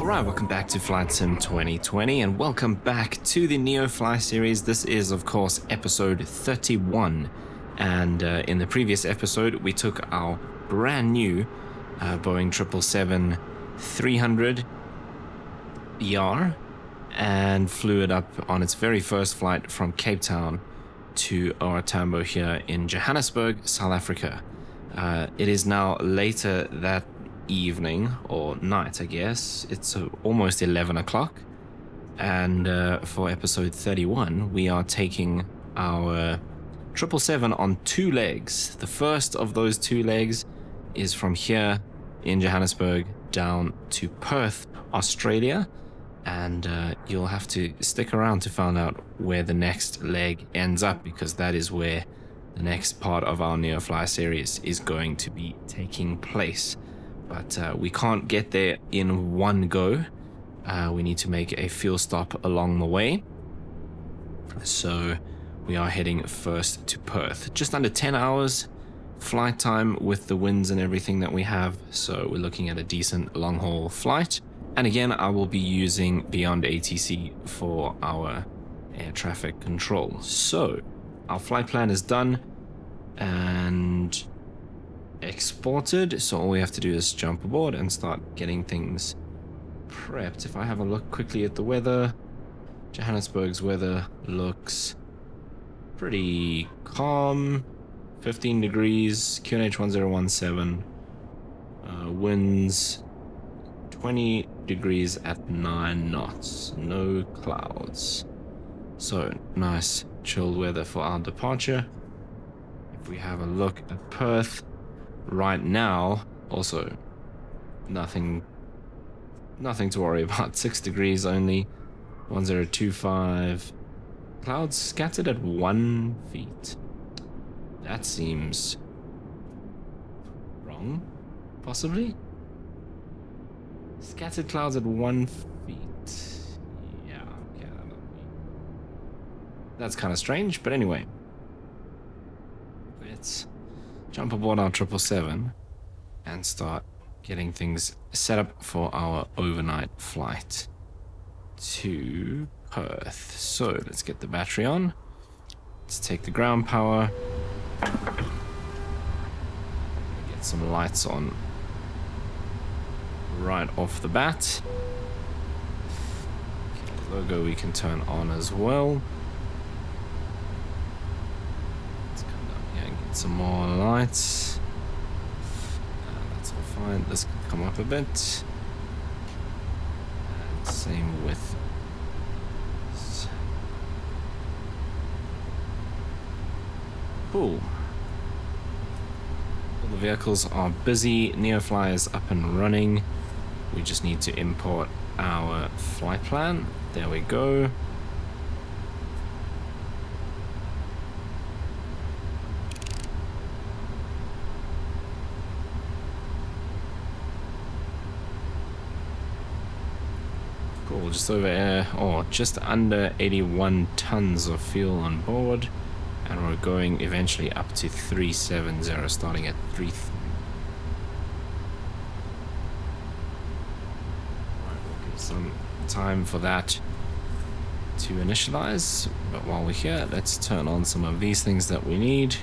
Alright, welcome back to Flight Sim 2020 and welcome back to the Neofly series. This is of course episode 31 and in the previous episode we took our brand new Boeing 777-300ER and flew it up on its very first flight from Cape Town to OR Tambo here in Johannesburg, South Africa. It is now later that evening or night, I guess. It's almost 11 o'clock, and for episode 31 we are taking our 777 on two legs. The first of those two legs is from here in Johannesburg down to Perth, Australia, and you'll have to stick around to find out where the next leg ends up, because that is where the next part of our Neofly series is going to be taking place. But we can't get there in one go. We need to make a fuel stop along the way. So we are heading first to Perth. Just under 10 hours flight time with the winds and everything that we have. So we're looking at a decent long haul flight. And again, I will be using Beyond ATC for our air traffic control. So our flight plan is done and exported, so all we have to do is jump aboard and start getting things prepped. If I have a look quickly at the weather, Johannesburg's weather looks pretty calm. 15 degrees, QNH 1017, winds 20 degrees at 9 knots, no clouds. So nice chilled weather for our departure. If we have a look at Perth right now, also nothing to worry about. 6 degrees only, 1025, clouds scattered at 1 feet. That seems wrong, possibly. Scattered clouds at 1 feet. Yeah, okay, that's kind of strange, but anyway, let's jump aboard our 777 and start getting things set up for our overnight flight to Perth. So let's get the battery on. Let's take the ground power. Get some lights on right off the bat. Okay, the logo we can turn on as well. Some more lights. That's all fine. This can come up a bit. And same with cool. All the vehicles are busy. Neofly is up and running. We just need to import our flight plan. There we go. Just over just under 81 tons of fuel on board, and we're going eventually up to 370, starting at 33. Right, we'll give some time for that to initialize, but while we're here, let's turn on some of these things that we need.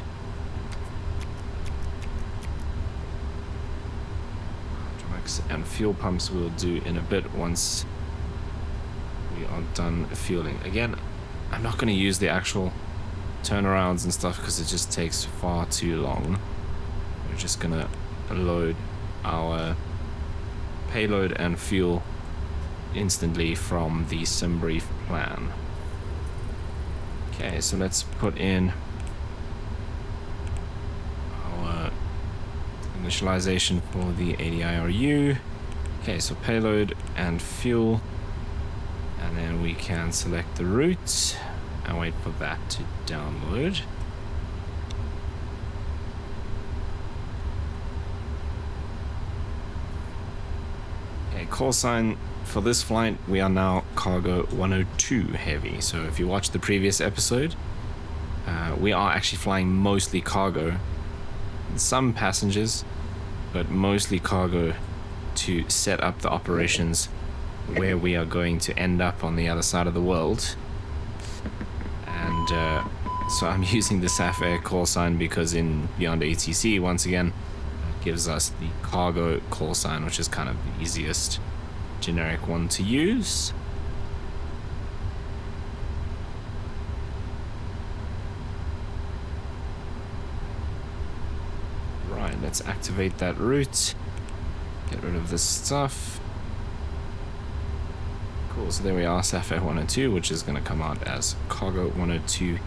Hydraulics and fuel pumps we'll do in a bit once we are done fueling. Again, I'm not going to use the actual turnarounds and stuff because it just takes far too long. We're just going to load our payload and fuel instantly from the Simbrief plan. Okay, so let's put in our initialization for the ADIRU. Okay, so payload and fuel. And then we can select the route and wait for that to download. Okay, call sign for this flight, we are now cargo 102 heavy. So if you watched the previous episode, we are actually flying mostly cargo. Some passengers, but mostly cargo to set up the operations where we are going to end up on the other side of the world. And so I'm using the SAFAIR call sign because in Beyond ATC, once again, it gives us the cargo call sign, which is kind of the easiest generic one to use. Right, let's activate that route. Get rid of this stuff. Cool, so there we are, SAFAIR 102, which is going to come out as Cargo 102.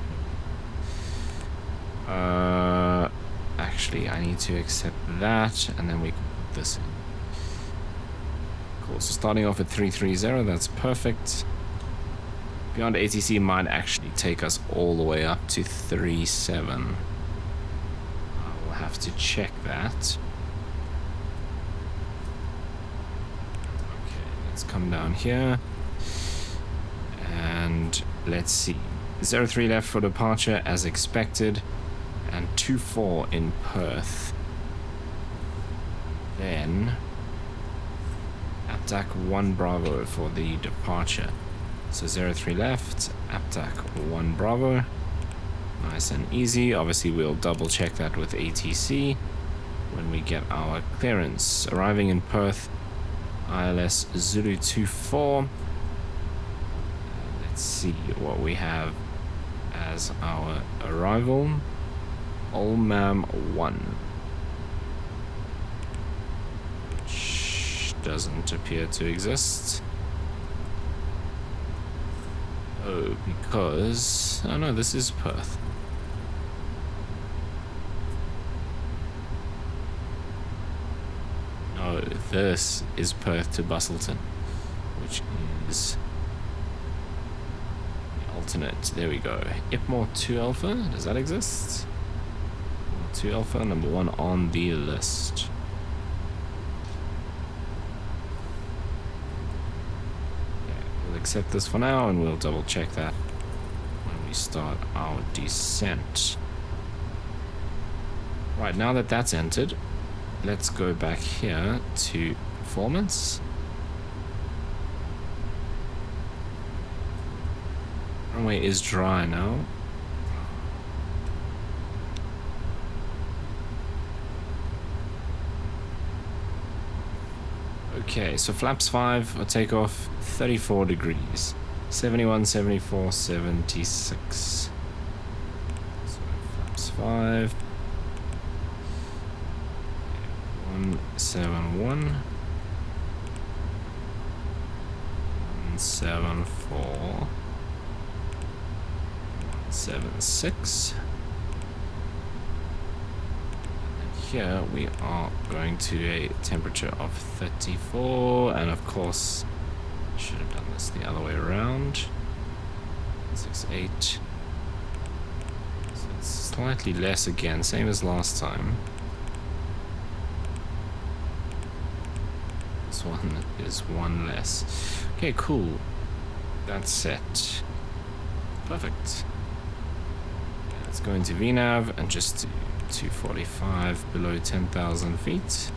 Actually, I need to accept that, and then we can put this in. Cool, so starting off at 330, that's perfect. Beyond ATC might actually take us all the way up to 37. I will have to check that. Okay, let's come down here. And let's see. 03 left for departure as expected. And 24 in Perth. Then APTAC 1 Bravo for the departure. So 03 left, APTAC 1 Bravo. Nice and easy. Obviously we'll double check that with ATC when we get our clearance. Arriving in Perth, ILS Zulu 24. Let's see what we have as our arrival. Olmam 1, which doesn't appear to exist. Oh, because... oh no, this is Perth. No, this is Perth to Bustleton, which is the alternate. There we go. IPMOR 2 Alpha, does that exist? 2 Alpha, number 1 on the list. Okay, we'll accept this for now and we'll double check that when we start our descent. Right, now that that's entered, let's go back here to performance. Runway is dry now. Okay, so flaps 5 for takeoff, 34 degrees. 71, 74, 76. So flaps 5. 171. 174. 176. Here we are going to a temperature of 34, and of course should have done this the other way around. 68. So it's slightly less again, same as last time. This one is 1 less. Okay, cool. That's set. Perfect. Okay, let's go into VNAV and just 245 below 10,000 feet.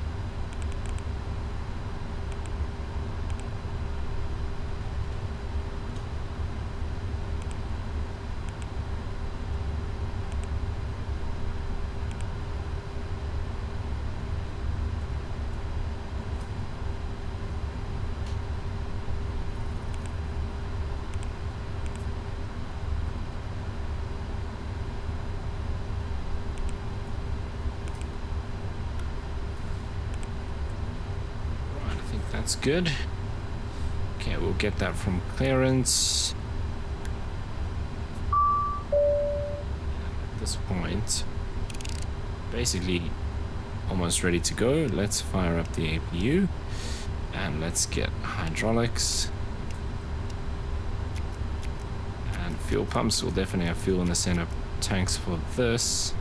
That's good. Okay, we'll get that from clearance. At this point, basically almost ready to go. Let's fire up the APU and let's get hydraulics. And fuel pumps will definitely have fuel in the center tanks for this.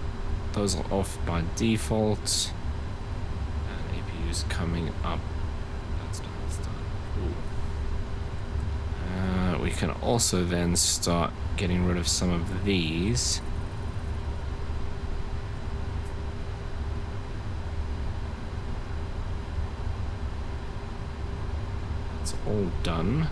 Those are off by default. And APU's coming up. We can also then start getting rid of some of these. That's all done.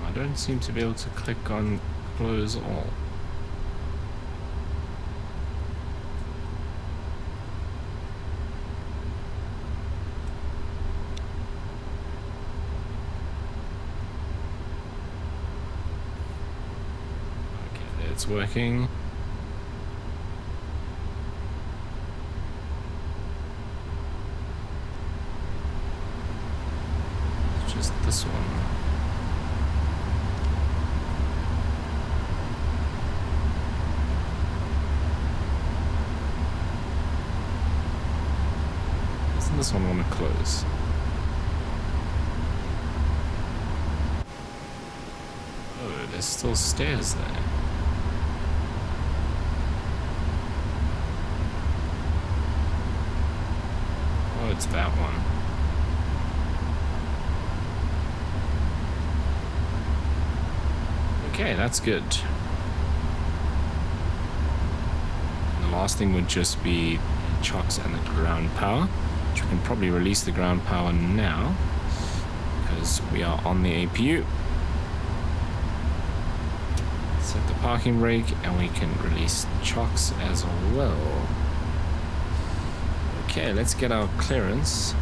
I don't seem to be able to click on close all. Okay, there it's working. It's just this one. This one want to close. Oh, there's still stairs there. Oh, it's that one. Okay, that's good. And the last thing would just be chocks and the ground power. We can probably release the ground power now because we are on the APU. Set the parking brake and we can release chocks as well. Okay, let's get our clearance.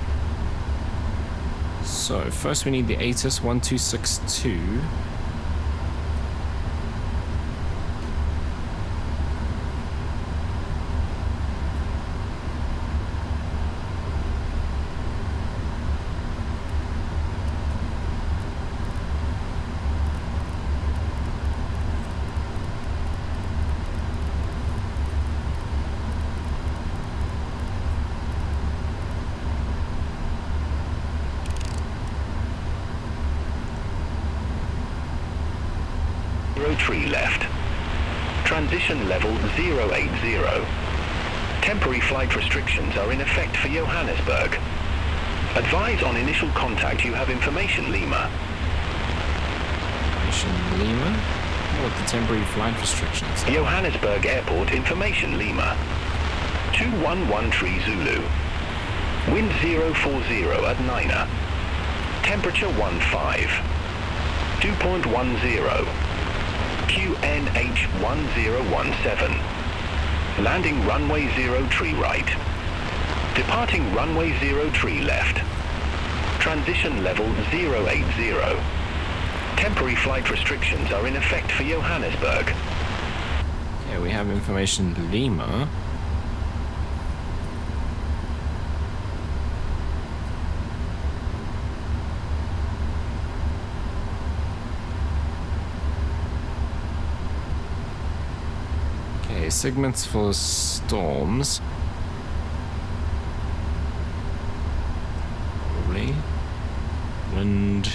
So first we need the ATIS 1262. Tree left. Transition level 080. Temporary flight restrictions are in effect for Johannesburg. Advise on initial contact you have information, Lima. Information, Lima? What the temporary flight restrictions are? Johannesburg Airport information, Lima. 2113 Zulu. Wind 040 at Nina. Temperature 15. 2.10. QNH 1017. Landing runway 03 right. Departing runway 03 left. Transition level 080. Temporary flight restrictions are in effect for Johannesburg. Okay, we have information Lima. Segments for storms. Probably. Wind.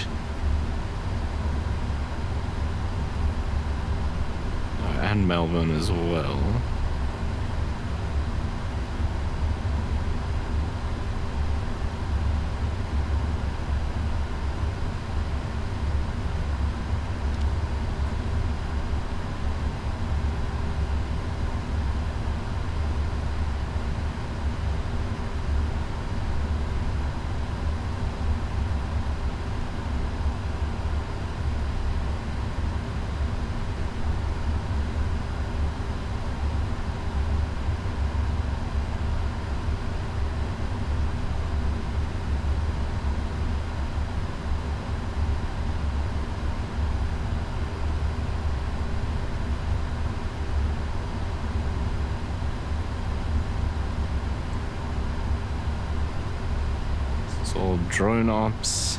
Oh, and Melbourne as well. All drone ops.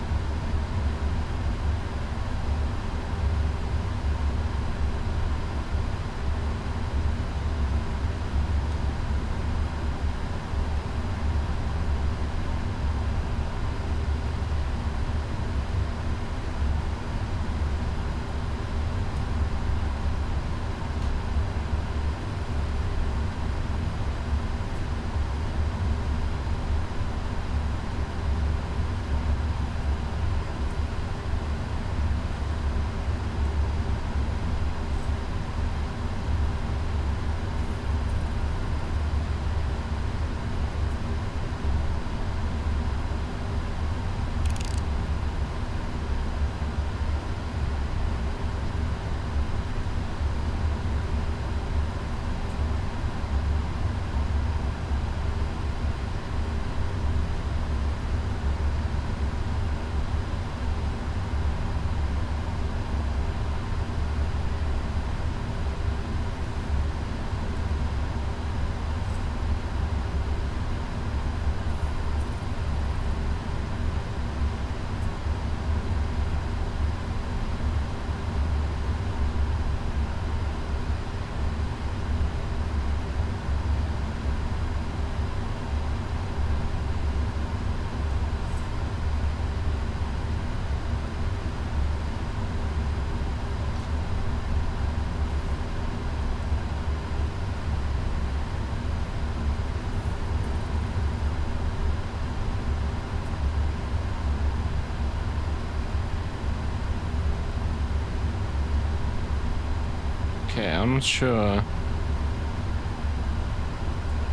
Okay, I'm not sure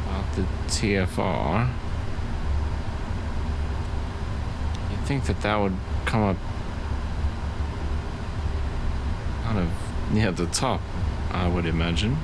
about the TFR. You'd think that that would come up kind of near the top, I would imagine.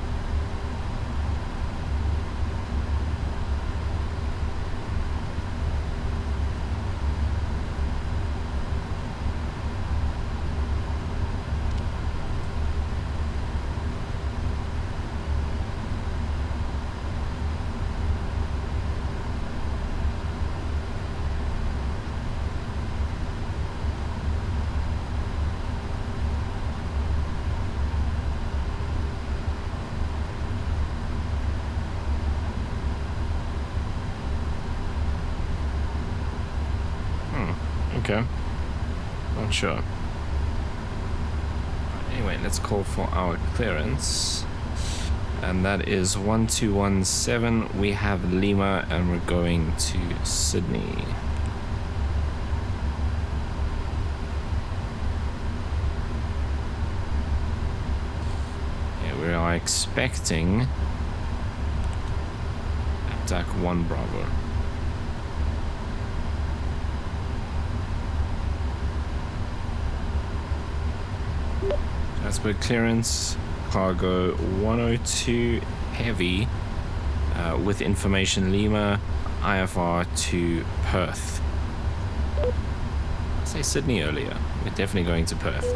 Okay, not sure. Anyway, let's call for our clearance, and that is 1217. We have Lima and we're going to Sydney. Yeah, we are expecting attack 1 Bravo. As per clearance, cargo 102 heavy with information Lima, IFR to Perth. I say Sydney earlier. We're definitely going to Perth.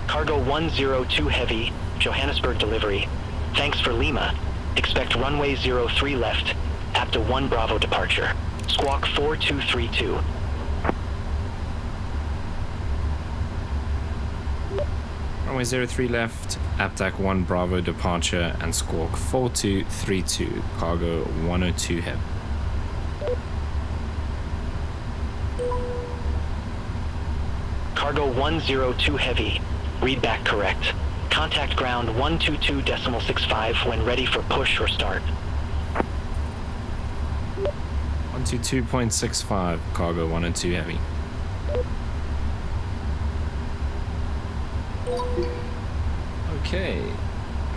Cargo 102 heavy, Johannesburg delivery. Thanks for Lima. Expect runway 03 left, APTA 1 Bravo departure. Squawk 4232. Runway 03 left, APTAC 1 Bravo departure, and squawk 4232, cargo 102 heavy. Cargo 102 heavy, read back correct. Contact ground 122.65 when ready for push or start. 122.65, cargo 102 heavy. Okay,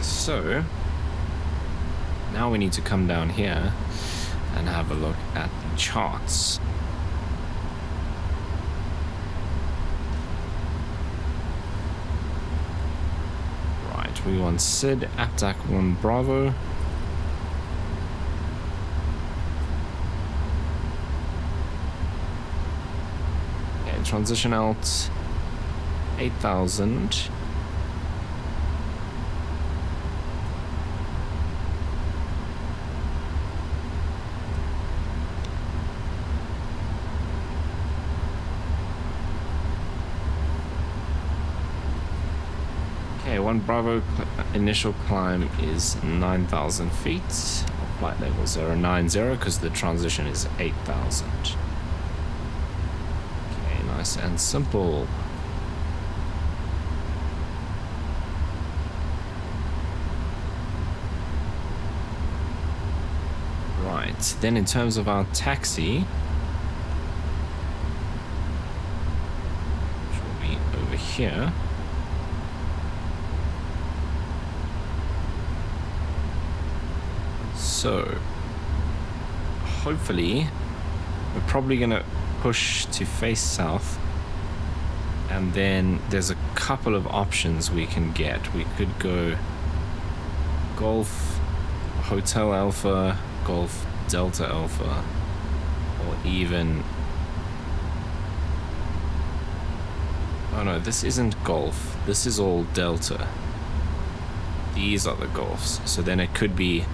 so now we need to come down here and have a look at the charts. Right, we want SID, APTAC 1 Bravo. Okay, transition out 8,000. Okay, 1 Bravo initial climb is 9,000 feet. Flight level 090 because the transition is 8,000. Okay, nice and simple. Right, then in terms of our taxi, which will be over here. So, hopefully, we're probably going to push to face south, and then there's a couple of options we can get. We could go Golf, Hotel Alpha, Golf Delta Alpha, or even... Oh no, this isn't Golf. This is all Delta. These are the Golfs. So then it could be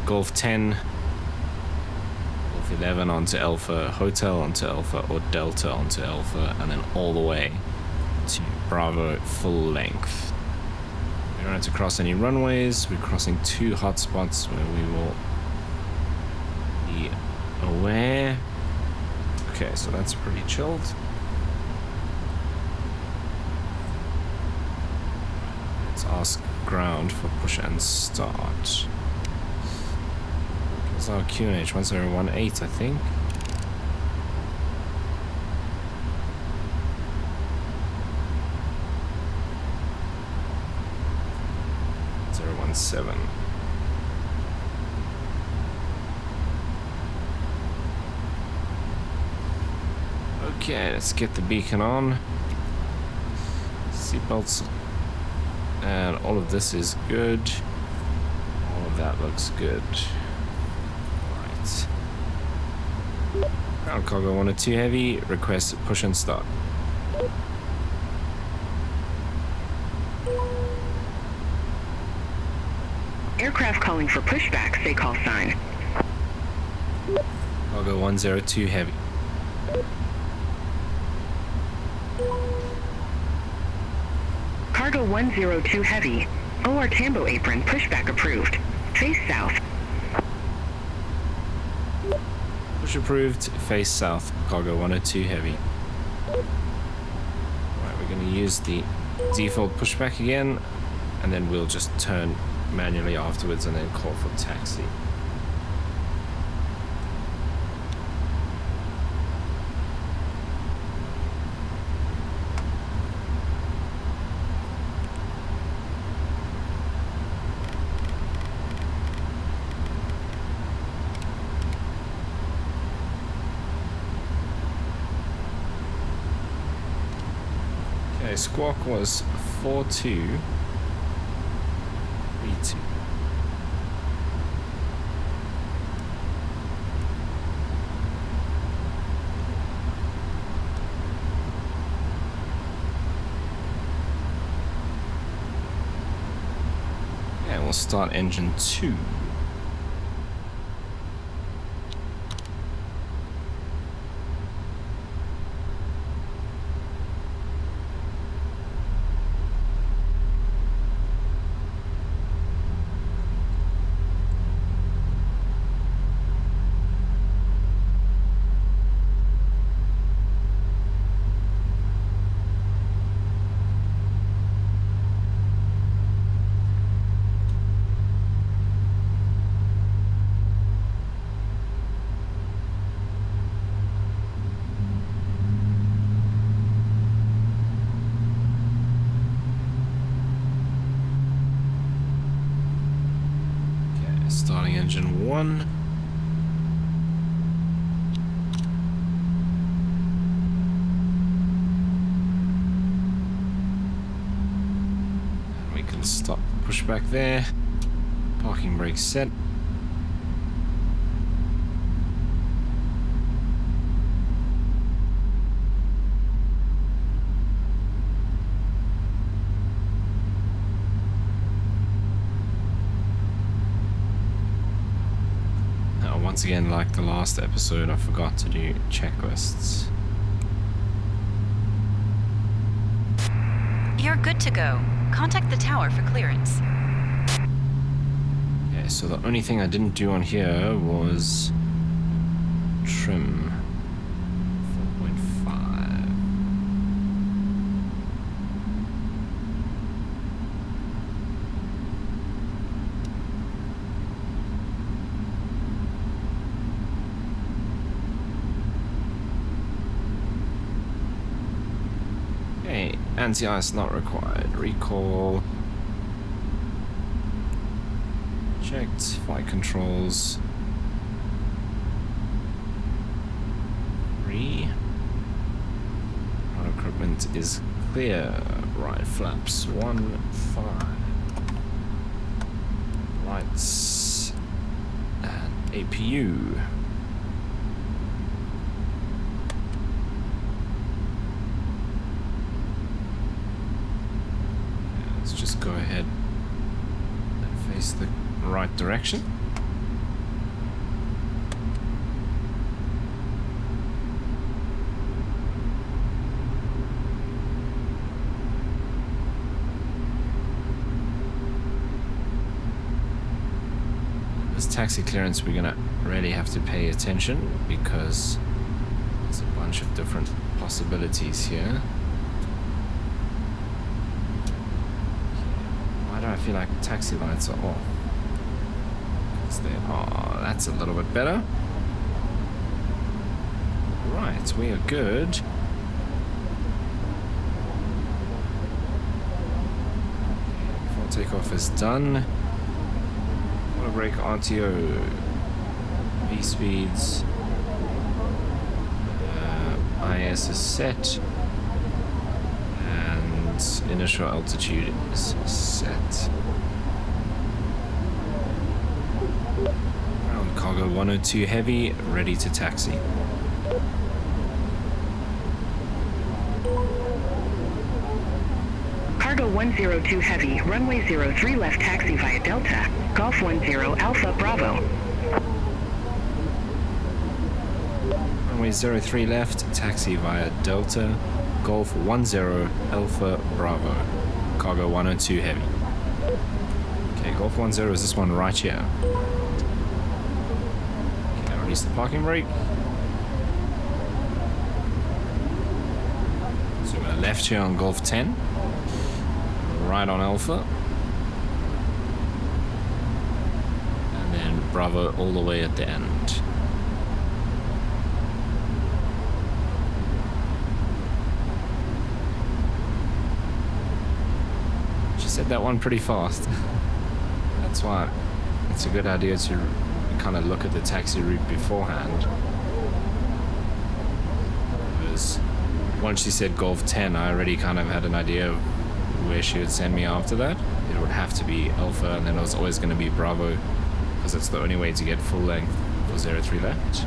Golf 10, Golf 11 onto Alpha, Hotel onto Alpha, or Delta onto Alpha, and then all the way to Bravo full length. We don't have to cross any runways. We're crossing 2 hotspots where we will be aware. Okay, so that's pretty chilled. Let's ask ground for push and start. What's our QNH? 1018, I think. 017. Okay, let's get the beacon on. Seatbelts. And all of this is good. All of that looks good. Right. Ground cargo 102 heavy. Request push and start. Aircraft calling for pushback, say call sign. Cargo 102 heavy. Cargo 102 heavy. OR Tambo apron, pushback approved. Face south. Push approved, face south, cargo 102 heavy. Right, we're going to use the default pushback again, and then we'll just turn manually afterwards and then call for taxi. Squawk was 4232. Yeah, we'll start engine 2. Starting engine 1. And we can stop the pushback there. Parking brake set. Once again, like the last episode, I forgot to do checklists. You're good to go. Contact the tower for clearance. Okay, so the only thing I didn't do on here was trim 4.5. Anti-ice not required. Recall. Checked. Flight controls. 3. Our equipment is clear. Right flaps 1, 5. Lights. And APU. Just go ahead and face the right direction. This taxi clearance, we're gonna really have to pay attention because there's a bunch of different possibilities here. I feel like taxi lights are off. Oh, that's a little bit better. Right, we are good. Before takeoff is done, brake RTO. V speeds. IS is set. And initial altitude is set. Ground cargo 102 heavy, ready to taxi. Cargo 102 Heavy, runway 03 left taxi via Delta, Golf 10 Alpha Bravo. Runway 03 left, taxi via Delta, Golf 10 Alpha Bravo. Cargo 102 heavy. Okay, Golf 10 is this one right here. Okay, release the parking brake. So we're left here on Golf 10. Right on Alpha. And then Bravo all the way at the end. She said that one pretty fast. That's why it's a good idea to kind of look at the taxi route beforehand. Because once she said Golf 10, I already kind of had an idea of where she would send me after that. It would have to be Alpha, and then it was always going to be Bravo, because it's the only way to get full length for 03 left.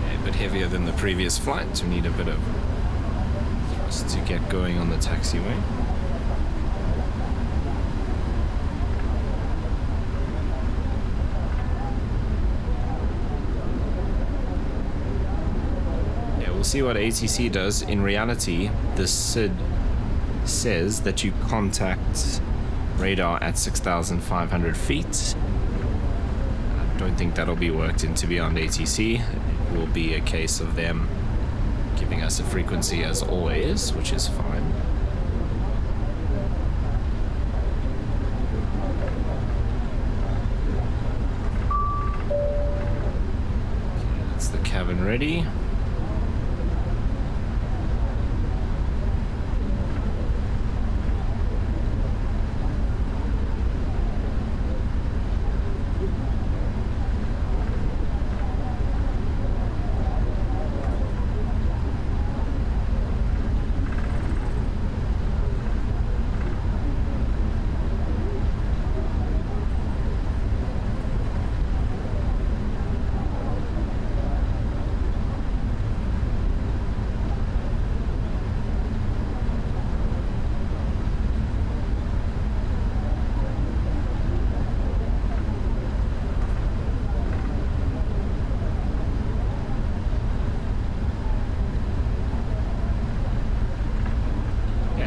Okay, a bit heavier than the previous flight, so we need a bit of thrust to get going on the taxiway. See what ATC does. In reality, the SID says that you contact radar at 6,500 feet. I don't think that'll be worked into beyond ATC. It will be a case of them giving us a frequency as always, which is fine. Okay, that's the cabin ready.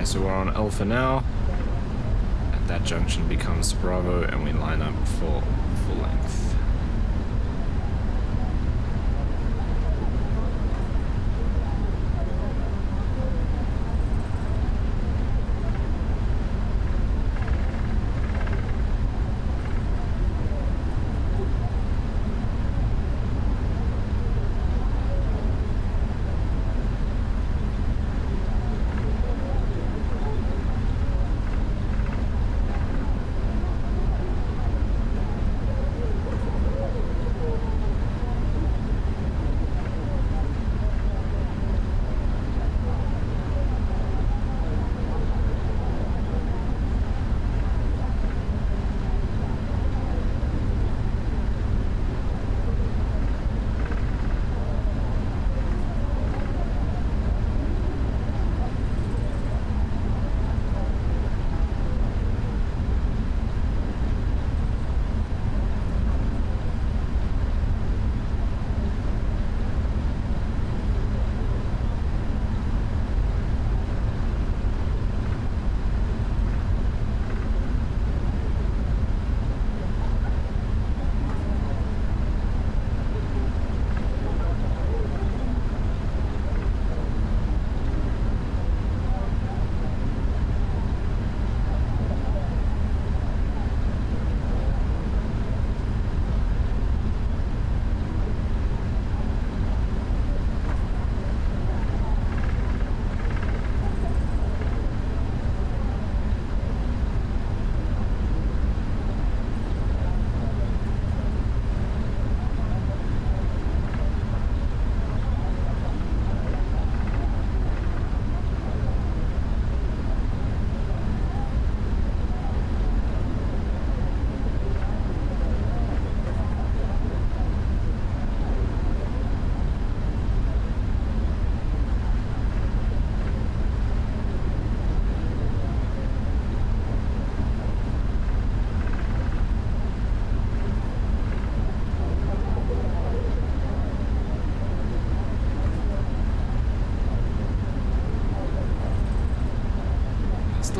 So we're on Alpha now. At that junction becomes Bravo, and we line up for full length.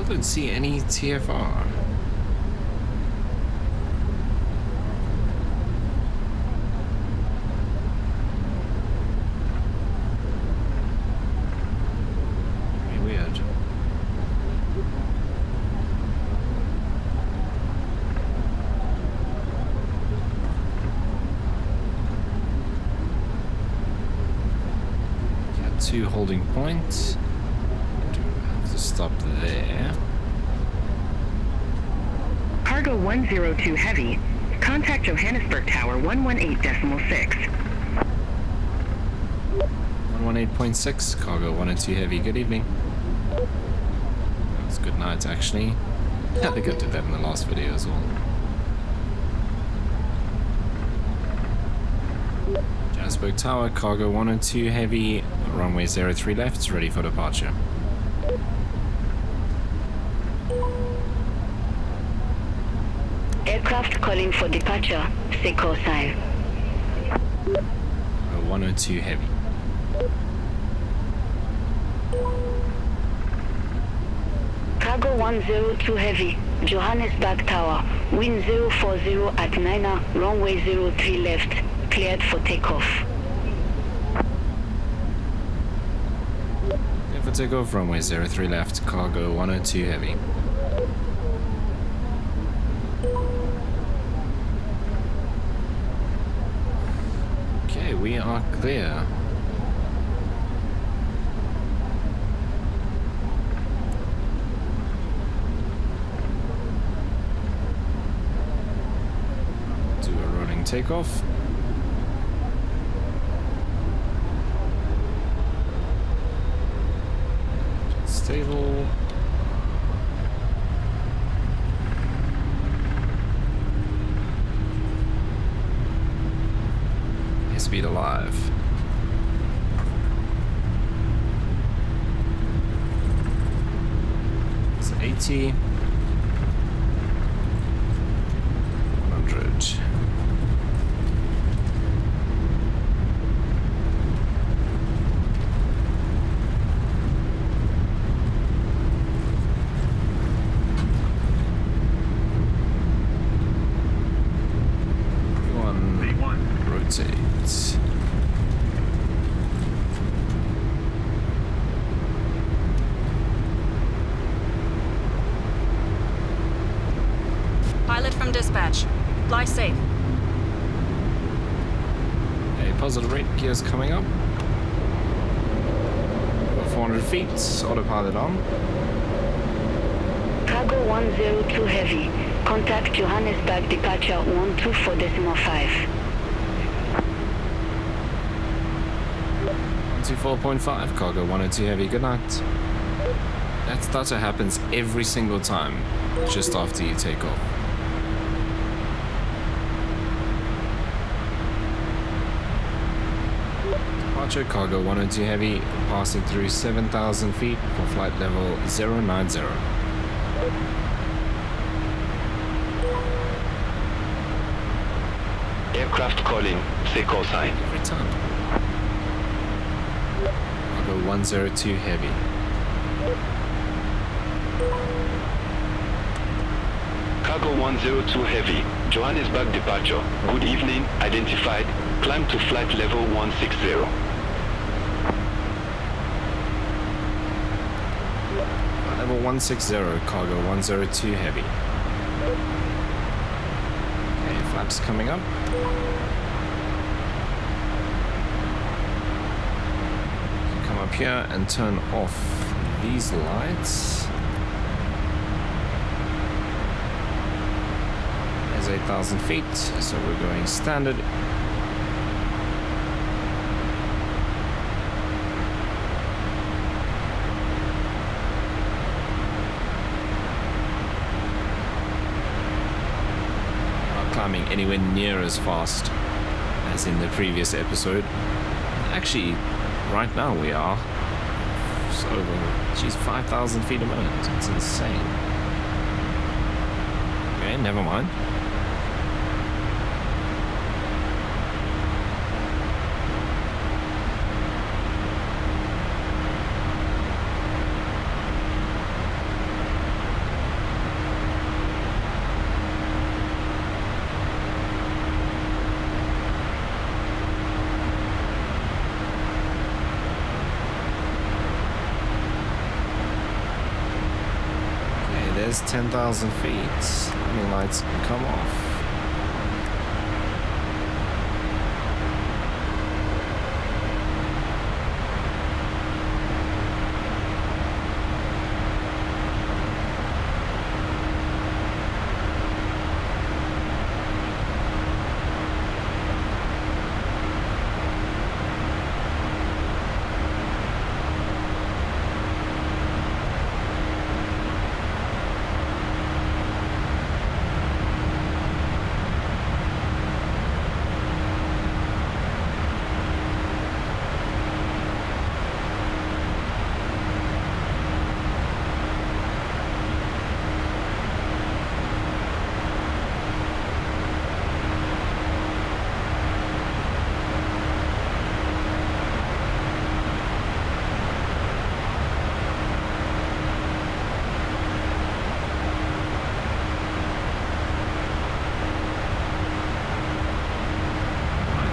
don't see any TFR. Very weird. Got 2 holding points. Do have to stop there. Cargo 102 Heavy, contact Johannesburg Tower 118.6. 118.6, Cargo 102 Heavy, good evening. That was good night, actually. I think I did that in the last video as well. Johannesburg Tower, Cargo 102 Heavy, runway 03 left, ready for departure. Aircraft calling for departure, say call sign. 102 Heavy. Cargo 102 Heavy, Johannesburg Tower, wind 040 at 9, runway 03 left, cleared for takeoff. Clear for takeoff, runway 03 left, Cargo 102 Heavy. Okay, we are clear. Do a rolling takeoff. Stable. Speed alive. It's 80. 100. Rotate. Pilot from dispatch. Fly safe. A positive rate, gears coming up. 400 feet, autopilot on. Cargo 102 Heavy, contact Johannesburg departure 124.5. 124.5, Cargo 102 Heavy, good night. That stutter happens every single time, just after you take off. Departure, Cargo 102 Heavy, passing through 7,000 feet for flight level 090. Aircraft calling, say call sign. Every time. Cargo 102 Heavy. Cargo 102 Heavy, Johannesburg departure. Good evening, identified. Climb to flight level 160. Level 160, Cargo 102 Heavy. Okay, flaps coming up. Come up here and turn off these lights. There's 8,000 feet, so we're going standard. Climbing anywhere near as fast as in the previous episode. Actually, right now we are over, geez, 5,000 feet a minute. It's insane. Okay, never mind. says 10,000 feet. Landing lights come off.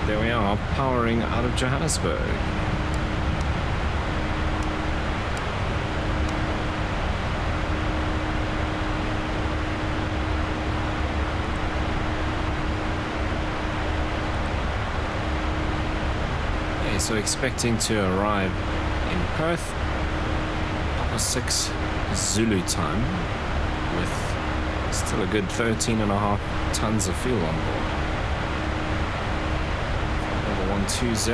There we are, powering out of Johannesburg. Okay, so expecting to arrive in Perth, Papa 6 Zulu time, with still a good 13.5 tons of fuel on board. 120.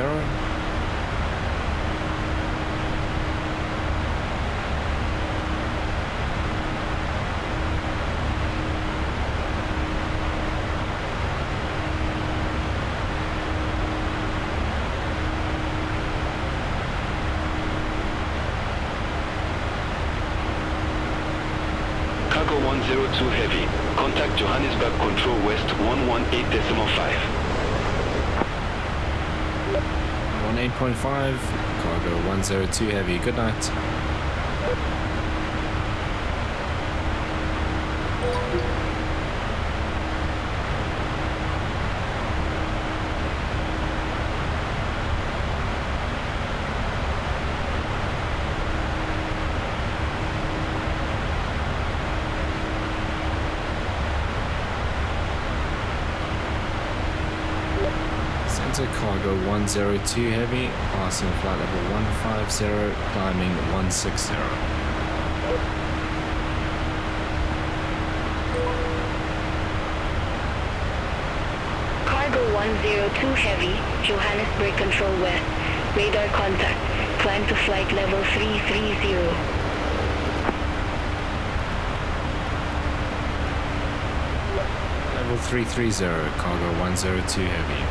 Cargo 102 Heavy. Contact Johannesburg Control West 118.5. 8.5, cargo 102 heavy, good night. Cargo 102 heavy, passing flight level 150, climbing 160. Cargo 102 heavy, Johannesburg Control West, radar contact, climb to flight level 330. Level 330, cargo 102 heavy.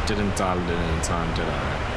Didn't dial it in time, did I?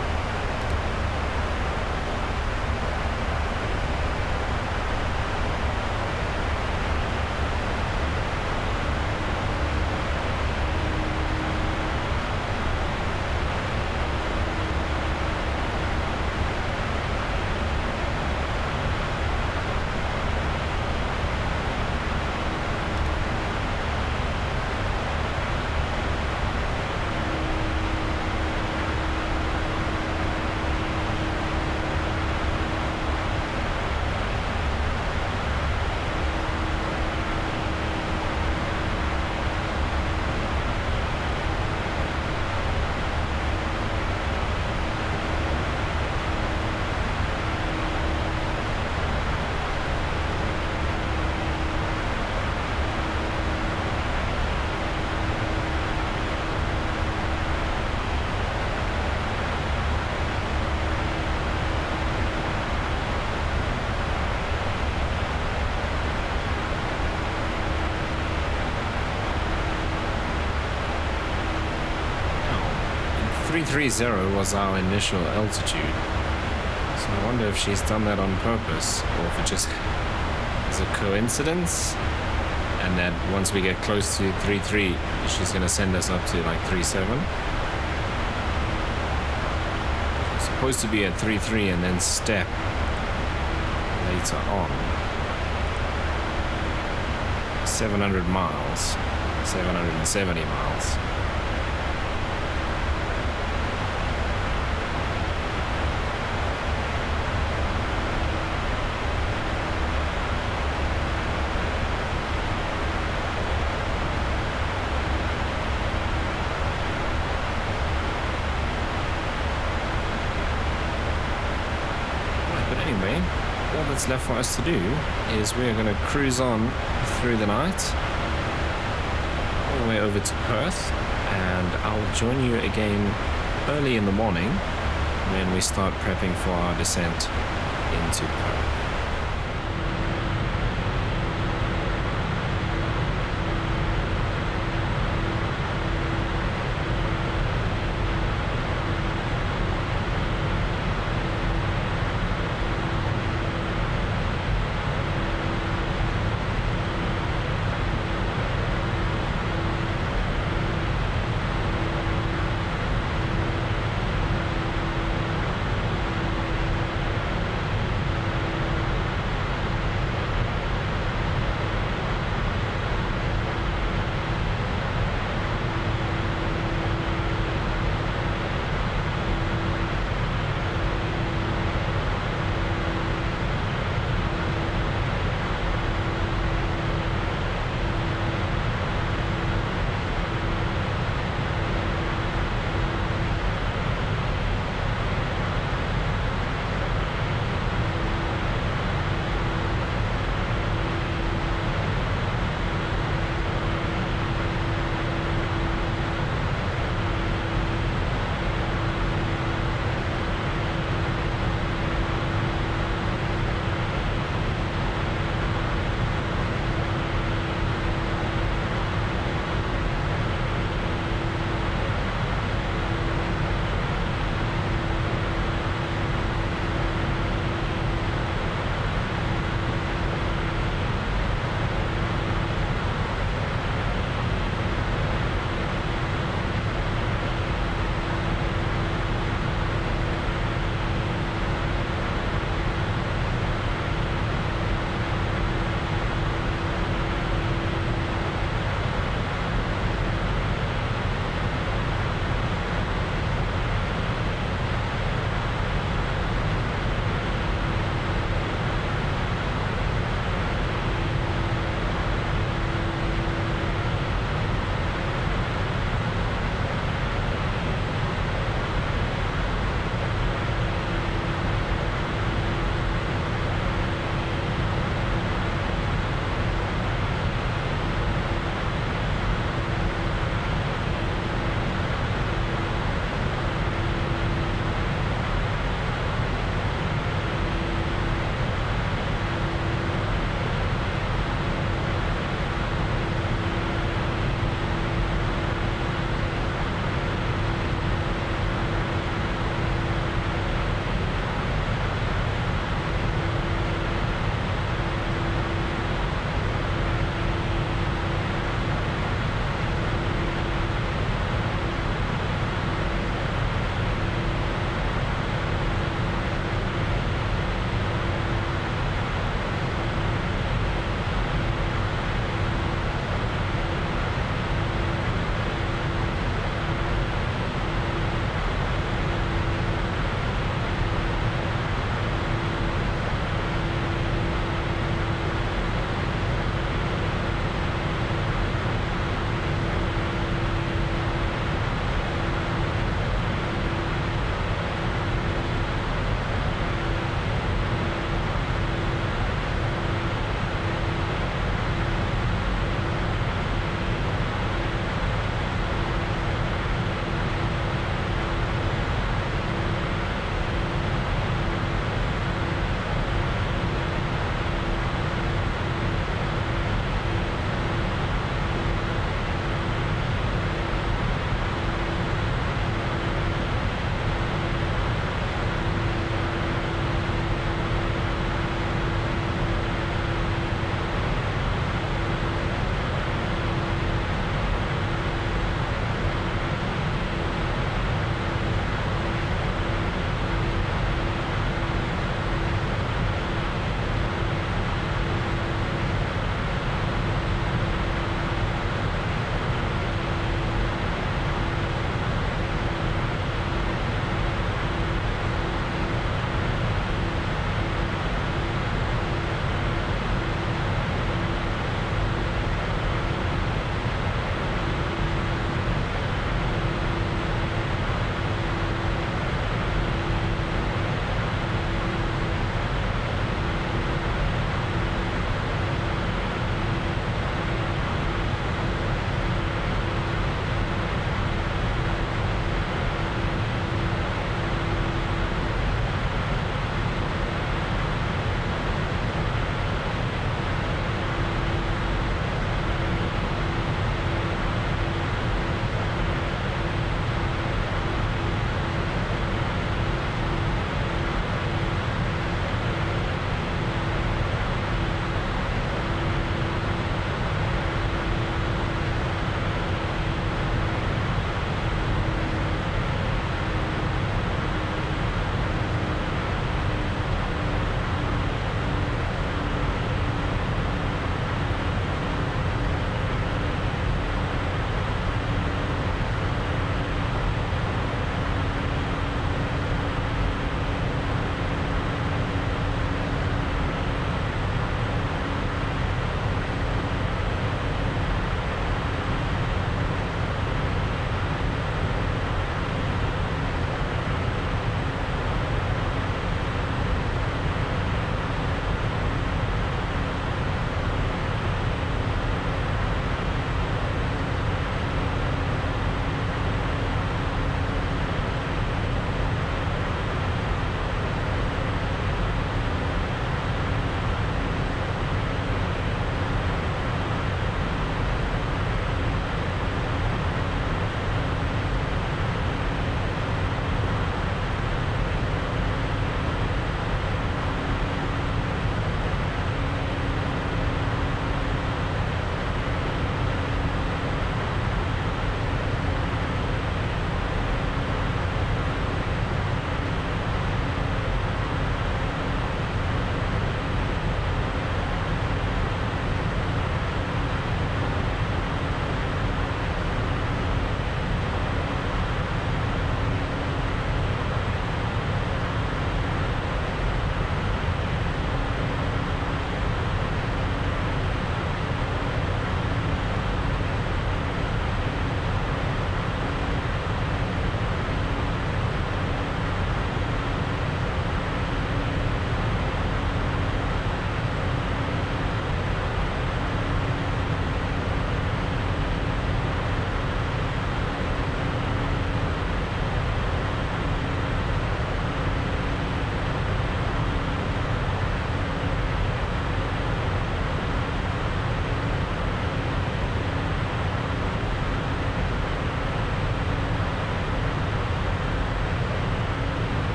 Oh, 330 was our initial altitude. So I wonder if she's done that on purpose, or if it just is a coincidence, and that once we get close to 33, she's going to send us up to like 37. It's supposed to be at 33 and then step later on. 700 miles, 770 miles. that's left for us to do is we're going to cruise on through the night all the way over to Perth, and I'll join you again early in the morning when we start prepping for our descent into Perth.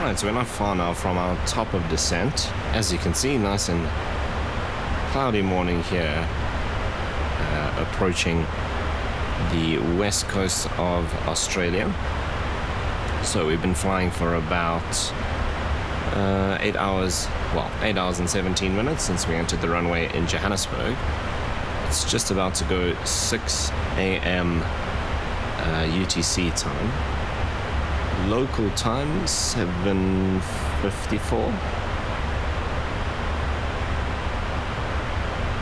Alright, so we're not far now from our top of descent. As you can see, nice and cloudy morning here, approaching the west coast of Australia. So we've been flying for about 8 hours and 17 minutes since we entered the runway in Johannesburg. It's just about to go 6 a.m. UTC time. Local time 7:54.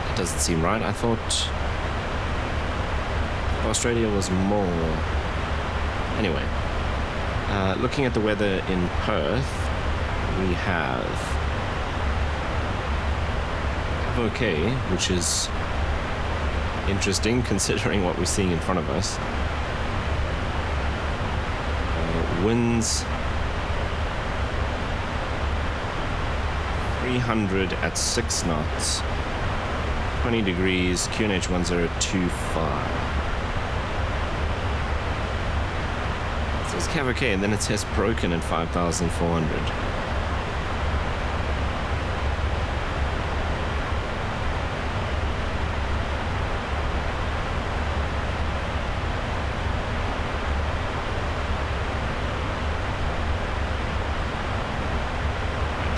That doesn't seem right. I thought Australia was more. Anyway, looking at the weather in Perth, we have okay, which is interesting considering what we're seeing in front of us. Winds 300 at 6 knots, 20 degrees, QNH 1025. So it's Cav okay, and then it says broken at 5,400.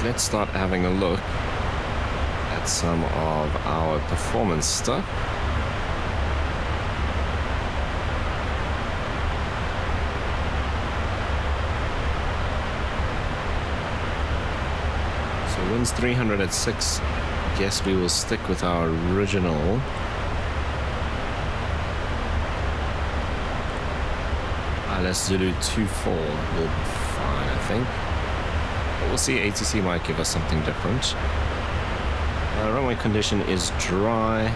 Let's start having a look at some of our performance stuff. So winds 300 at 6. Guess we will stick with our original. LS Zulu 24 will be fine, I think. We'll see, ATC might give us something different. Runway condition is dry.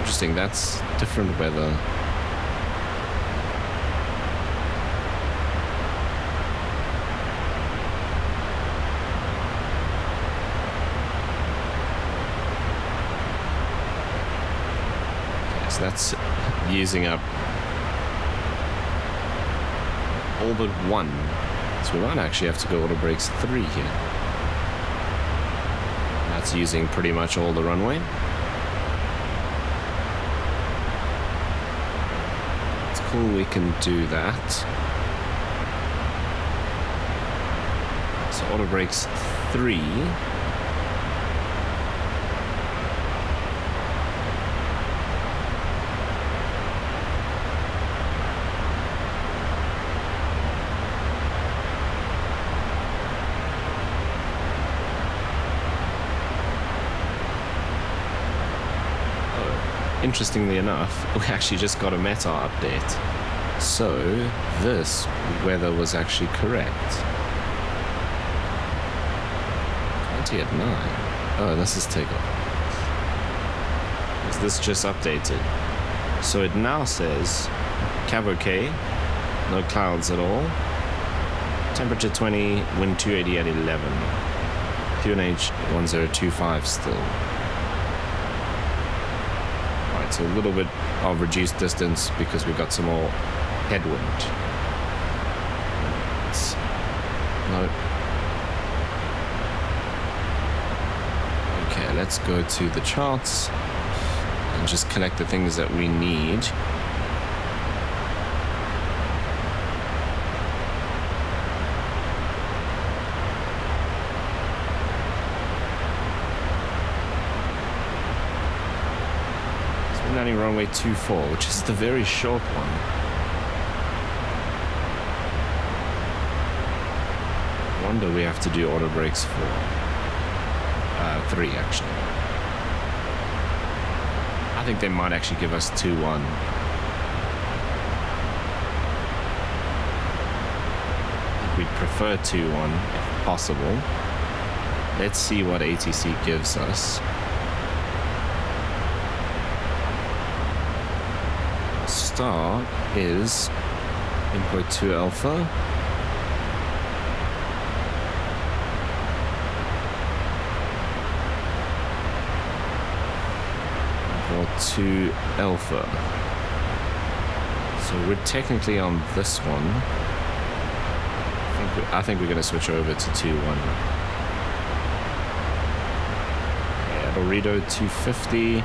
Interesting, that's different weather. That's using up all but one. So we might actually have to go auto brakes 3 here. That's using pretty much all the runway. It's cool we can do that. So auto brakes 3. Interestingly enough, we actually just got a meta update. So this weather was actually correct. 20 at 9. Oh, this is takeoff. Is this just updated? So it now says Cav okay, no clouds at all. Temperature 20, wind 280 at 11. QNH 1025 still. So a little bit of reduced distance because we've got some more headwind. No. Okay, let's go to the charts and just collect the things that we need. Runway 24, which is the very short one. I wonder we have to do auto brakes for 3 actually. I think they might actually give us 2-1. We'd prefer 2-1 if possible. Let's see what ATC gives us. star is input 2 alpha. Import 2 alpha. So we're technically on this one. I think we're going to switch over to 2-1. Yeah, Dorito 250.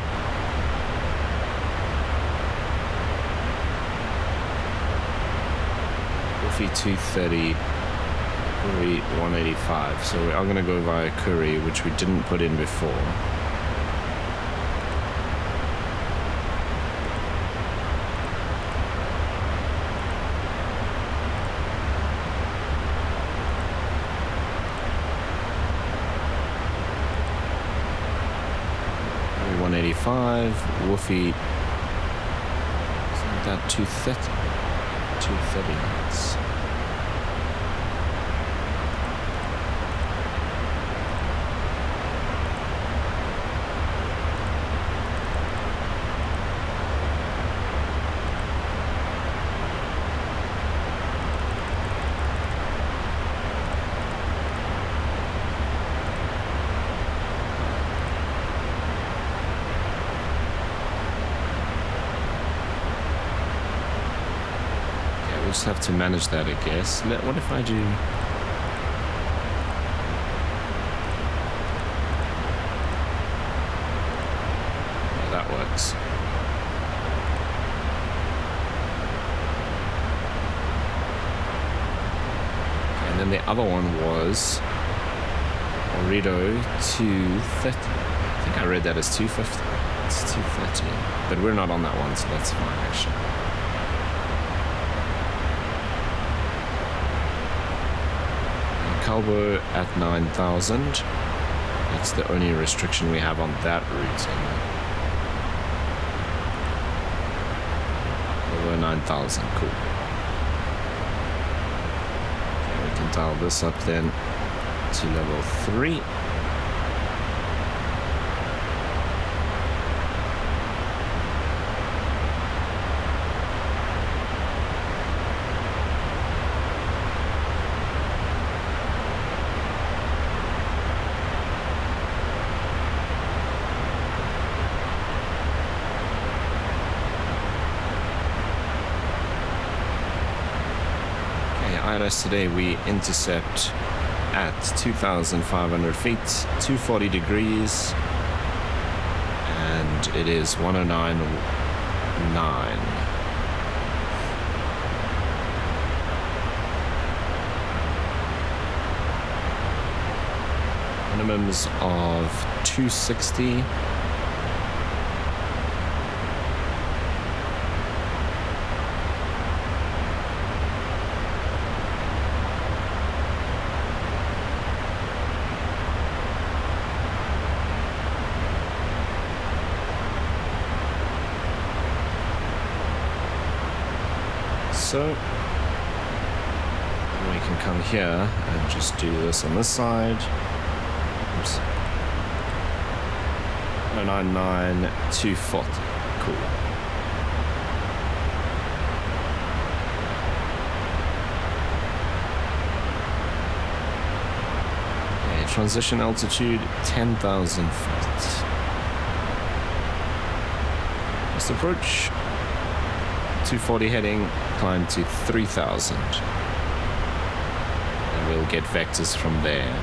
Wolfie 230. Curry 185. So we are going to go via Curry, which we didn't put in before. Woofy, isn't that 230? 230 knots. We'll just have to manage that, I guess. What if I do... Yeah, that works. Okay, and then the other one was... Orito 230. I think I read that as 250. It's 230. But we're not on that one, so that's fine, actually. Calvo at 9,000. That's the only restriction we have on that route. Over 9,000, cool. Okay, we can dial this up then to level 3. Today we intercept at 2,500 feet, 240 degrees, and it is 109.9. Minimums of 260. So we can come here and just do this on this side. Oops. 099 240. Cool. Okay, transition altitude 10,000 feet. Just approach. 240 heading, climb to 3,000. And we'll get vectors from there.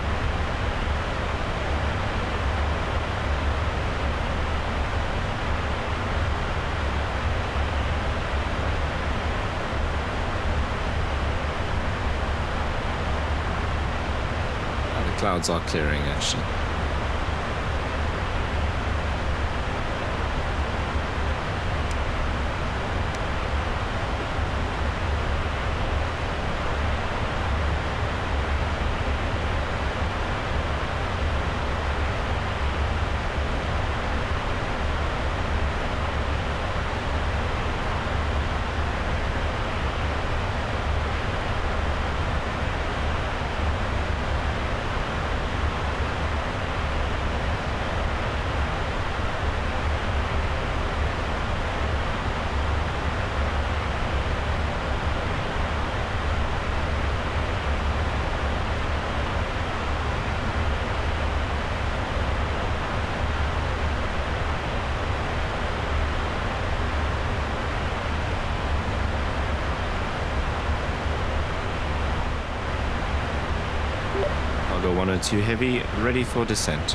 The clouds are clearing actually. Cargo 102 Heavy, ready for descent.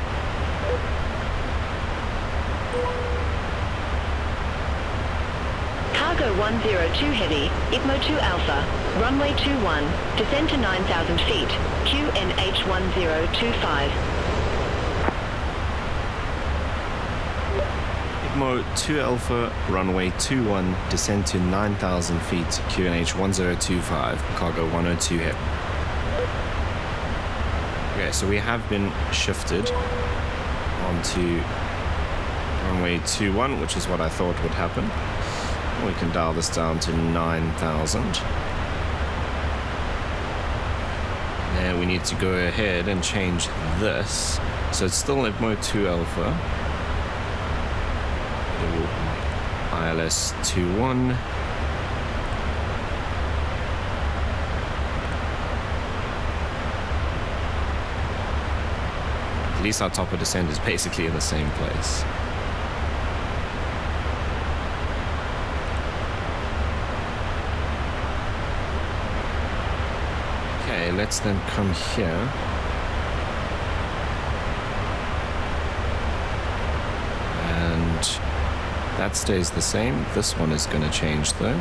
Cargo 102 Heavy, IPMO 2 Alpha, runway 21, descend to 9,000 feet, QNH 1025. IPMO 2 Alpha, runway 21, descend to 9,000 feet, QNH 1025, Cargo 102 Heavy. Okay, so we have been shifted onto runway 21, which is what I thought would happen. We can dial this down to 9,000. And we need to go ahead and change this. So it's still IPMO 2 Alpha. ILS 21. At least our top of descent is basically in the same place. Okay, let's then come here. And that stays the same. This one is going to change though.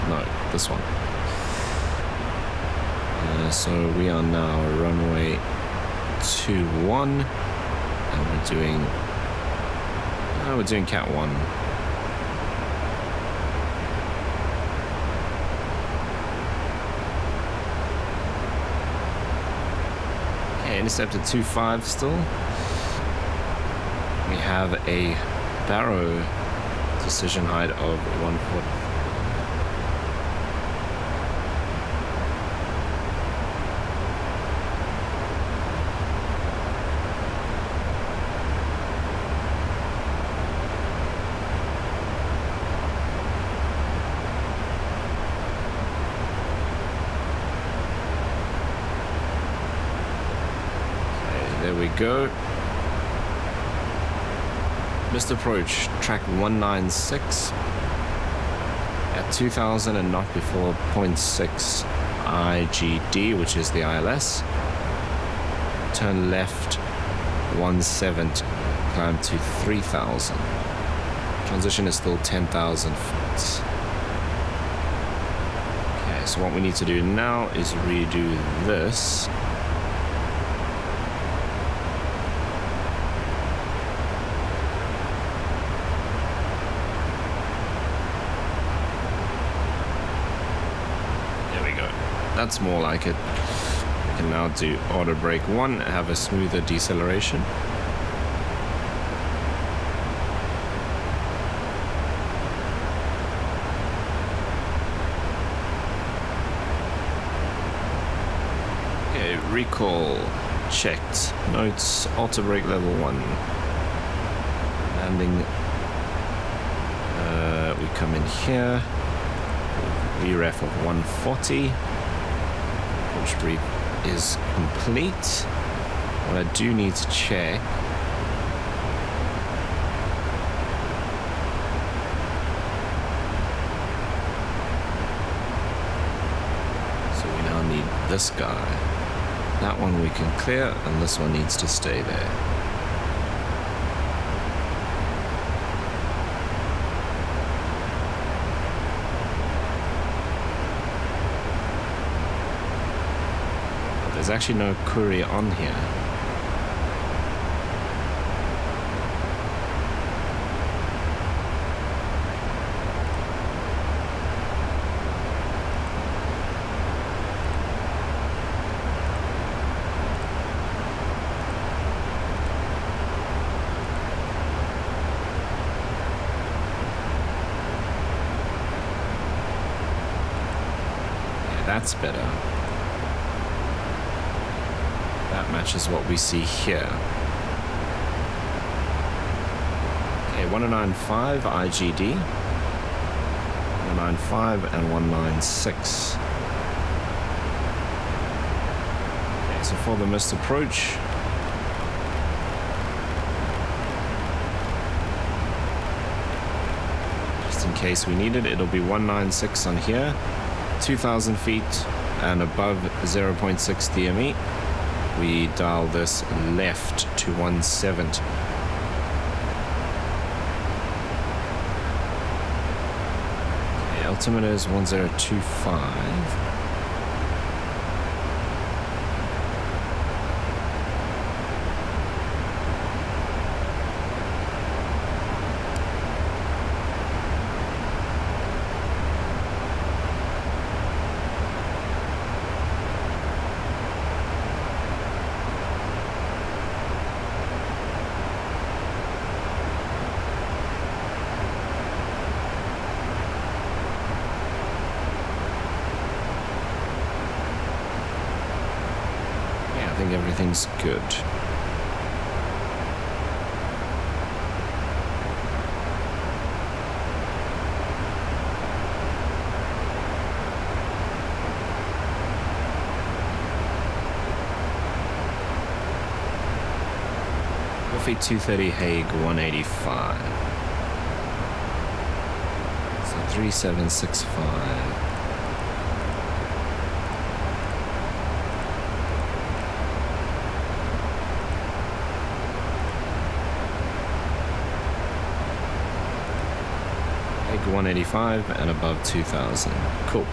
No, this one. So we are now runway 21 and we're doing Cat 1. Okay, intercepted 2.5 still. We have a barrow decision height of 1 foot. There we go. Missed approach, track 196 at 2000 and not before 0.6 IGD, which is the ILS. Turn left 17, climb to 3000. Transition is still 10,000 feet. Okay, so what we need to do now is redo this. That's more like it. We can now do auto brake 1, have a smoother deceleration. Okay, recall checked. Notes, auto brake level 1. Landing. We come in here. VREF of 140. Brief is complete. What I do need to check so we now need this guy. That one we can clear and this one needs to stay there. There's actually no courier on here. Yeah, that's better. That matches what we see here. Okay, 1095 IGD, 195 and 196. Okay, so for the missed approach, just in case we need it. It'll be 196 on here, 2,000 feet and above 0.6 DME. We dial this left to 170. Okay, altimeter is 1025. Everything's good. Coffee 230 Hague 185. So 3765. Hague 185 and above 2000. Cool.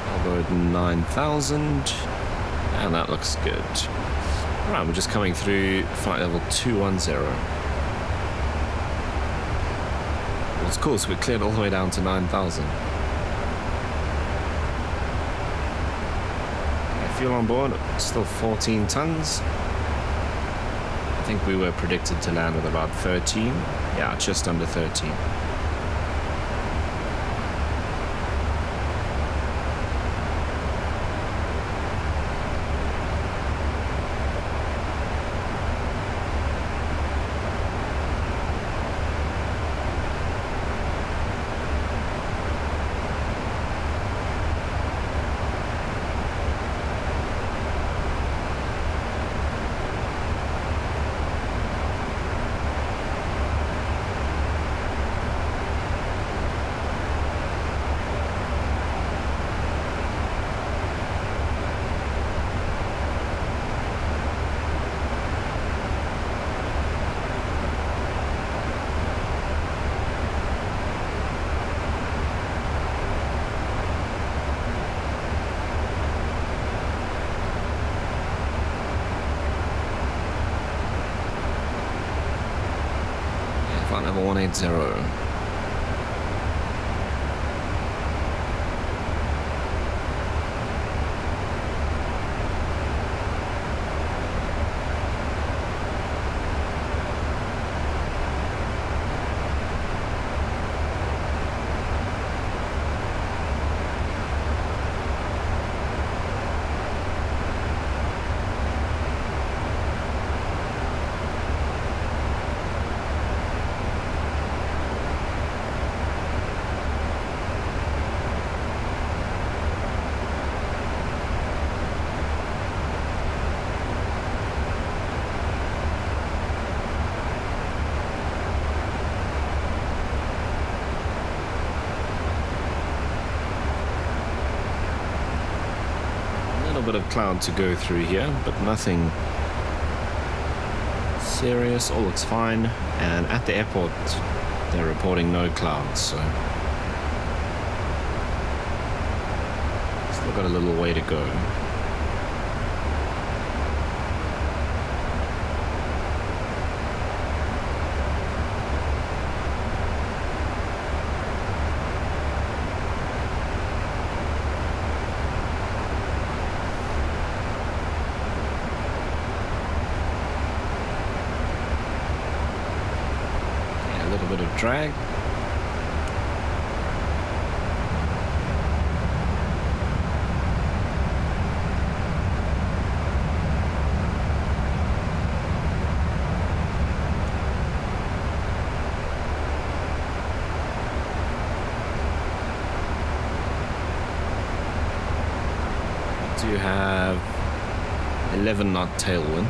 Elbowed 9000 and that looks good. Right, we're just coming through flight level 210. Well, it's cool, so we cleared all the way down to 9000. Fuel on board, still 14 tons. I think we were predicted to land with about 13. Yeah, just under 13. Level 180. Bit of cloud to go through here, but nothing serious. All looks fine, and at the airport they're reporting no clouds, so still got a little way to go. Bit of drag. Do have 11 knot tailwind.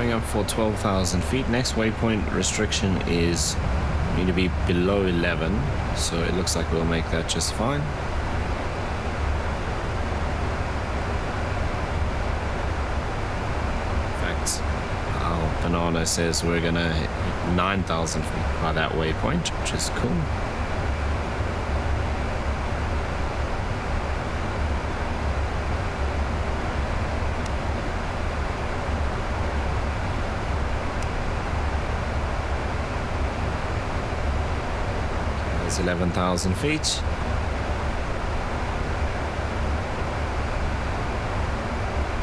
Up for 12,000 feet. Next waypoint restriction is need to be below 11, so it looks like we'll make that just fine. In fact, our banana says we're gonna hit 9,000 feet by that waypoint, which is cool. There's 11,000 feet.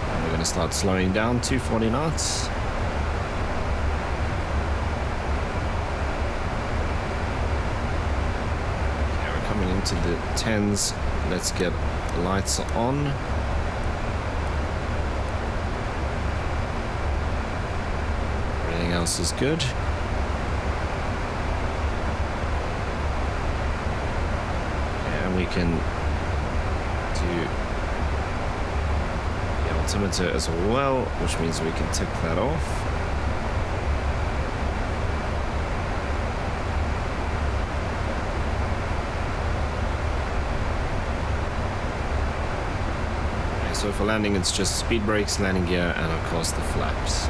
And we're going to start slowing down, 240 knots. Okay, we're coming into the 10s. Let's get the lights on. Everything else is good. We can do the altimeter as well, which means we can tick that off. Okay, so for landing, it's just speed brakes, landing gear, and of course the flaps.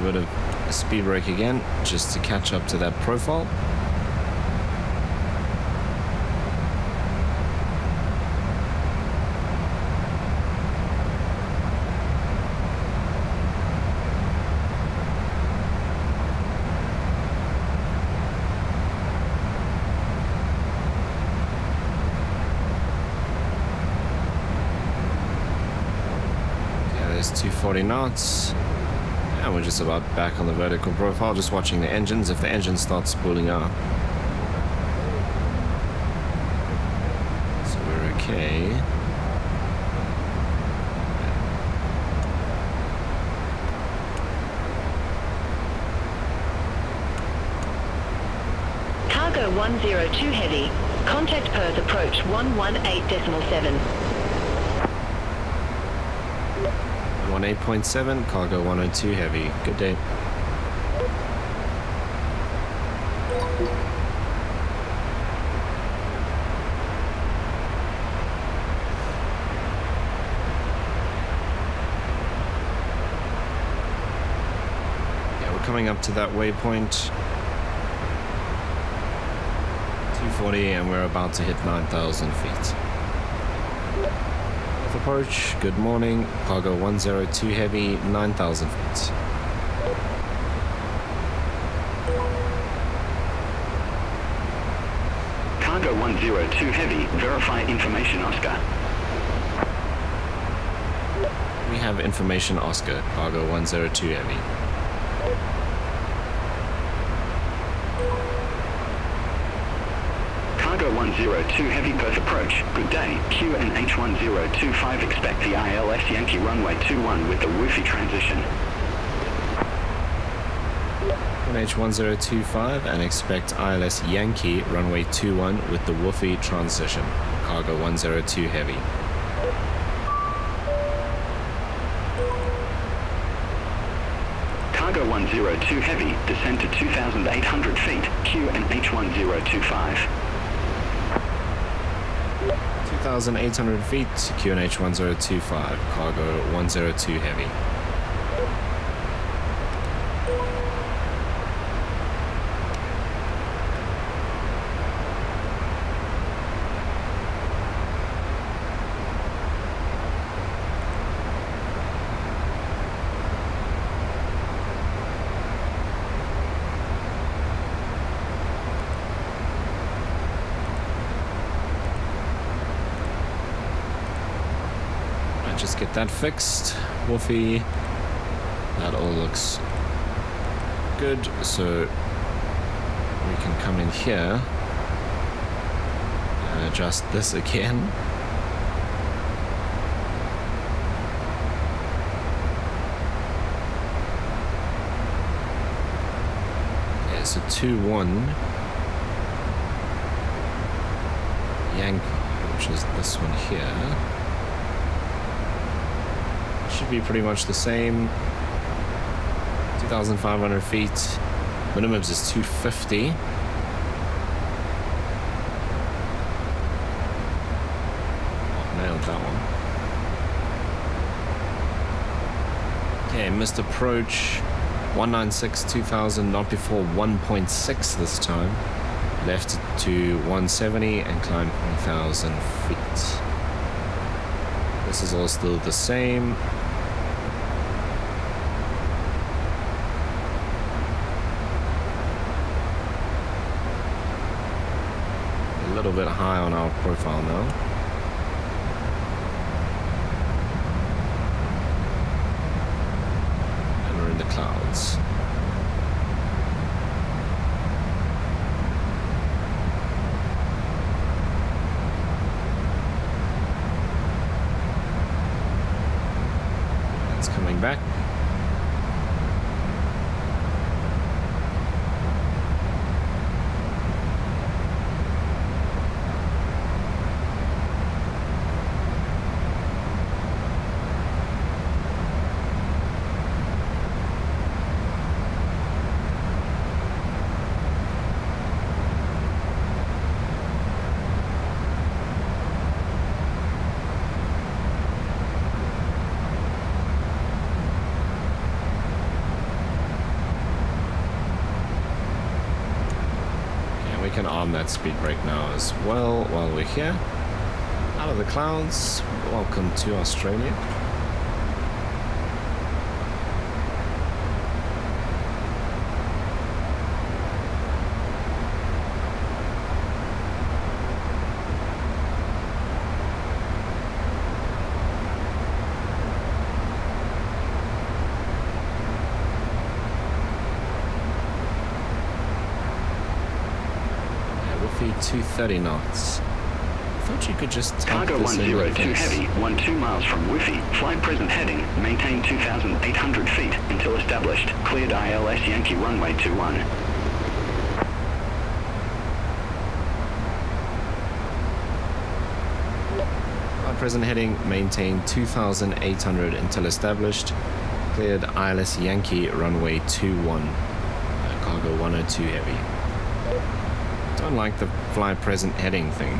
Bit of a speed brake again, just to catch up to that profile. Yeah, there's 240 knots. And we're just about back on the vertical profile, just watching the engines. If the engine starts spooling up, so we're okay. Cargo 102 Heavy. Contact Perth approach 118.7. 18.7, cargo 102 heavy. Good day. Yeah, we're coming up to that waypoint. 240, and we're about to hit 9,000 feet. Approach, good morning, cargo 102 heavy, 9,000 feet. Cargo 102 heavy, verify information Oscar. We have information Oscar, cargo 102 heavy. Cargo 102 heavy Perth approach. Good day. QNH 1025 expect the ILS Yankee runway 21 with the woofy transition. QNH 1025 and expect ILS Yankee runway 21 with the woofy transition. Cargo 102 heavy. Cargo 102 heavy, descend to 2,800 feet. QNH 1025. 2,800 feet, QNH 1025, cargo 102 heavy. just get that fixed. Woofy. That all looks good. So we can come in here and adjust this again. Okay, so 2-1 Yankee, which is this one here. Should be pretty much the same. 2,500 feet. Minimums is 250. Oh, nailed that one. Okay, missed approach. 196, 2,000, not before 1.6 this time. Left to 170 and climbed 1,000 feet. This is all still the same. A little bit high on our profile now. And we're in the clouds. It's coming back. Can arm that speed brake now as well while we're here. Out of the clouds, welcome to Australia. Wi-Fi 230 knots. I thought you could just type Cargo this in 102 Heavy, 12 miles from Wi-Fi. Flight present heading, maintain 2,800 feet until established. Cleared ILS Yankee runway 21. Flight present heading, maintain 2,800 until established. Cleared ILS Yankee runway 21. Cargo 102 Heavy. Don't like the fly present heading thing.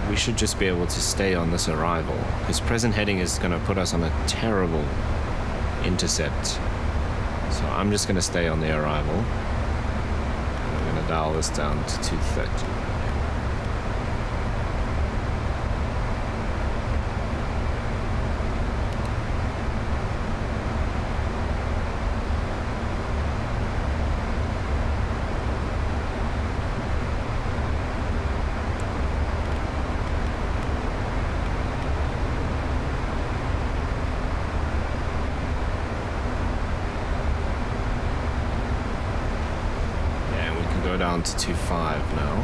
We should just be able to stay on this arrival, because present heading is going to put us on a terrible intercept. So I'm just going to stay on the arrival. I'm going to dial this down to 230. Down to 2.5 now.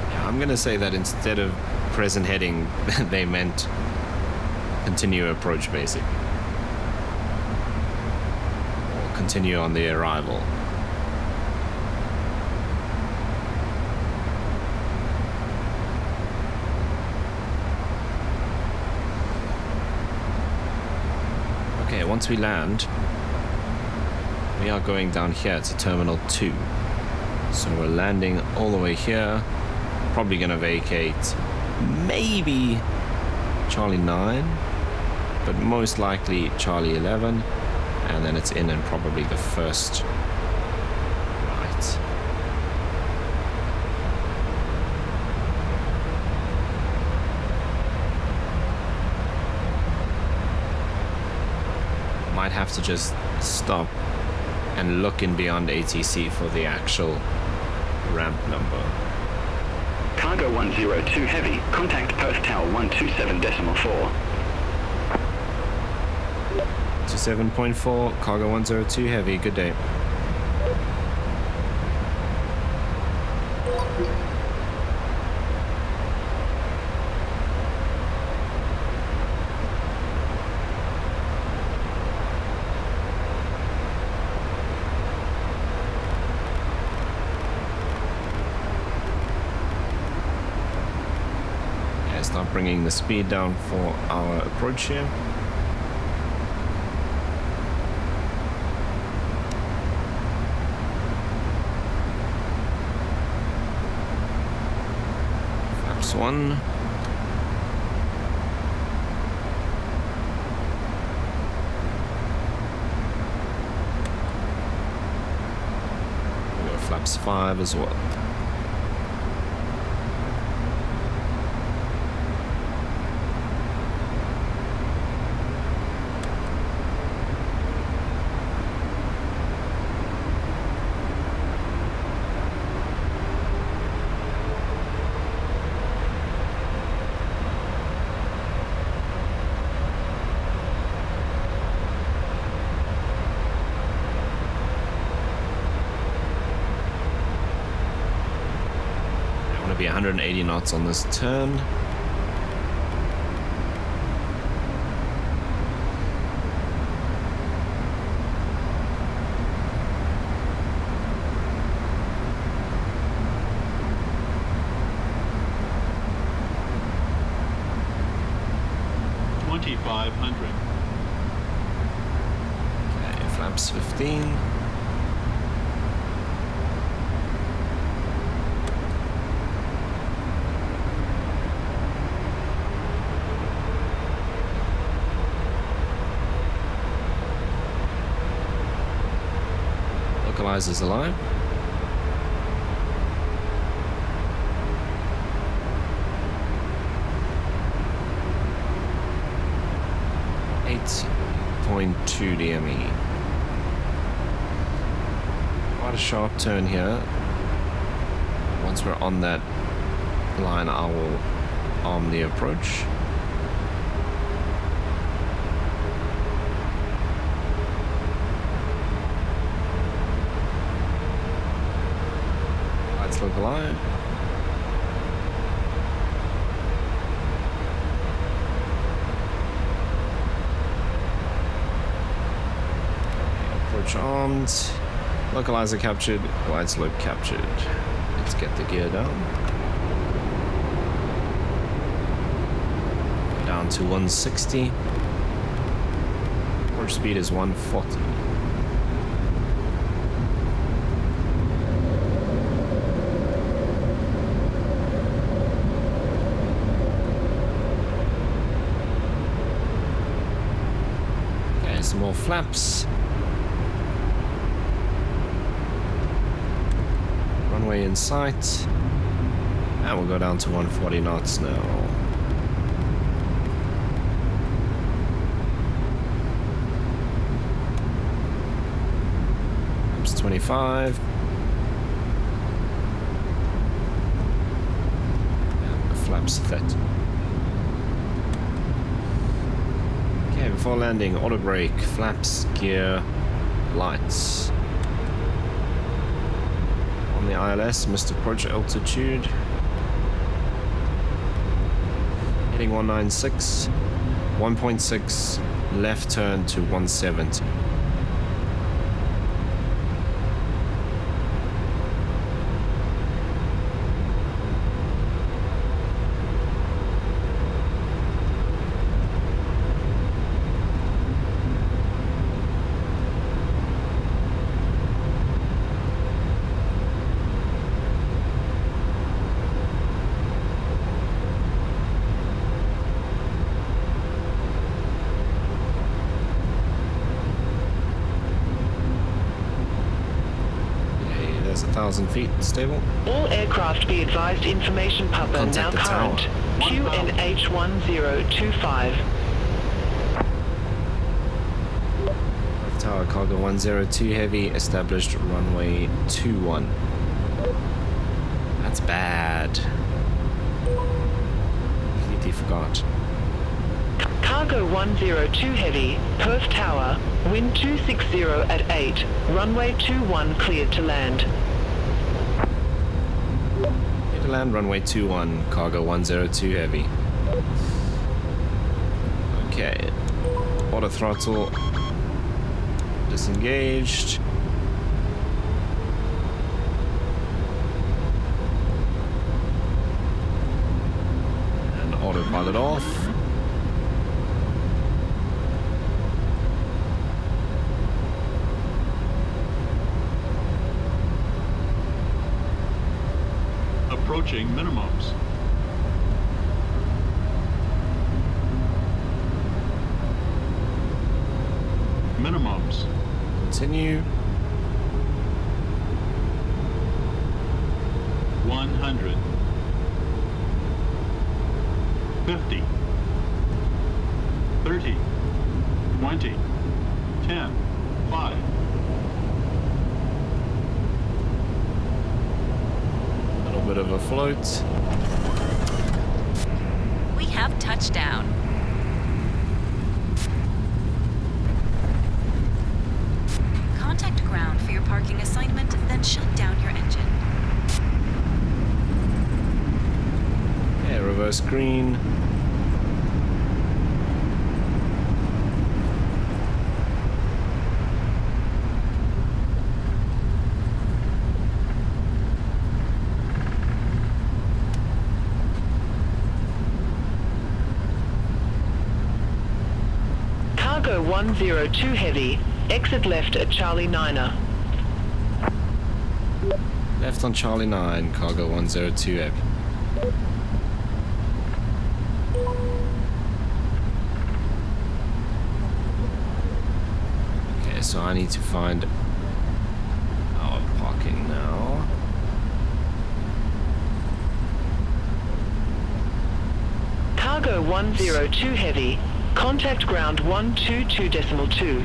Yeah, I'm gonna say that instead of present heading, they meant continue approach basic. Or continue on the arrival. Okay, once we land, we are going down here to Terminal 2. So we're landing all the way here. Probably going to vacate maybe Charlie 9, but most likely Charlie 11. And then it's in and probably the first right. might have to just stop and look in beyond ATC for the actual ramp number. Cargo 102 Heavy, contact Perth Tower 127.4. 27.4, Cargo 102 Heavy, good day. Start bringing the speed down for our approach here. Flaps 1. We've got flaps 5 as well. Be 180 knots on this turn. Okay, flaps 15. Localizers alive. .2 DME. Quite a sharp turn here. Once we're on that line, I will arm the approach. Lights look alive. Armed, localizer captured, lights look captured. Let's get the gear down. Down to 160. Approach speed is 140. Okay, some more flaps. Runway in sight, and we'll go down to 140 knots now. Flaps 25. And the flaps 30. Okay, before landing, auto brake, flaps, gear, lights. On the ILS, missed approach altitude. Heading 196, 1.6, left turn to 170. There's 1,000 feet stable. All aircraft be advised information puffer now Contact the current. QNH1025. Tower, cargo 102 heavy, established runway 21. That's bad. Completely forgot. Cargo 102 Heavy, Perth Tower, wind 260 at 8, runway 21 cleared to land. Clear to land, runway 21, cargo 102 heavy. Okay. Auto throttle. Disengaged. And autopilot off. Approaching minimums. Minimums. Continue. 100. 50. 30. 20. 10. 5. A little bit of a float. We have touchdown. Contact ground for your parking assignment, then shut down your engine. Okay, reverse green. Cargo 102 Heavy, exit left at Charlie 9er. Left on Charlie 9, cargo 102 heavy. Okay, so I need to find our parking now. Cargo 102 Heavy, contact ground 122.2.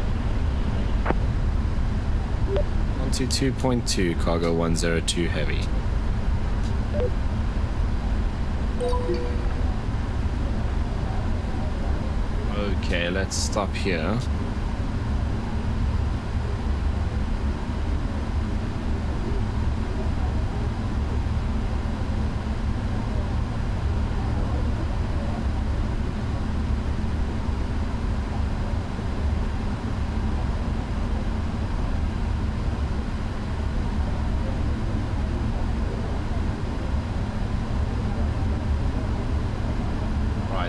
122.2, cargo 102 heavy. Okay, let's stop here.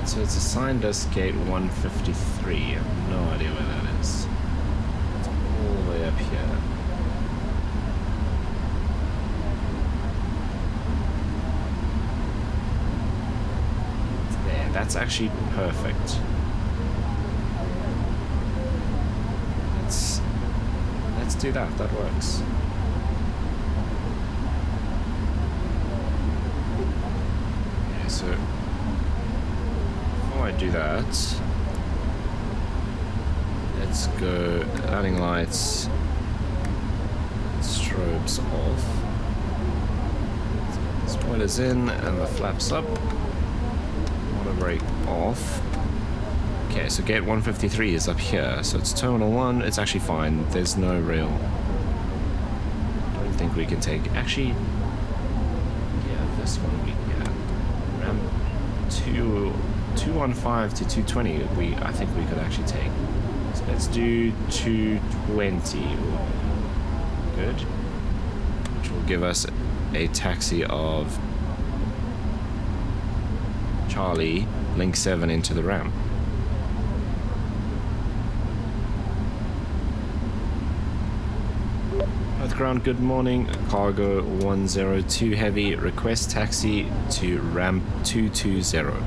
So it's assigned us gate 153. I have no idea where that is. It's all the way up here. It's there. That's actually perfect. Let's do that. That works. Okay, so I do that. Let's go landing lights, strobes off. Spoilers in and the flaps up. Auto brake off. Okay, so gate 153 is up here, so it's terminal 1. It's actually fine. There's no real. I don't think we can take. Actually, yeah, this one we ramp 215 to 220 I think we could actually take. So let's do 220. Good. Which will give us a taxi of Charlie, link 7 into the ramp. Earth ground, good morning. Cargo 102 heavy, request taxi to ramp 220.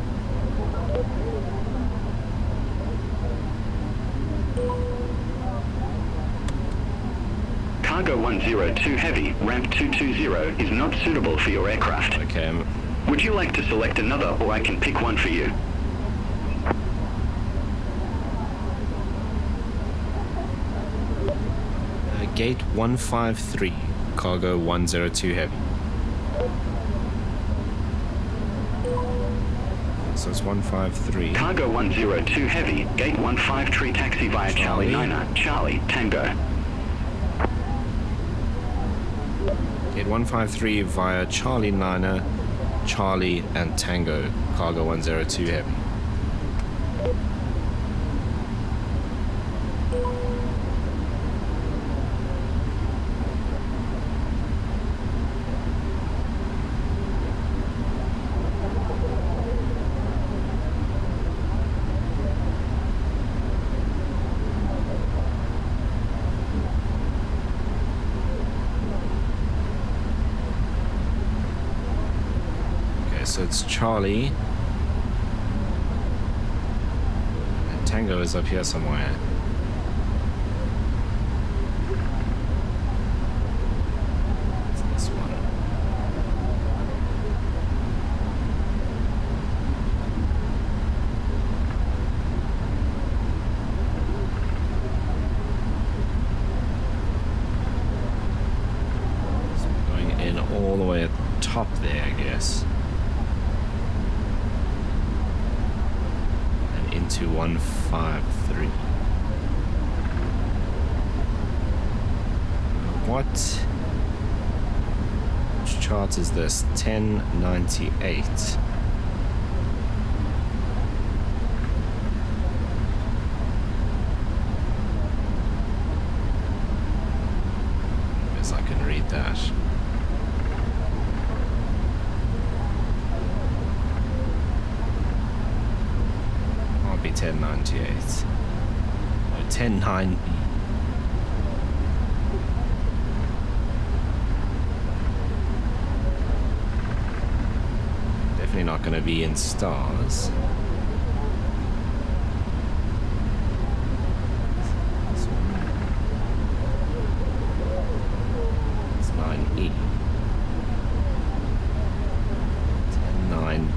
Cargo 102 Heavy, ramp 220 is not suitable for your aircraft. Okay. Would you like to select another, or I can pick one for you? Gate 153, cargo 102 heavy. So it's 153. Cargo 102 Heavy, Gate 153 taxi via Charlie 9, Charlie, Tango. Gate 153 via Charlie 9, Charlie and Tango, cargo 102 heavy. So it's Charlie, and Tango is up here somewhere. It's this one. So we're going in all the way at the top there, I guess. Into 153. Which chart is this? 1098. Guess I can read that. Be 1098 or 109B. Definitely not going to be in stars. It's 9E. 109B.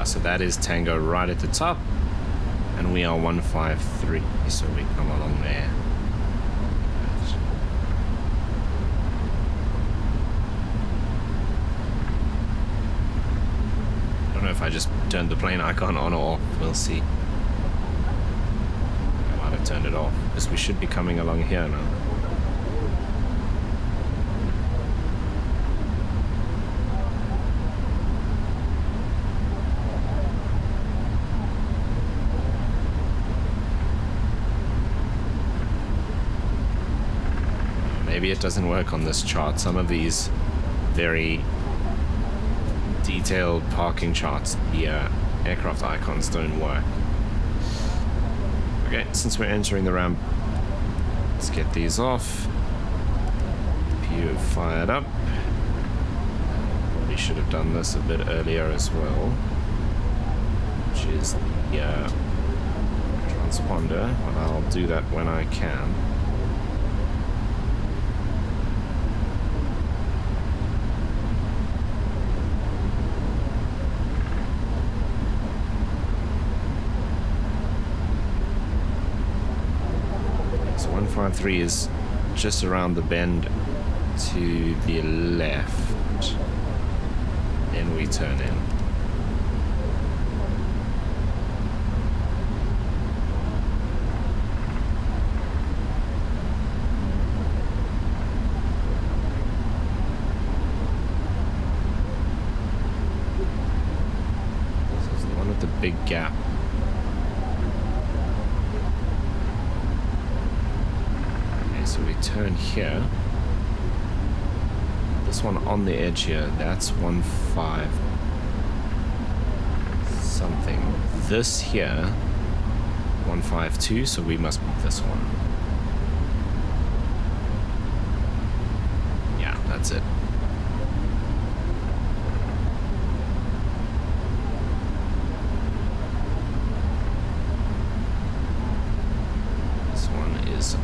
So that is Tango right at the top, and we are 153, so we come along there. I don't know if I just turned the plane icon on or off, we'll see. I might have turned it off, because we should be coming along here now. Maybe it doesn't work on this chart. Some of these very detailed parking charts, the aircraft icons don't work. Okay, since we're entering the ramp, let's get these off. Pew fired up. Probably should have done this a bit earlier as well, which is the transponder, but I'll do that when I can. So 153 is just around the bend to the left. Then we turn in. This is the one with the big gap. So we turn here. This one on the edge here, that's 15 something. This here, 152, so we must be this one. Yeah, that's it.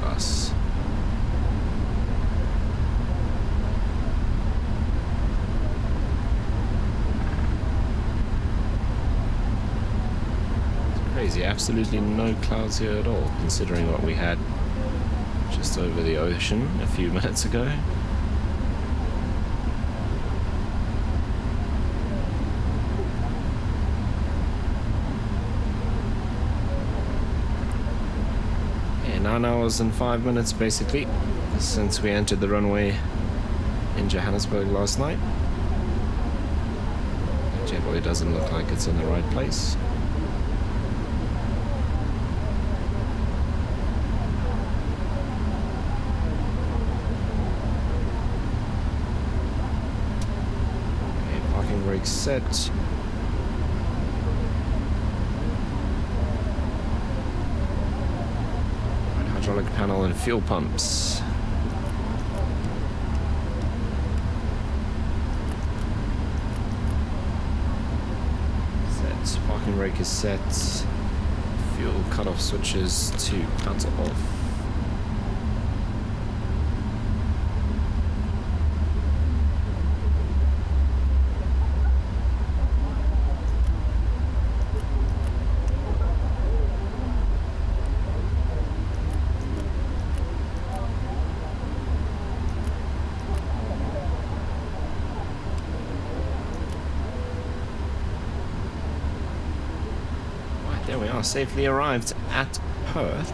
Airbus. It's crazy, absolutely no clouds here at all, considering what we had just over the ocean a few minutes ago. Yeah, 9 hours and 5 minutes basically since we entered the runway in Johannesburg last night. It generally doesn't look like it's in the right place. Brake set. Right, hydraulic panel and fuel pumps. Set. Parking brake is set. Fuel cutoff switches to cut off. There we are, safely arrived at Perth.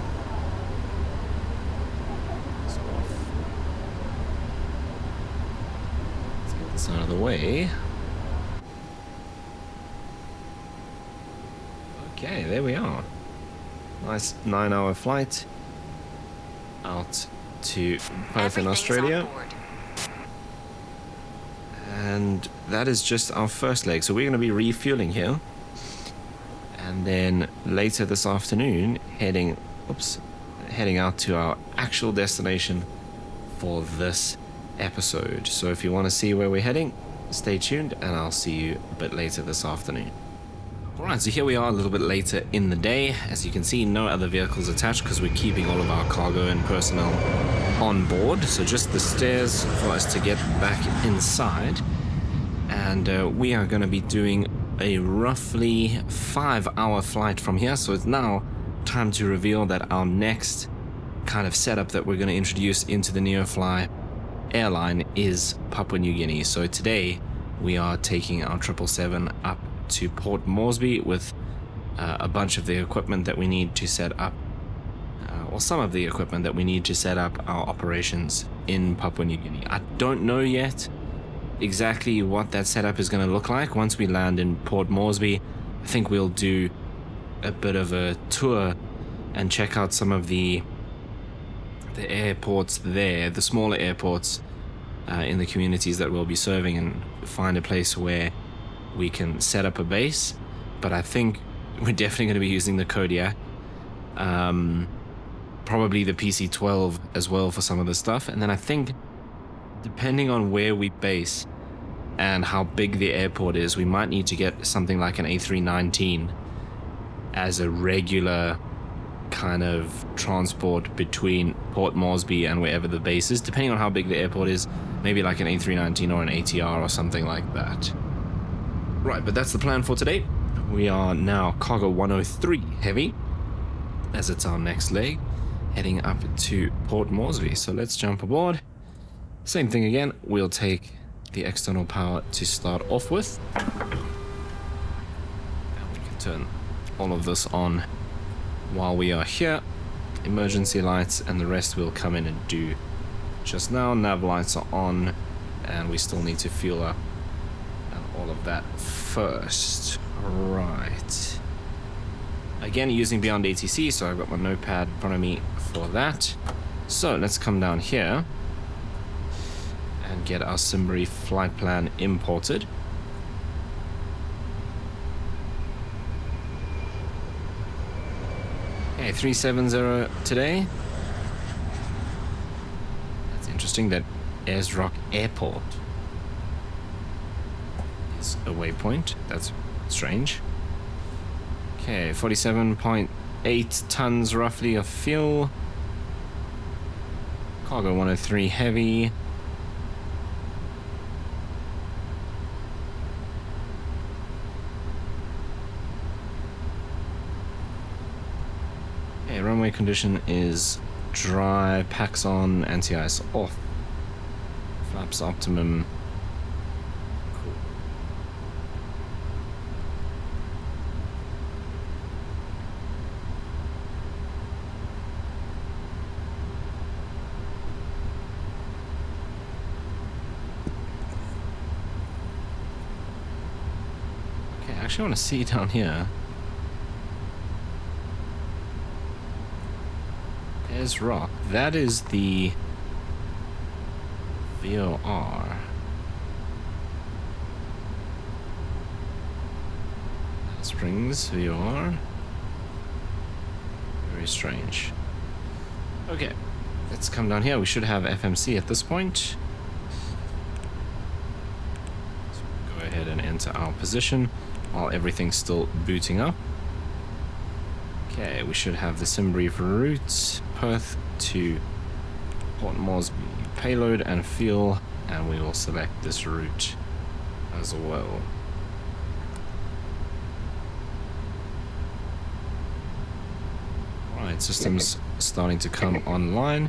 Let's get this out of the way. Okay, there we are. Nice 9-hour flight out to Perth in Australia. And that is just our first leg, so we're going to be refueling here. And then later this afternoon, heading out to our actual destination for this episode. So if you want to see where we're heading, stay tuned and I'll see you a bit later this afternoon. Alright, so here we are a little bit later in the day. As you can see, no other vehicles attached because we're keeping all of our cargo and personnel on board. So just the stairs for us to get back inside. And we are going to be doing a roughly 5-hour flight from here, so it's now time to reveal that our next kind of setup that we're going to introduce into the Neofly airline is Papua New Guinea. So today we are taking our 777 up to Port Moresby with a bunch of the equipment that we need to set up, or some of the equipment that we need to set up our operations in Papua New Guinea. I don't know yet exactly what that setup is going to look like once we land in Port Moresby. I think we'll do a bit of a tour and check out some of the airports there, the smaller airports in the communities that we'll be serving, and find a place where we can set up a base. But I think we're definitely going to be using the Kodiak, probably the PC-12 as well for some of the stuff. And then I think depending on where we base and how big the airport is, we might need to get something like an A319 as a regular kind of transport between Port Moresby and wherever the base is, depending on how big the airport is. Maybe like an A319 or an ATR or something like that. Right, but that's the plan for today. We are now cargo 103 heavy, as it's our next leg, heading up to Port Moresby. So let's jump aboard. Same thing again, we'll take the external power to start off with. And we can turn all of this on while we are here. Emergency lights and the rest will come in and do just now. Nav lights are on and we still need to fuel up and all of that first. Right. Again, using Beyond ATC, so I've got my notepad in front of me for that. So let's come down here and get our Simbrief flight plan imported. Okay, 370 today. That's interesting that Ayers Rock Airport is a waypoint. That's strange. Okay, 47.8 tons roughly of fuel. Cargo 103 heavy. Okay, runway condition is dry, packs on, anti-ice off, flaps optimum. Cool. Okay, I actually want to see down here. There's rock. That is the VOR. Springs VOR. Very strange. Okay, let's come down here. We should have FMC at this point. So go ahead and enter our position while everything's still booting up. Okay, we should have the Simbrief route, Perth to Port Moresby payload and fuel, and we will select this route as well. Alright, systems starting to come online.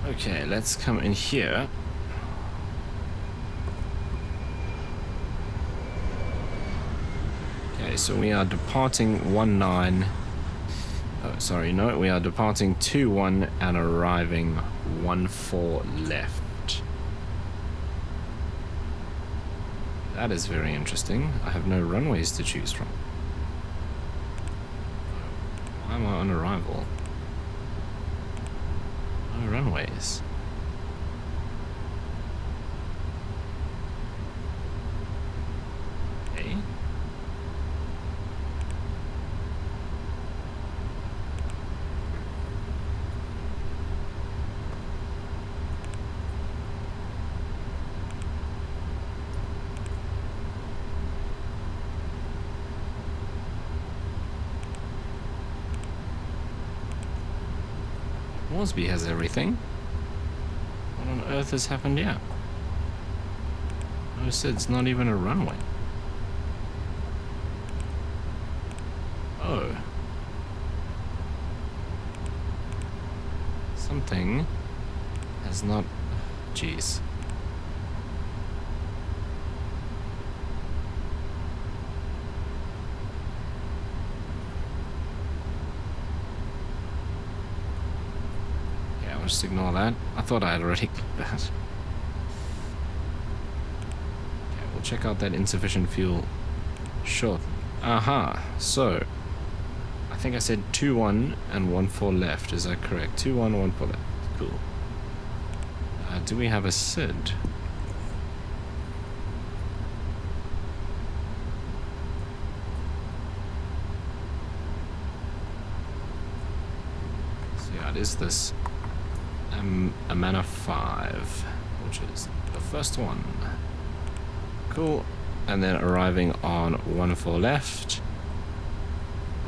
Okay, let's come in here. Okay, so we are departing 19. Oh, sorry, no, we are departing 21 and arriving 14 left. That is very interesting. I have no runways to choose from. Why am I on arrival? No runways. Okay. Moresby has everything. What on earth has happened here? I said it's not even a runway. Oh. Something has not... Jeez. Just ignore that. I thought I had already clicked that. Okay, we'll check out that insufficient fuel shortly. Aha, so I think I said 21 and 14 left. Is that correct? 21, 14 left. Cool. Do we have a SID? So yeah, it is this Amana 5, which is the first one. Cool. And then arriving on 14 left.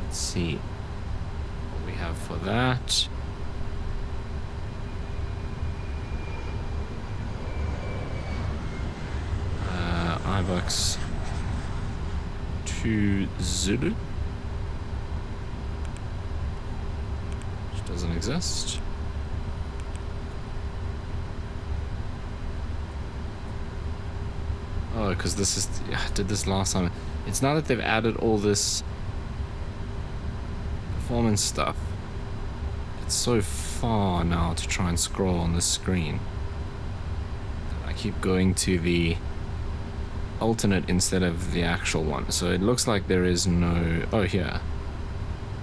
Let's see what we have for that. iBox 2 Zulu, which doesn't exist. Oh, because this is... I did this last time. It's now that they've added all this performance stuff. It's so far now to try and scroll on this screen. I keep going to the alternate instead of the actual one. So it looks like there is no... Oh, here.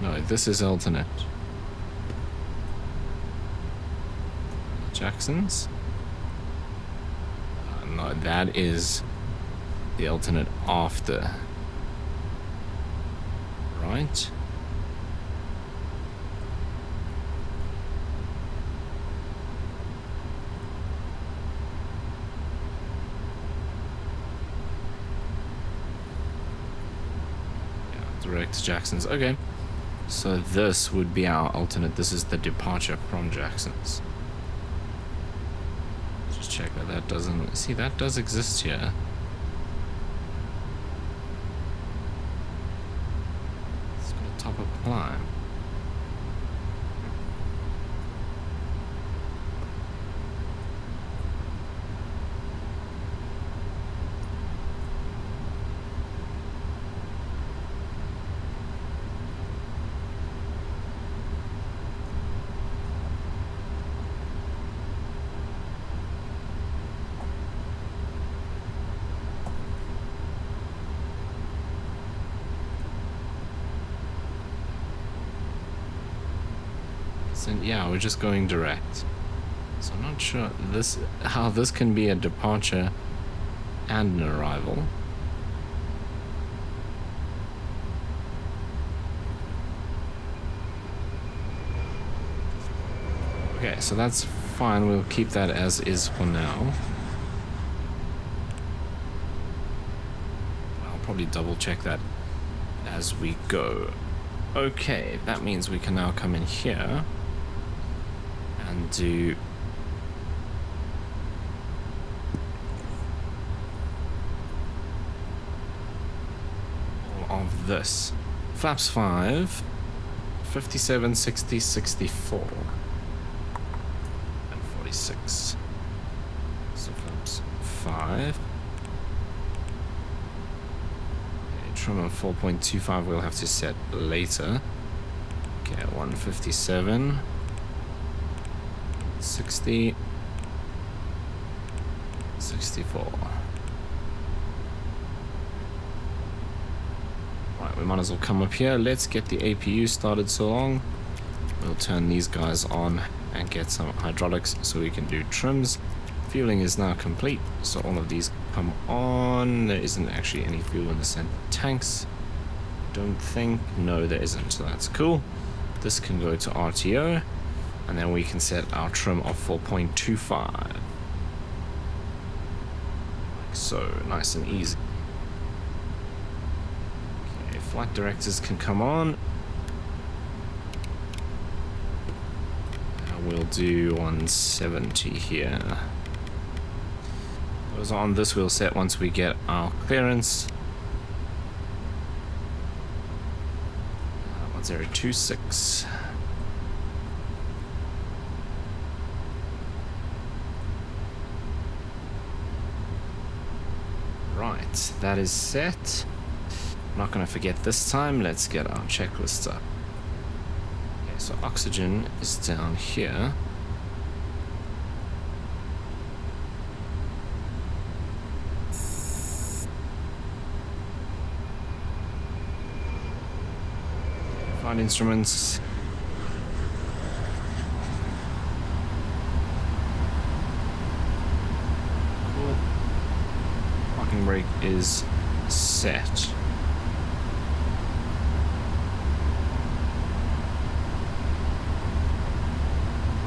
No, this is alternate. Jackson's? No, that is... the alternate after, right? direct to Jackson's. Okay. So this would be our alternate. This is the departure from Jackson's. Just check that that doesn't... See, that does exist here. It's got a top-up climb. And yeah, we're just going direct. So I'm not sure how this can be a departure and an arrival. Okay, so that's fine. We'll keep that as is for now. I'll probably double check that as we go. Okay, that means we can now come in here and do all of this. Flaps 5, 57, 60, 64, and 46. So flaps 5. Okay, trim of 4.25 we'll have to set later. Okay, 157. 60, 64. Right, we might as well come up here. Let's get the APU started so long. We'll turn these guys on and get some hydraulics so we can do trims. Fueling is now complete, so all of these come on. There isn't actually any fuel in the center tanks. Don't think. No, there isn't, so that's cool. This can go to RTO. And then we can set our trim of 4.25. Like so, nice and easy. Okay, flight directors can come on. And we'll do 170 here. Those on this we'll set once we get our clearance. 1026. Right, that is set. I'm not going to forget this time. Let's get our checklist up. Okay, so oxygen is down here. Flight instruments. Brake is set.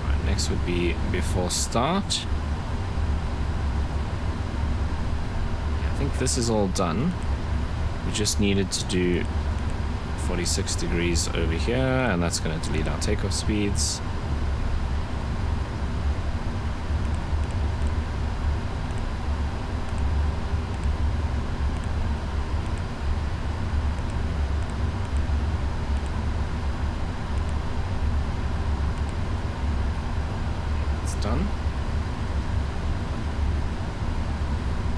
Right, next would be before start. Yeah, I think this is all done. We just needed to do 46 degrees over here, and that's going to delete our takeoff speeds. Done.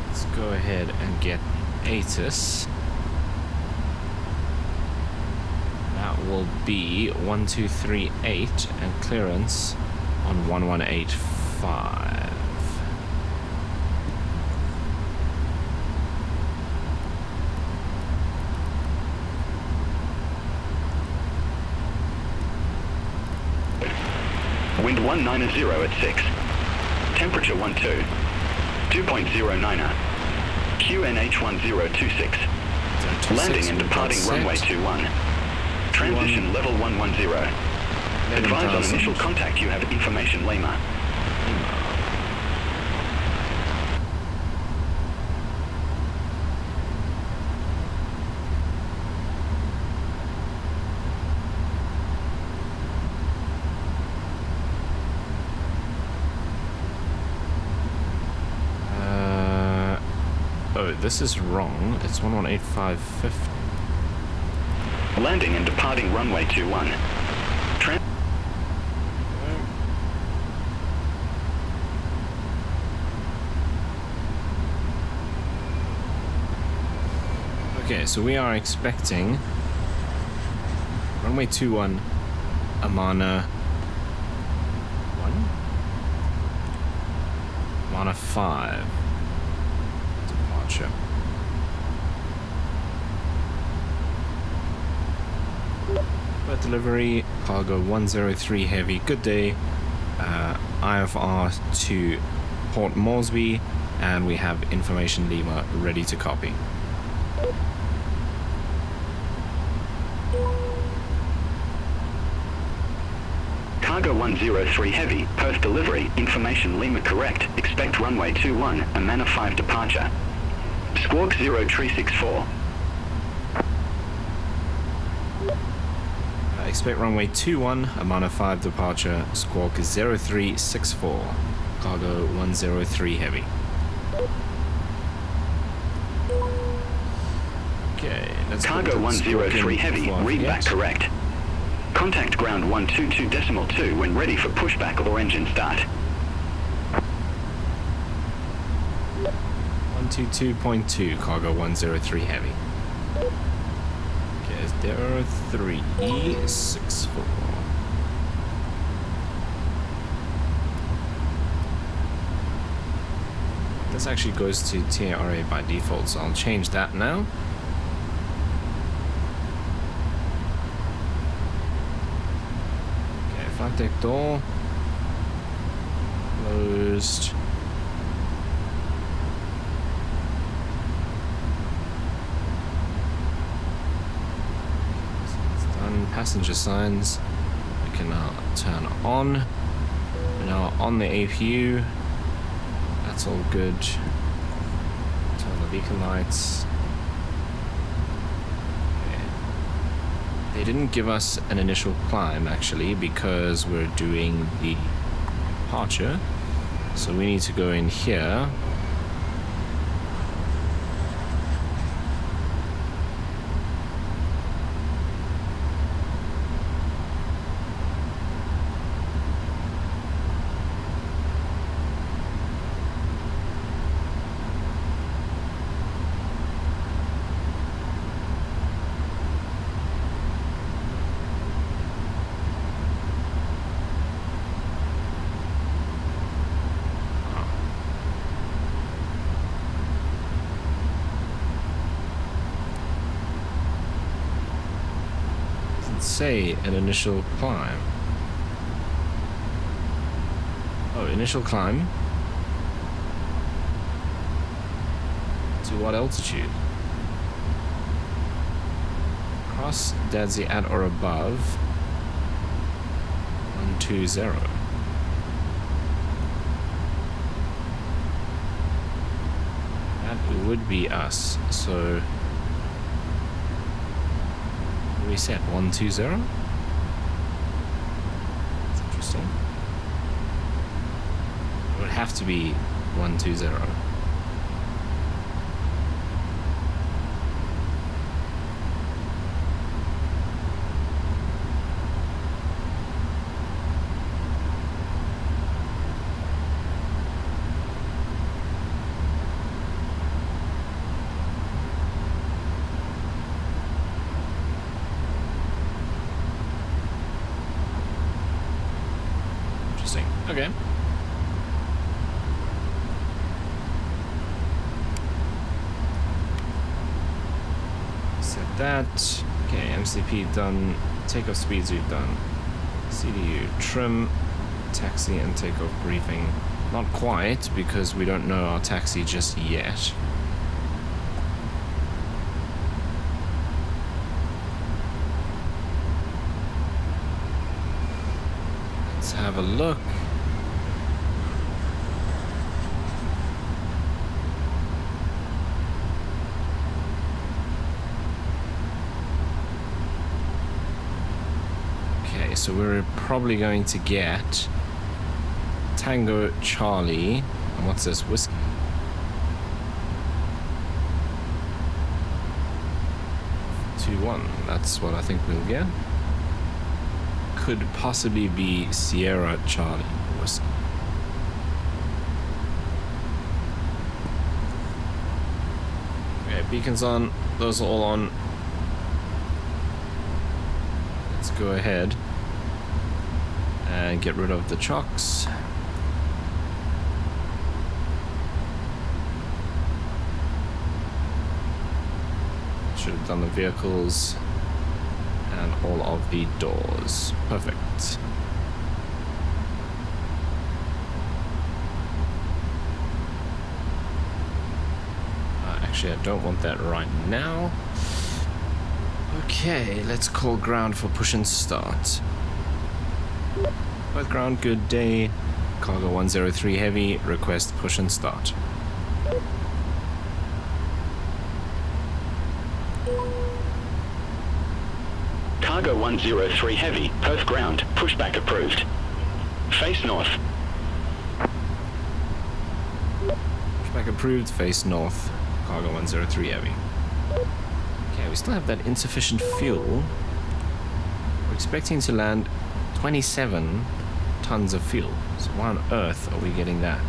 Let's go ahead and get ATIS. That will be 1238 and clearance on 1185. Wind 190 at 6. Temperature 12. 2.09er. QNH1026. Landing and departing runway 21. Transition level 110. Advise on initial contact you have information Lima. Oh, this is wrong. It's 118550. Landing and departing runway 21. Okay, so we are expecting runway 21, Amana 1? Amana 5 departure. Bird delivery, cargo 103 heavy, good day. IFR to Port Moresby, and we have information Lima ready to copy. Cargo 103 heavy, Perth delivery, information Lima correct, expect runway 21, Amana 5 departure. Squawk 0364. Expect runway 21, Amana 5 departure, squawk 0364, cargo 103 heavy. Okay, let's Cargo 103 heavy, read back correct. Contact ground 122.2 when ready for pushback or engine start. 122.2, cargo 103 heavy. Okay, 0364. This actually goes to TRA by default, so I'll change that now. Okay, flight deck door closed. Passenger signs we can now turn on. We're now on the APU. That's all good. Turn the beacon lights. Okay. They didn't give us an initial climb actually because we're doing the departure. So we need to go in here. Say an initial climb. Oh, initial climb. To what altitude? Cross dead sea at or above 120. That would be us. So we set 120. That's interesting. It would have to be 120. Okay. Set that. Okay, MCP done. Takeoff speeds we've done. CDU trim, taxi and takeoff briefing. Not quite because we don't know our taxi just yet. Let's have a look. So we're probably going to get Tango Charlie, and what's this, whiskey? 321. That's what I think we'll get. Could possibly be Sierra Charlie Whiskey. Okay, beacons on. Those are all on. Let's go ahead and get rid of the chocks. Should have done the vehicles and all of the doors. Perfect. Actually, I don't want that right now. Okay, let's call ground for push and start. Both ground, good day. Cargo 103 Heavy, request push and start. Cargo 103 Heavy, Perth ground, pushback approved. Face north. Pushback approved, face north. Cargo 103 Heavy. Okay, we still have that insufficient fuel. We're expecting to land 27 tons of fuel. So why on earth are we getting that?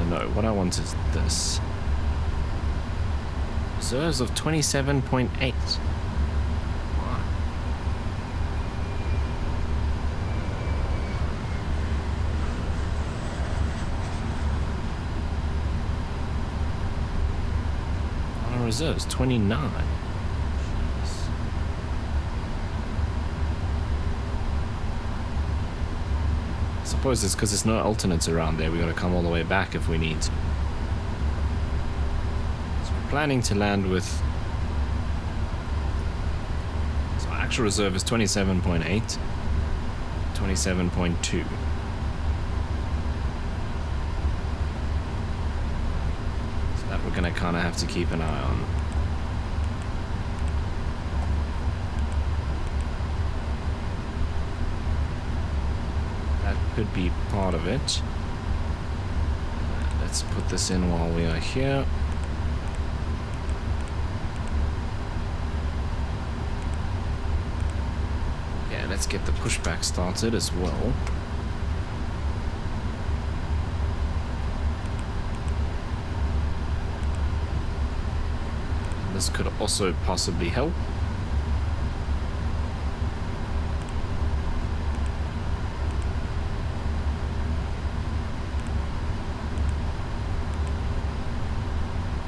No, what I want is this. Reserves of 27.8. Reserves 29. I suppose it's because there's no alternates around there. We gotta come all the way back if we need to. So we're planning to land with. So our actual reserve is 27.8, 27.2. We're gonna kind of have to keep an eye on. That could be part of it. Let's put this in while we are here. Yeah, let's get the pushback started as well. This could also possibly help.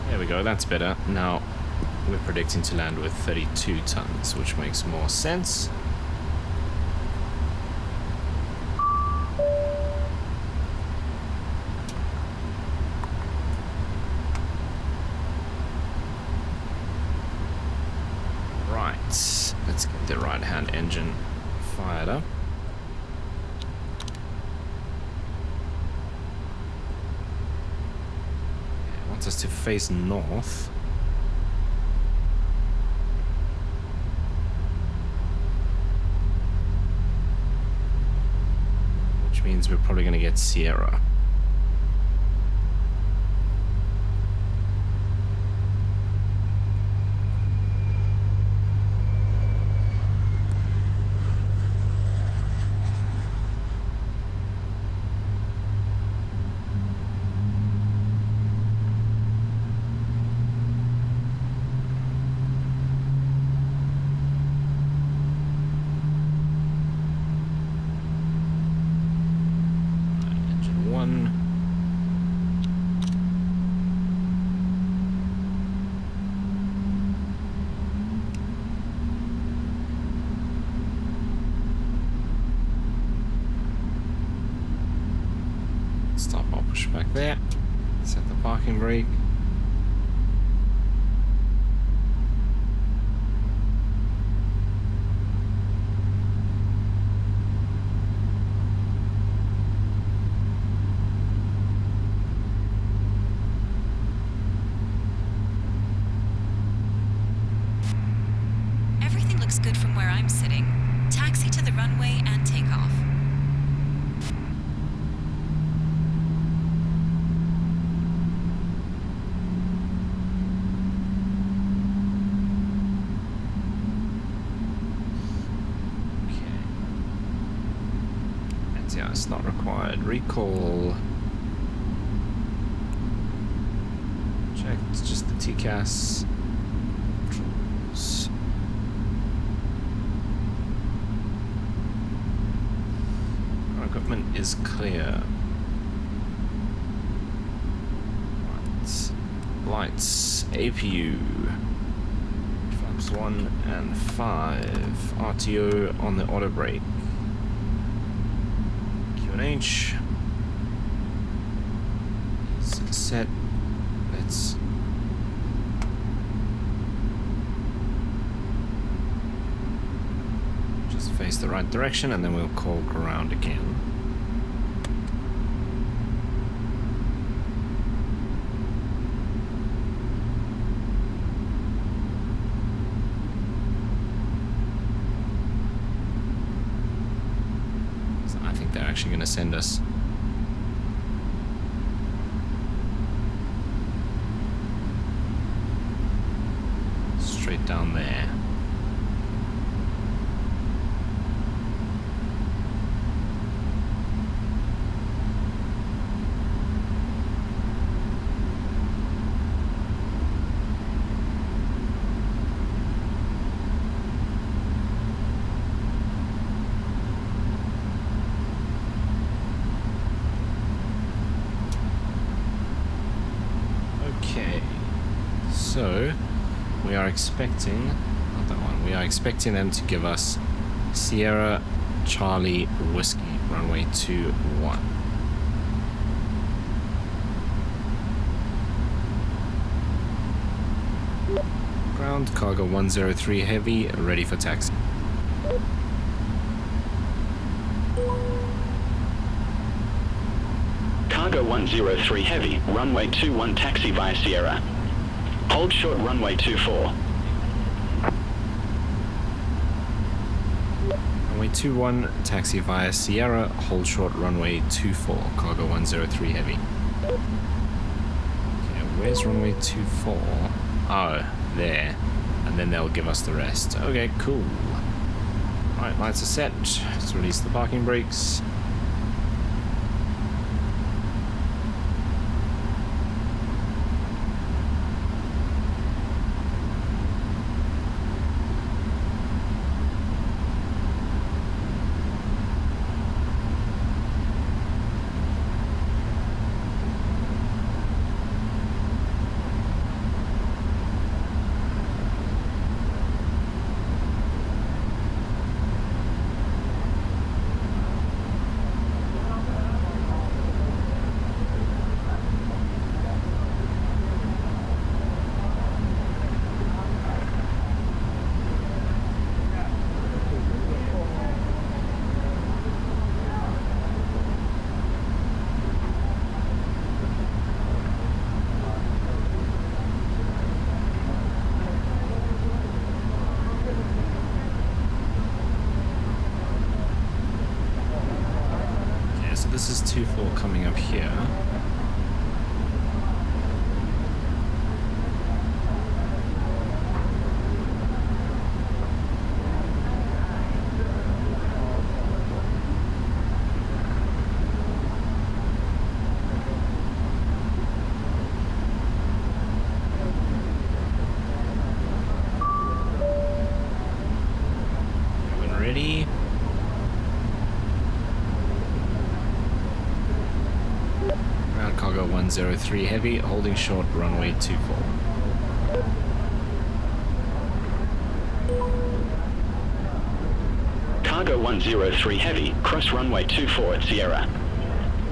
There we go, that's better. Now we're predicting to land with 32 tons, which makes more sense. Let's get the right-hand engine fired up. It wants us to face north. Which means we're probably going to get Sierra. Stop, I'll push back there. Set the parking brake. Everything looks good from where I'm sitting. Taxi to the runway and take off. Yeah, it's not required. Recall. Check, it's just the TCAS. Controls. Our equipment is clear. Right. Lights, APU. Flaps 1 and 5. RTO on the auto brake. H set. Let's just face the right direction and then we'll call ground again. Actually going to send us straight down there. So, we are expecting, not that one, we are expecting them to give us Sierra Charlie Whiskey, runway 21. Ground, cargo 103 heavy, ready for taxi. Cargo 103 heavy, runway 21 taxi via Sierra. Hold short runway 24. Runway 21, taxi via Sierra, hold short runway 24, cargo 103 heavy. Okay, where's runway 24? Oh, there. And then they'll give us the rest. Okay, cool. Alright, lights are set. Let's release the parking brakes. This is 24 coming up here. When ready. Cargo 103 heavy, holding short runway 24. Cargo 103 heavy, cross runway 24 at Sierra.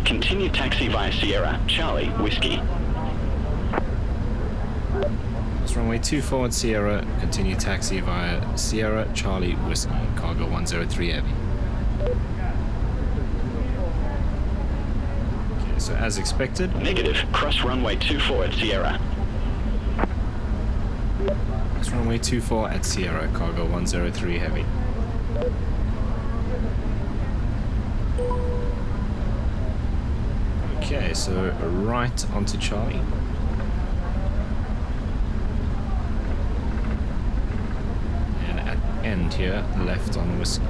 Continue taxi via Sierra, Charlie, Whiskey. Cross runway 24 at Sierra, continue taxi via Sierra, Charlie, Whiskey, cargo 103 heavy. So as expected. Negative. Cross runway 24 at Sierra. Cross runway 24 at Sierra, cargo 103 heavy. Okay, so right onto Charlie. And at the end here, left on Whiskey.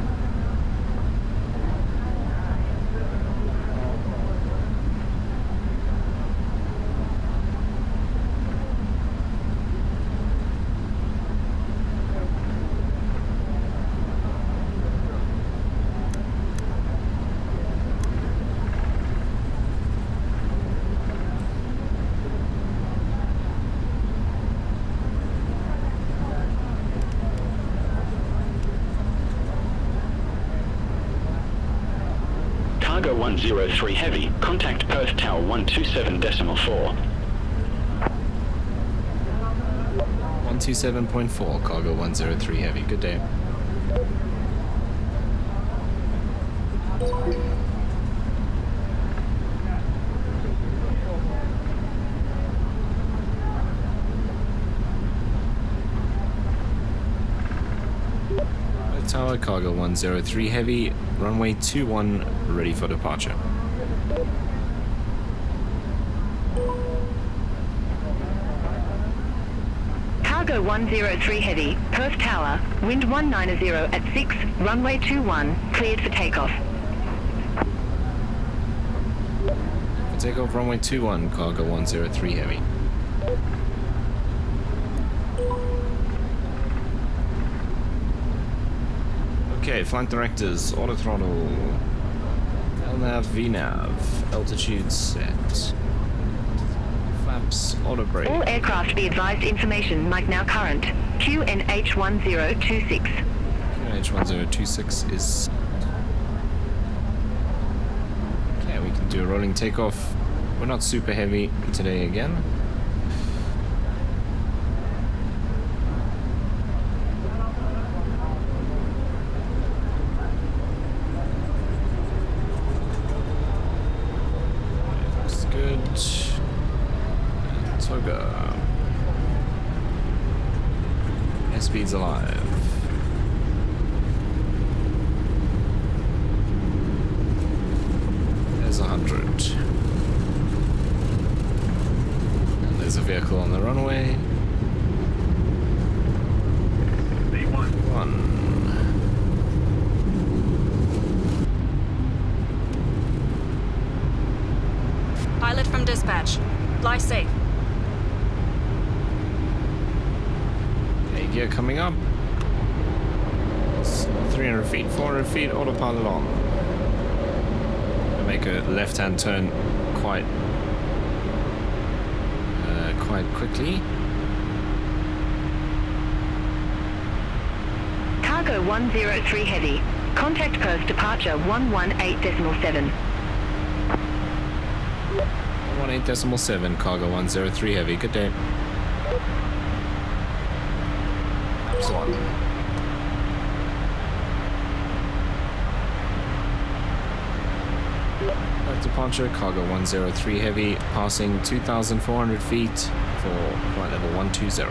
Cargo 103 Heavy, contact Perth Tower 127.4. 127.4, Cargo 103 Heavy. Good day. Tower, Cargo 103 Heavy, runway 21, ready for departure. Cargo 103 Heavy, Perth Tower, wind 190 at 6, runway 21, cleared for takeoff. For takeoff, runway 21, Cargo 103 Heavy. Okay, flight directors, auto throttle, LNAV, VNAV, altitude set, flaps, auto brake. All aircraft be advised information might now current. QNH1026. QNH1026 is... Okay, we can do a rolling takeoff. We're not super heavy today again. Speed's alive. There's 100. And there's a vehicle on the runway. One. Pilot from dispatch. Fly safe. Gear coming up. It's 300 feet, 400 feet, autopilot on. Make a left-hand turn quite quickly. Cargo 103 Heavy, contact Perth departure 118.7. 18.7, Cargo 103 Heavy. Good day. On. Left departure, Cargo 103 Heavy, passing 2,400 feet for flight level 120.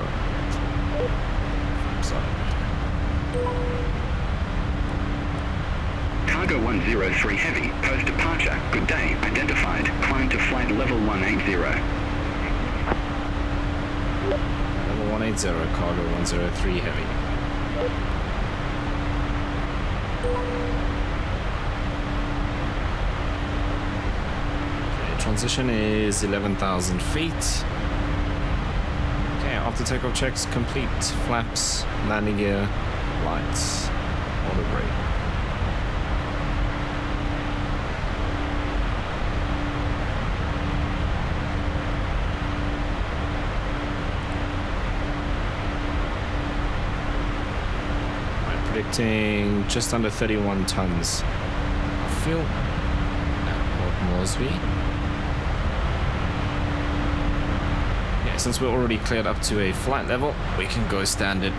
Cargo 103 Heavy, post departure. Good day. Identified. Climb to flight level 180. Level 180, Cargo 103 Heavy. Okay, transition is 11,000 feet. Okay, after takeoff checks complete. Flaps, landing gear, lights, auto brake. Predicting just under 31 tons of fuel at Port Moresby. Yeah, since we're already cleared up to a flight level, we can go standard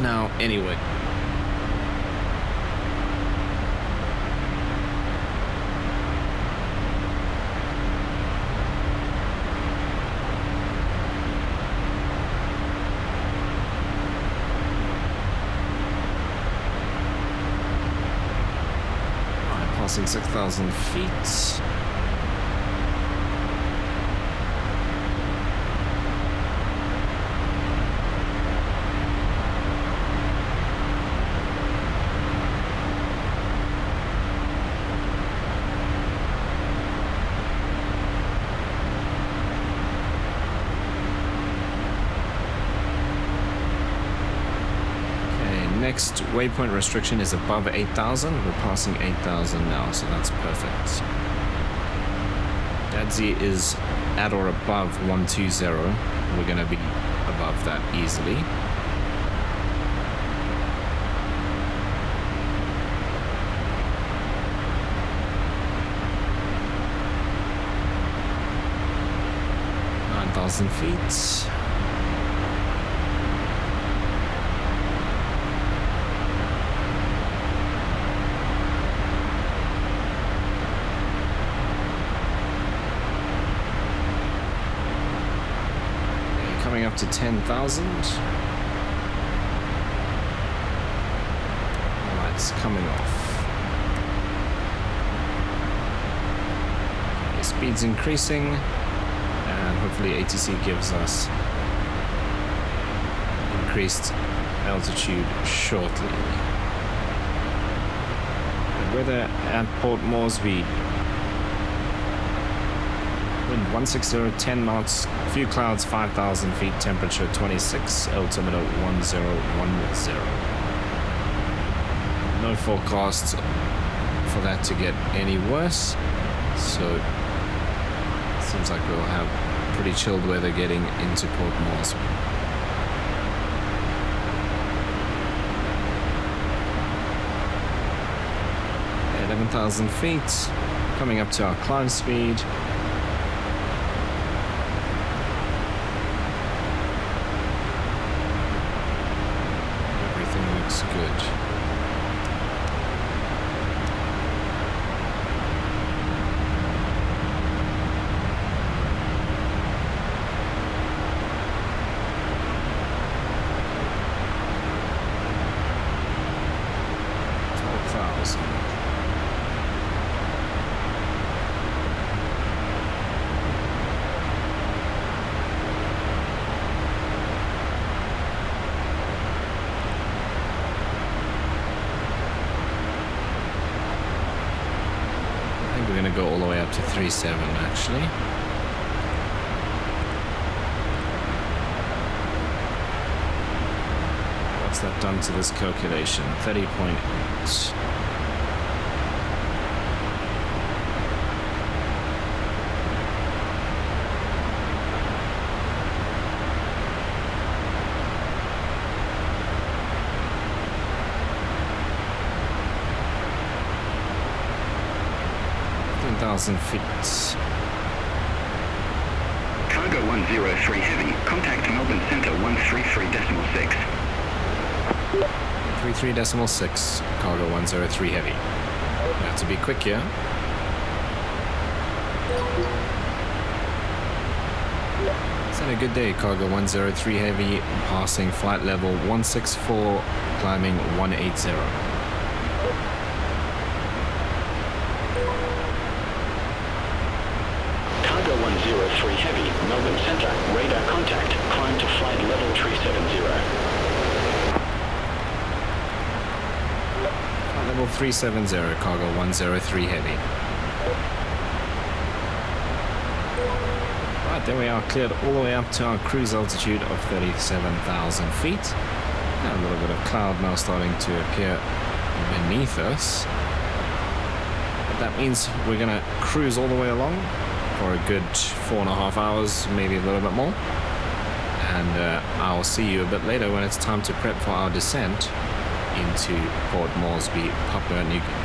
now anyway. Passing 6,000 feet. next waypoint restriction is above 8,000. We're passing 8,000 now, so that's perfect. Dadzi is at or above 120. We're going to be above that easily. Feet. Coming up to 10,000. Lights coming off. Okay, speed's increasing. And hopefully ATC gives us increased altitude shortly. The weather at Port Moresby. Wind 160, 10 knots, few clouds, 5,000 feet, temperature 26, altimeter 1010. No forecast for that to get any worse, so seems like we'll have pretty chilled weather getting into Port Moresby. At 11,000 feet, coming up to our climb speed. Everything looks good. Go all the way up to 3.7 actually. What's that done to this calculation? 30.8. Feet. Cargo 103 Heavy, contact Melbourne Centre 133.6. 33.6, Cargo 103 Heavy. You have to be quick here. It's been a good day, Cargo 103 Heavy, passing flight level 164, climbing 180. Heavy, Melbourne Centre, radar contact, climb to flight level 370. Flight level 370, Cargo 103 Heavy. Right, there we are, cleared all the way up to our cruise altitude of 37,000 feet. And a little bit of cloud now starting to appear beneath us. But that means we're going to cruise all the way along for a good 4.5 hours, maybe a little bit more. And I'll see you a bit later when it's time to prep for our descent into Port Moresby, Papua New Guinea.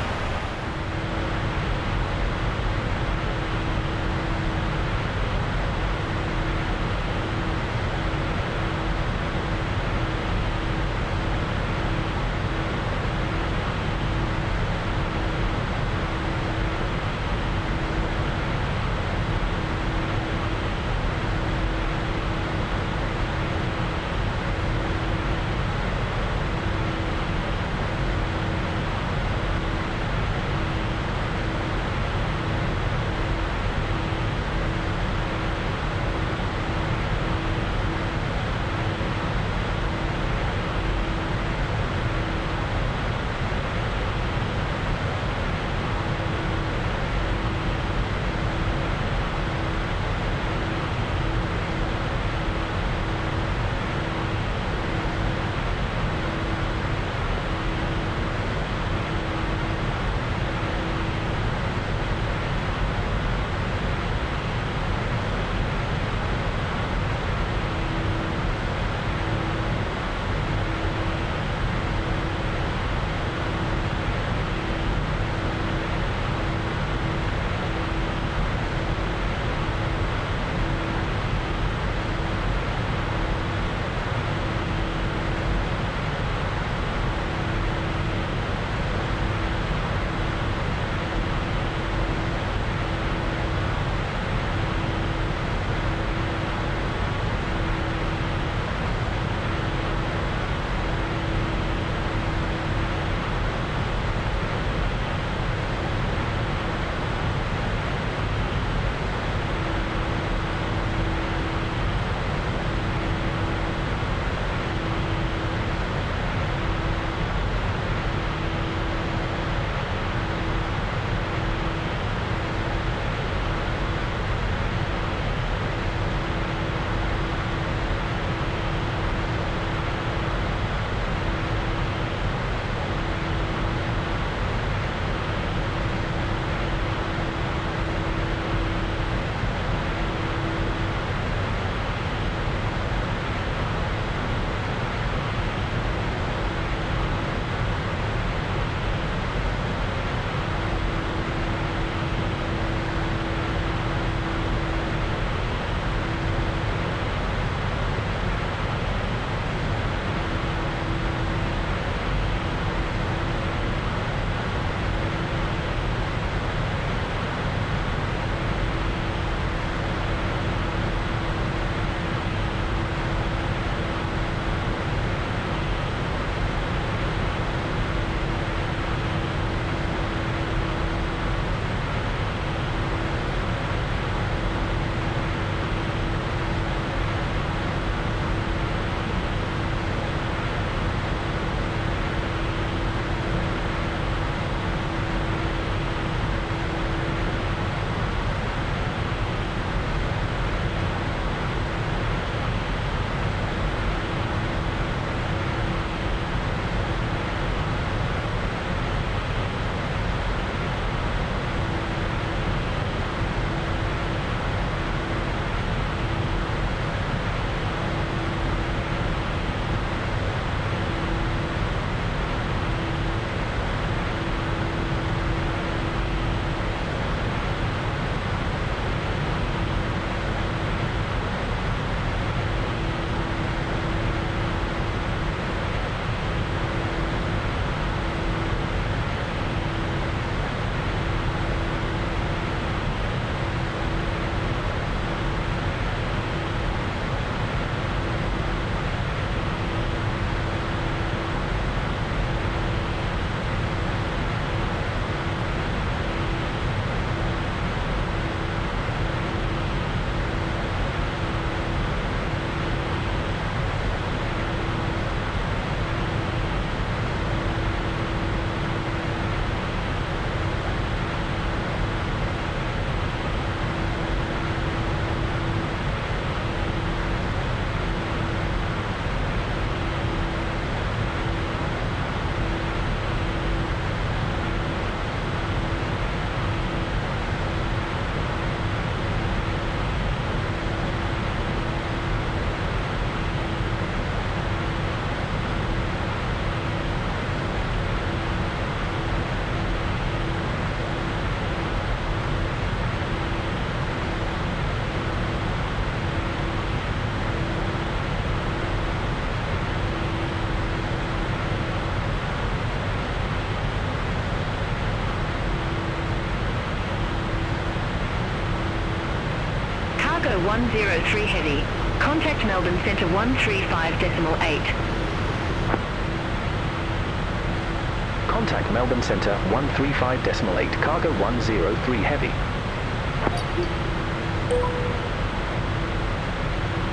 103 Heavy. Contact Melbourne Centre 135.8. Contact Melbourne Centre 135.8, cargo 103 Heavy.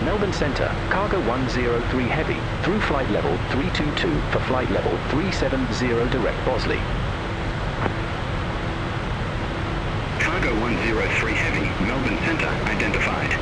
Melbourne Centre, cargo 103 Heavy, through flight level 322 for flight level 370 direct Bosley. Cargo 103 Heavy, Melbourne Centre, identified.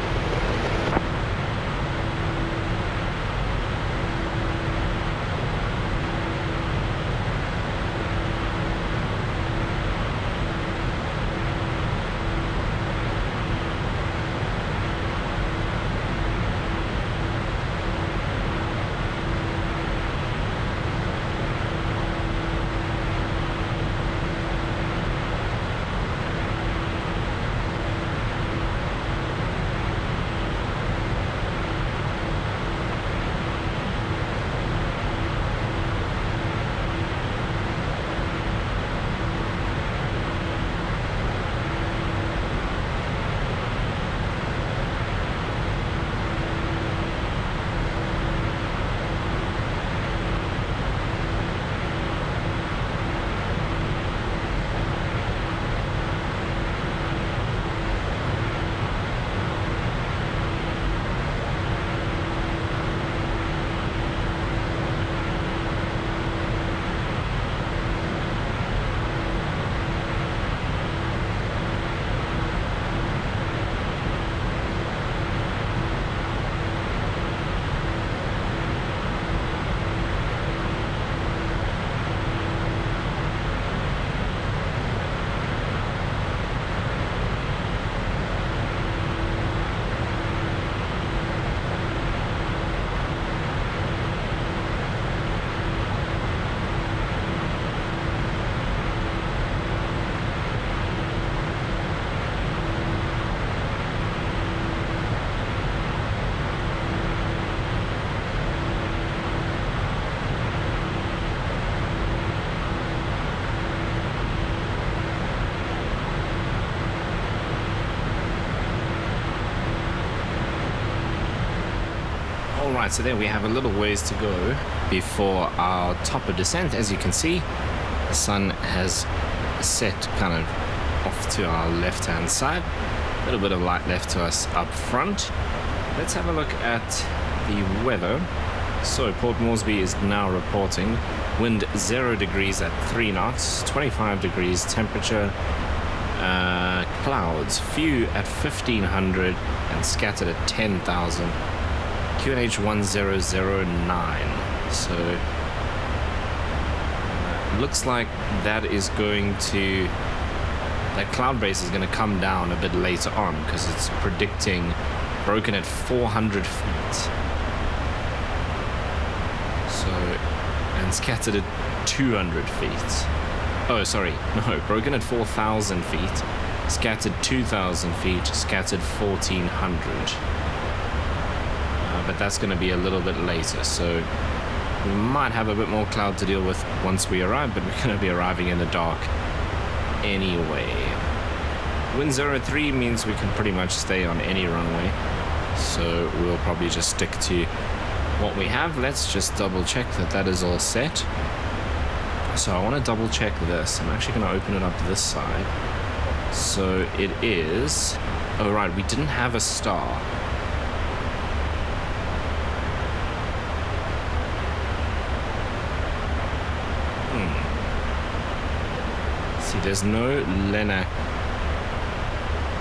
Alright, so there we have a little ways to go before our top of descent. As you can see, the sun has set kind of off to our left-hand side. A little bit of light left to us up front. Let's have a look at the weather. So Port Moresby is now reporting wind 0 degrees at 3 knots, 25 degrees temperature, clouds, few at 1500 and scattered at 10,000. QNH 1009. So looks like that is going to, that cloud base is going to come down a bit later on because it's predicting broken at 400 feet. So, and scattered at 200 feet. Oh, sorry, no, broken at 4,000 feet, scattered 2,000 feet, scattered 1,400. But that's going to be a little bit later, so we might have a bit more cloud to deal with once we arrive, but we're going to be arriving in the dark anyway. Wind 03 means we can pretty much stay on any runway, so we'll probably just stick to what we have. Let's just double check that that is all set. So I want to double check this. I'm actually going to open it up this side. So it is, oh right, we didn't have a star. See, there's no Lena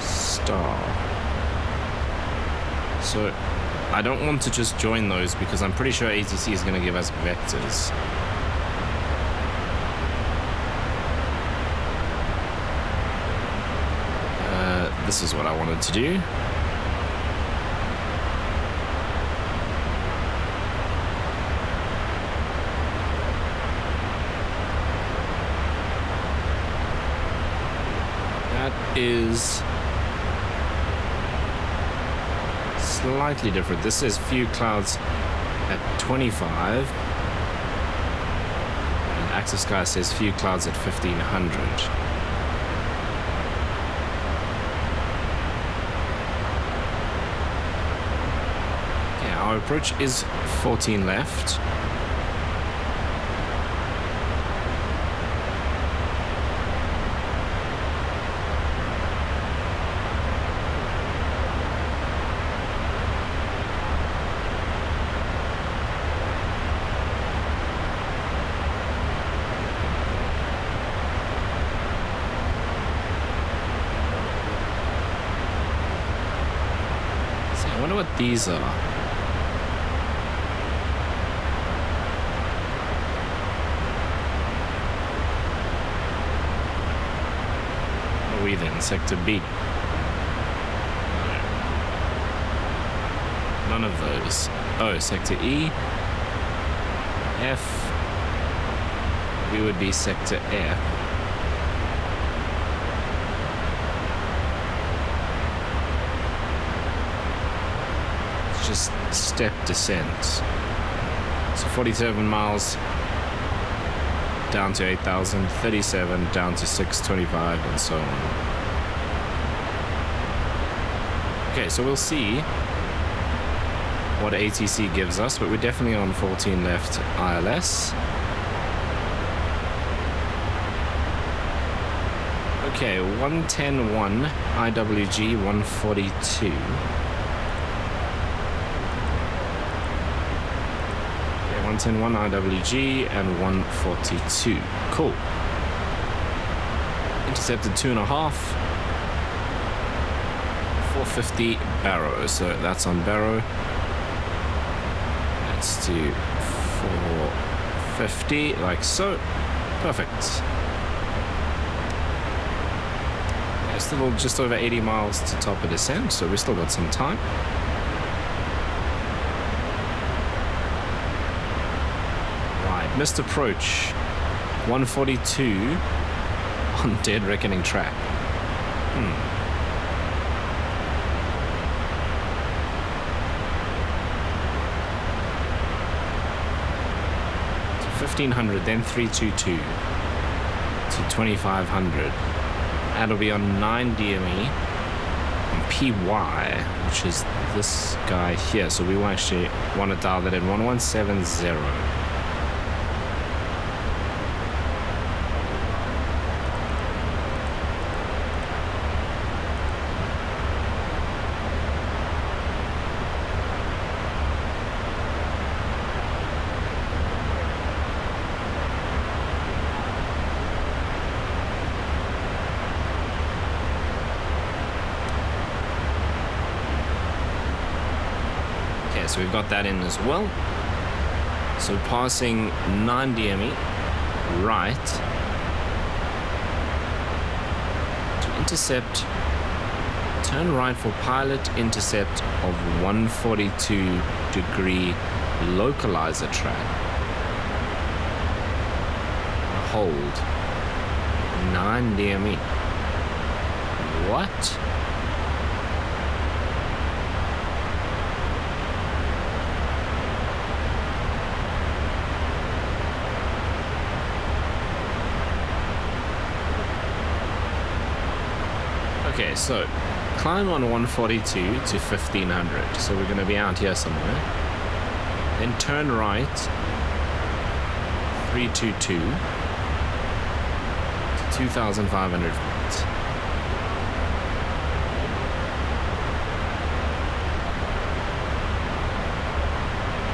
star. So I don't want to just join those because I'm pretty sure ATC is going to give us vectors. This is what I wanted to do. Is slightly different. This is few clouds at 25 and Active Sky says few clouds at 1500. our approach is 14 left. I wonder what these are. What are we then? Sector B? None of those. Oh, Sector E. F. We would be Sector F. Just step descent. So 47 miles down to 8,000, 37 down to 625, and so on. Okay, so we'll see what ATC gives us, but we're definitely on 14 left ILS. Okay, 110.1 IWG 142. 110.1 IWG and 142. Cool. Intercepted 2.5. 450 Barrow. So that's on Barrow. That's to 450, like so. Perfect. Yeah, still just over 80 miles to top of descent, so we still got some time. Missed approach 142 on Dead Reckoning track. 1500, then 322 to 2500. That'll be on 9 DME on PY, which is this guy here. So we will actually want to dial that in 1170. So we've got that in as well. So passing 9 DME right to intercept, turn right for pilot intercept of 142 degree localizer track. Hold 9 DME. What? Okay, so climb on 142 to 1500. So we're going to be out here somewhere. Then turn right 322 to 2,500 feet.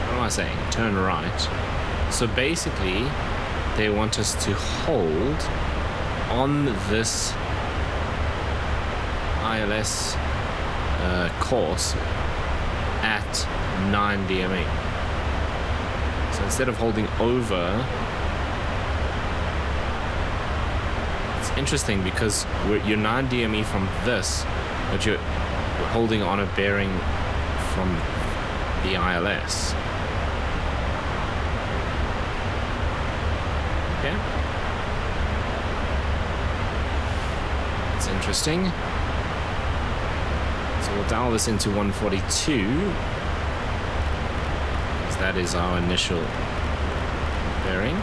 What am I saying? Turn right. So basically, they want us to hold on this ILS course at 9 DME. So instead of holding over, it's interesting because you're 9 DME from this, but you're holding on a bearing from the ILS. Okay. It's interesting. So we'll dial this into 142, because that is our initial bearing.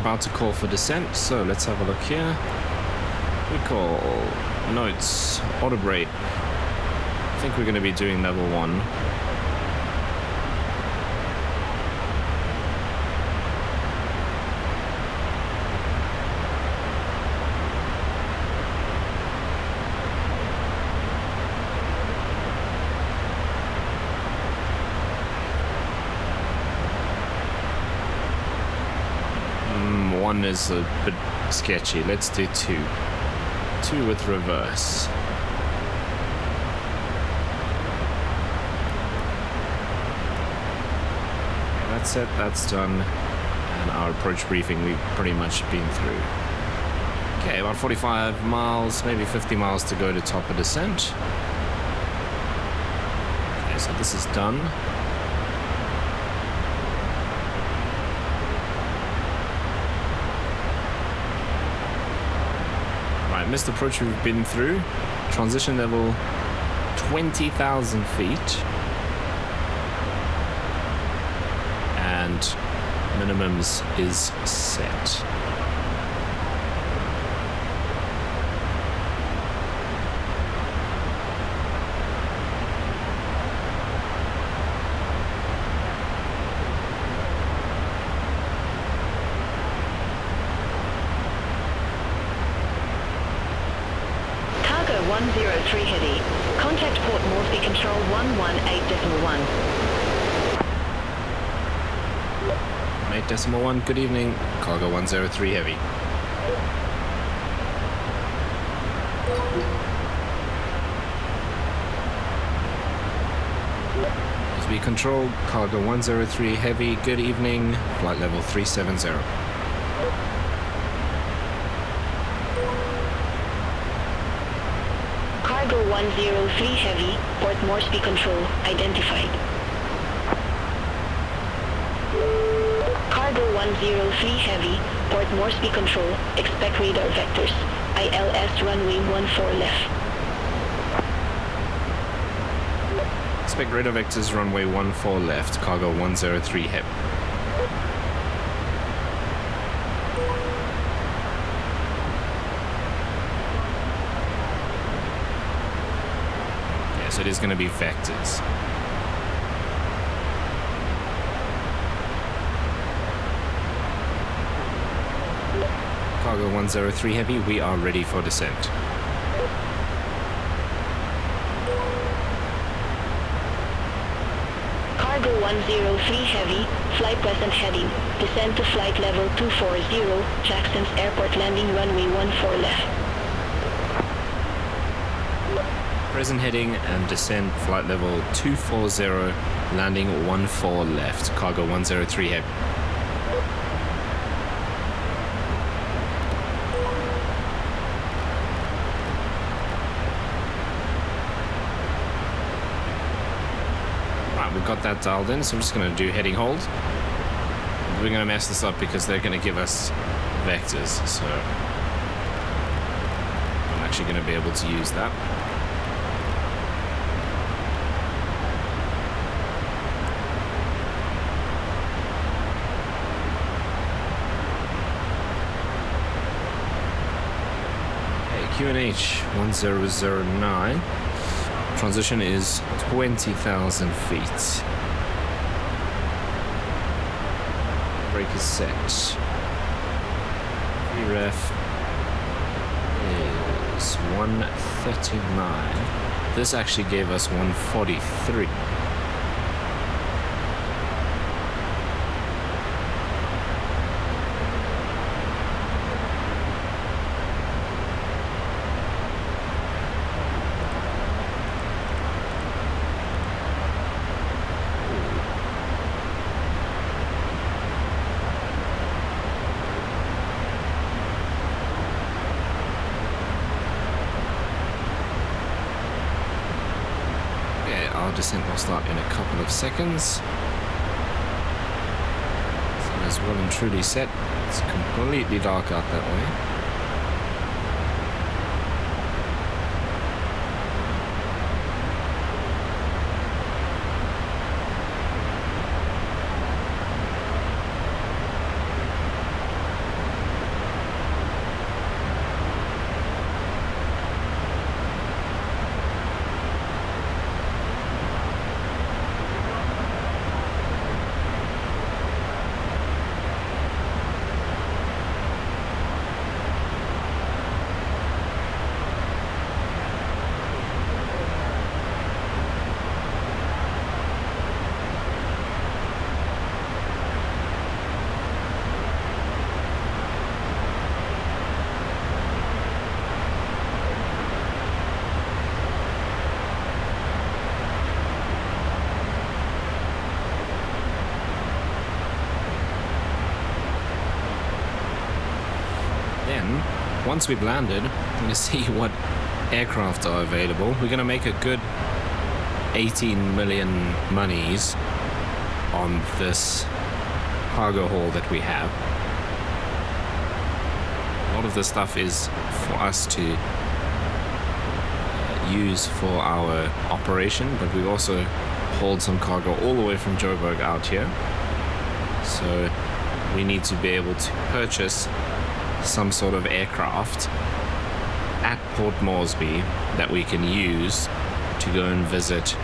about to call for descent, so let's have a look here. We call notes, auto brake. I think we're going to be doing level 1. One is a bit sketchy. Let's do 2. 2 with reverse. Okay, that's it. That's done. And our approach briefing we've pretty much been through. Okay, about 45 miles, maybe 50 miles to go to top of descent. Okay, so this is done. Missed approach we've been through. Transition level 20,000 feet. And minimums is set. Heavy. Contact Port Moresby Control 118.1. 8.1, good evening. Cargo 103 Heavy. Moresby Control, Cargo 103 Heavy, good evening. Flight level 370. Cargo 103 Heavy, Port Moresby Control, identified. Cargo 103 Heavy, Port Moresby Control, expect radar vectors. ILS runway 14 left. Expect radar vectors runway 14 left, Cargo 103 Heavy. So it is going to be vectors. Cargo 103 Heavy, we are ready for descent. Cargo 103 Heavy, flight present heading. Descend to flight level 240, Jackson's Airport landing runway 14 left. Present heading and descent flight level 240, landing 14 left, Cargo 103 Heavy. Right, we've got that dialed in, so I'm just going to do heading hold. We're going to mess this up because they're going to give us vectors, so I'm actually going to be able to use that. QNH 1009. Transition is 20,000 feet. Brake is set. VREF is 139. This actually gave us 143. Descent will start in a couple of seconds. Sun is well and truly set. It's completely dark out that way. then, once we've landed, we're going to see what aircraft are available. We're going to make a good 18 million monies on this cargo haul that we have. A lot of the stuff is for us to use for our operation, but we also hauled some cargo all the way from Joburg out here. So we need to be able to purchase some sort of aircraft at Port Moresby that we can use to go and visit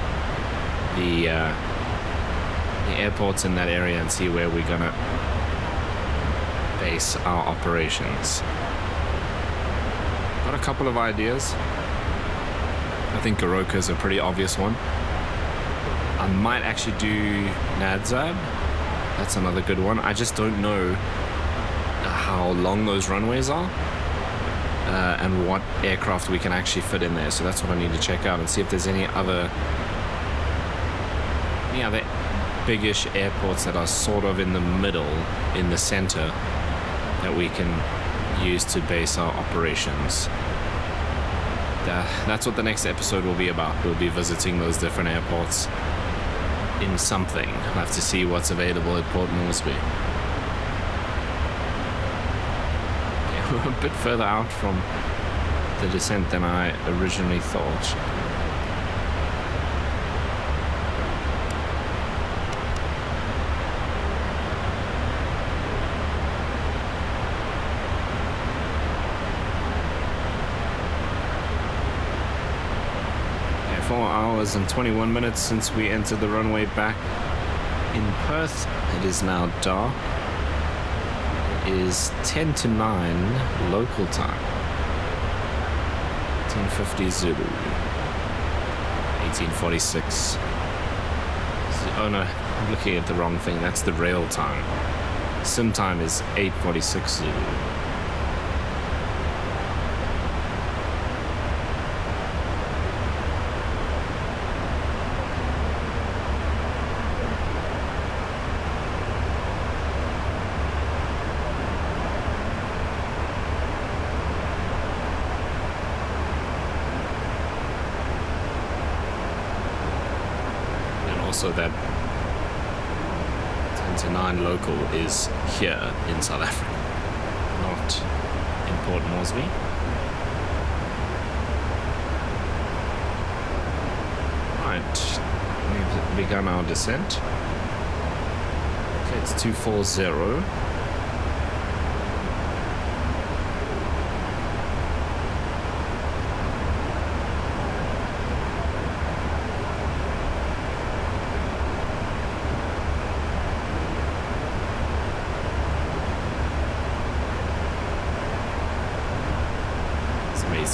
the airports in that area and see where we're gonna base our operations. Got a couple of ideas. I think Goroka is a pretty obvious one. I might actually do Nadzab. That's another good one. I just don't know how long those runways are and what aircraft we can actually fit in there. So that's what I need to check out and see if there's any other biggish airports that are sort of in the middle, in the center, that we can use to base our operations. That's what the next episode will be about. We'll be visiting those different airports in something. I'll have to see what's available at Port Moresby. Yeah, we're a bit further out from the descent than I originally thought. Yeah, 4 hours and 21 minutes since we entered the runway back in Perth. It is now dark. It is 10 to 9 local time. 1850 Zulu. 1846. Oh no, I'm looking at the wrong thing. That's the rail time. Sim time is 846 Zulu. So that 10 to 9 local is here in South Africa, not in Port Moresby. Right, we've begun our descent. Okay, it's 240.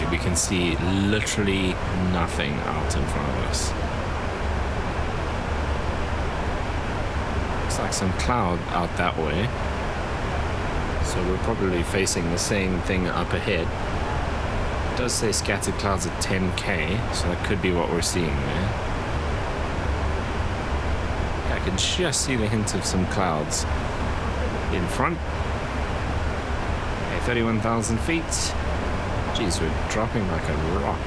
We can see literally nothing out in front of us. Looks like some cloud out that way. So we're probably facing the same thing up ahead. It does say scattered clouds at 10k, so that could be what we're seeing there. I can just see the hint of some clouds in front. Okay, 31,000 feet. Jeez, we're dropping like a rock.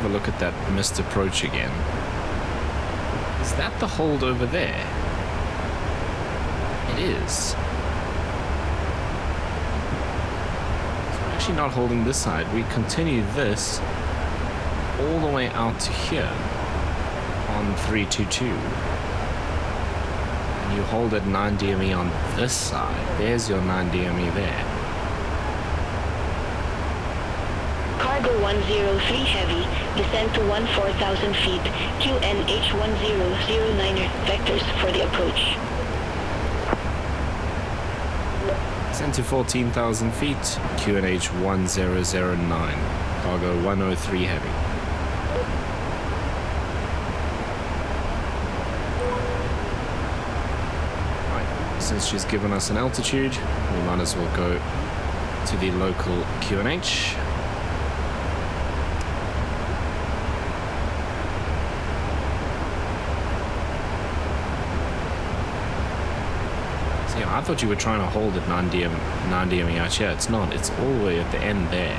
Look at that missed approach again. Is that the hold over there? It is. So we're actually not holding this side. We continue this all the way out to here on 322. And you hold at 9 DME on this side. There's your 9 DME there. Cargo 103 Heavy, descend to 14,000 feet, QNH 1009 vectors for the approach. Descend to 14,000 feet, QNH 1009, cargo 103 heavy. Right, since she's given us an altitude, we might as well go to the local QNH. See, I thought you were trying to hold it 9 DME out here. It's not. It's all the way at the end there.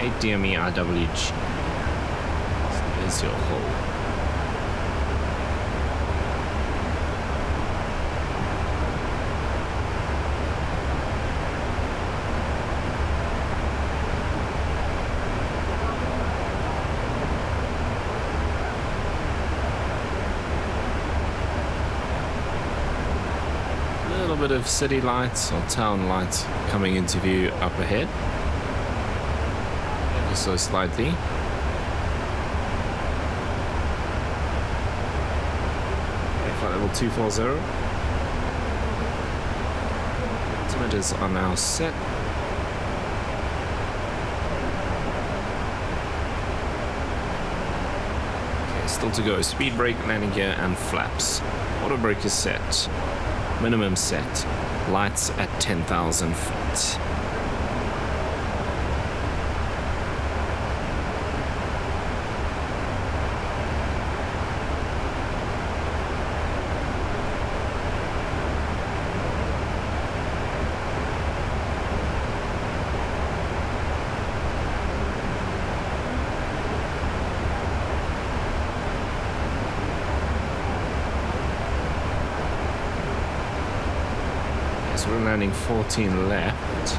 8 DME IWG. There's your hole. Bit of city lights or town lights coming into view up ahead, ever so slightly. Okay, flight level 240. Altimeters are now set. Okay, still to go. Speed brake, landing gear, and flaps. Auto brake is set. Minimum set. Lights at 10,000 feet. So we're landing 14 left.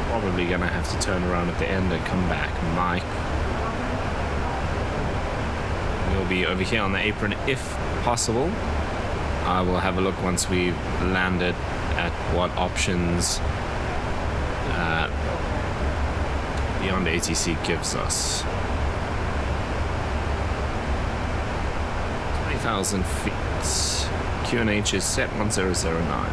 Probably gonna have to turn around at the end and come back. Mike. We'll be over here on the apron if possible. I will have a look once we've landed at what options Beyond ATC gives us. 20,000 feet. QNH is set 1009.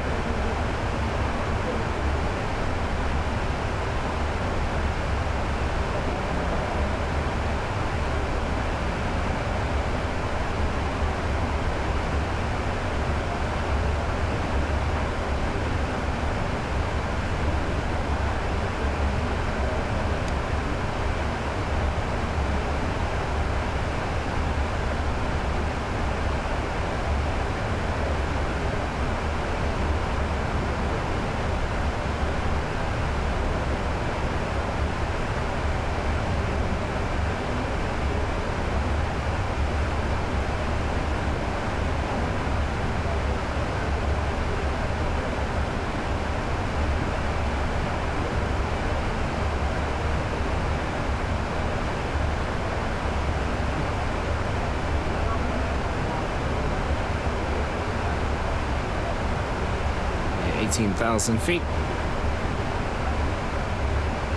Yeah, 18,000 feet.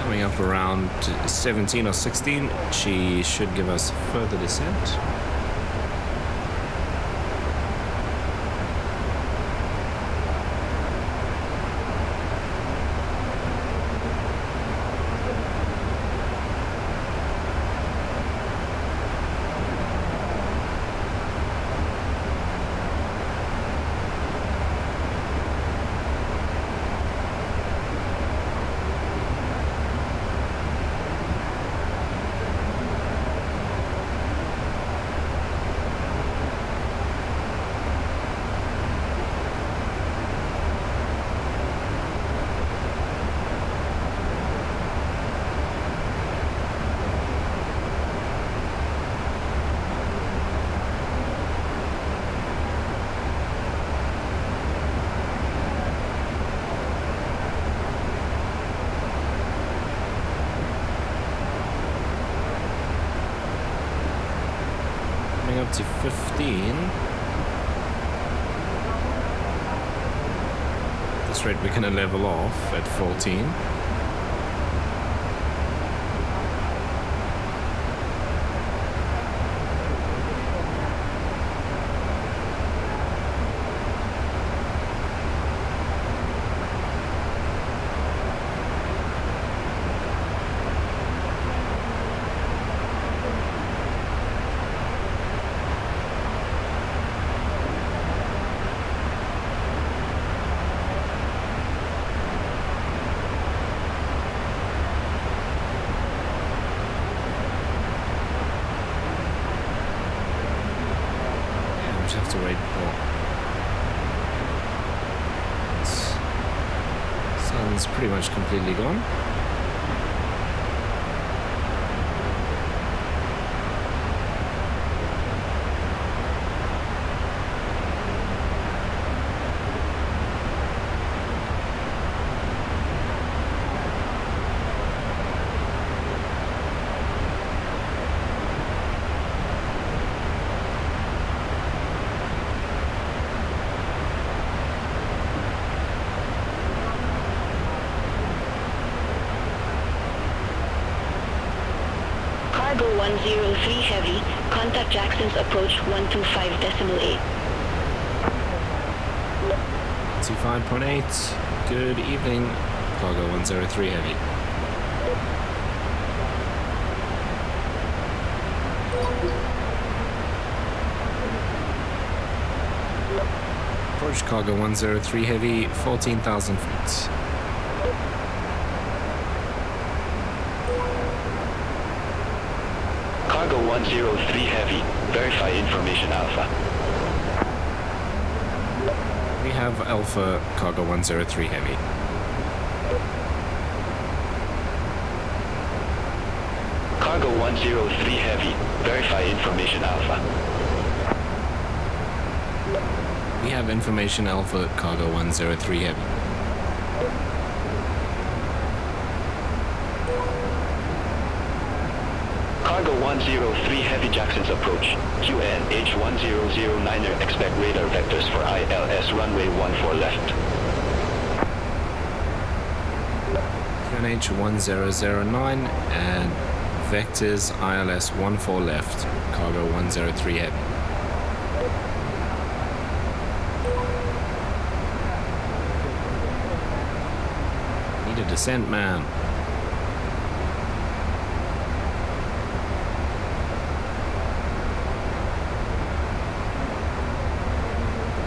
Coming up around 17 or 16, she should give us further descent. Up to 15. At this rate, we're going to level off at 14. just have to wait more. Sun's pretty much completely gone. Cargo 103 Heavy, contact Jackson's approach 125.8. 25.8. Good evening, Cargo 103 Heavy. Approach Cargo 103 Heavy, 14,000 feet. Cargo 103 Heavy, verify information Alpha. We have Alpha Cargo 103 Heavy. Cargo 103 Heavy, verify information Alpha. We have information Alpha Cargo 103 Heavy. Cargo 103 Heavy Jackson's approach. QNH1009er, expect radar vectors for ILS runway 14 left. QNH1009 and vectors ILS 14 left, Cargo 103 Heavy. Need a descent, man.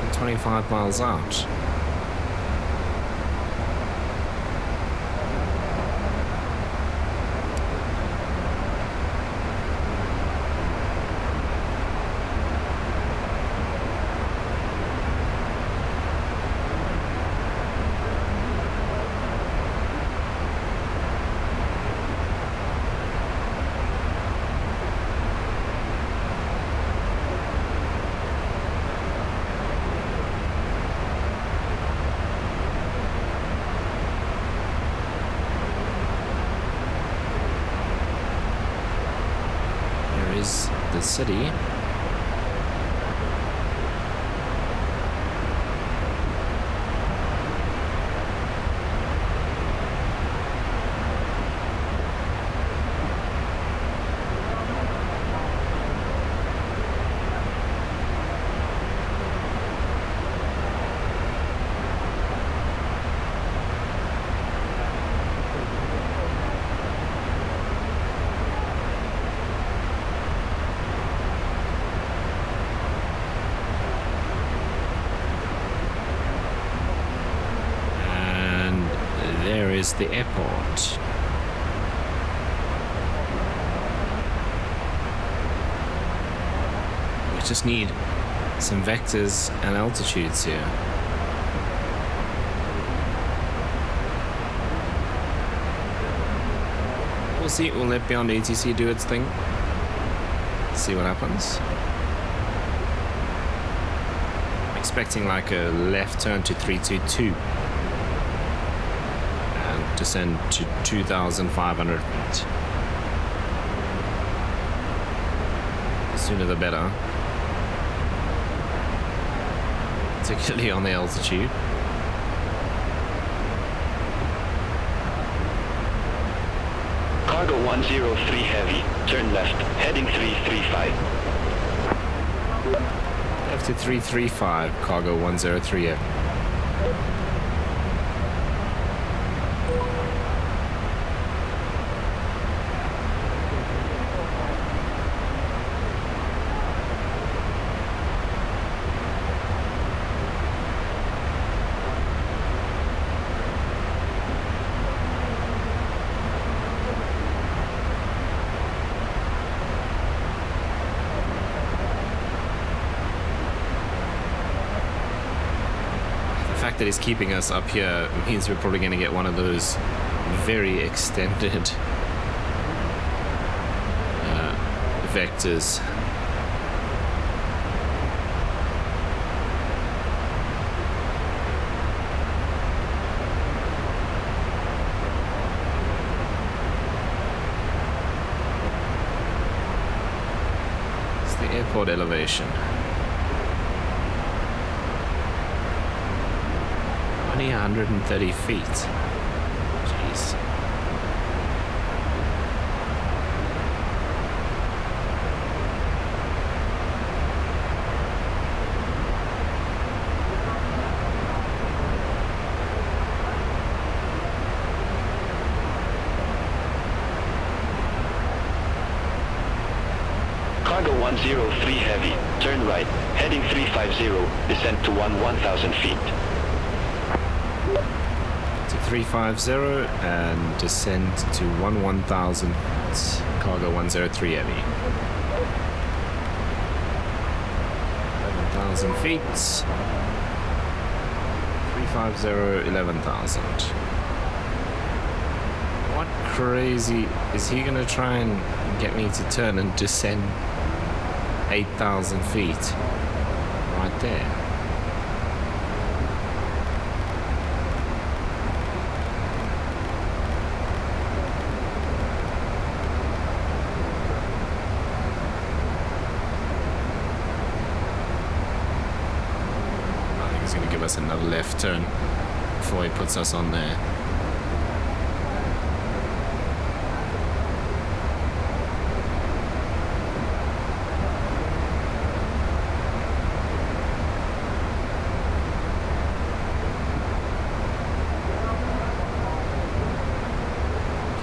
I'm 25 miles out. The city. Is the airport. We just need some vectors and altitudes here. We'll see. We'll let Beyond ATC do its thing. See what happens. I'm expecting like a left turn to 322. Descend to 2,500 feet. The sooner the better. Particularly on the altitude. Cargo 103 Heavy, turn left, heading 335. Left to 335, Cargo 103 Heavy. fact that he's keeping us up here means we're probably going to get one of those very extended vectors. It's the airport elevation. 130 feet. Jeez. Cargo 103 Heavy, turn right, heading 350, descent to 1000 feet. To 350 and descend to 1000, cargo 103 Heavy. 11,000 feet. 350, 11,000. What crazy, is he gonna try and get me to turn and descend 8,000 feet? Right there. Us another left turn before he puts us on there.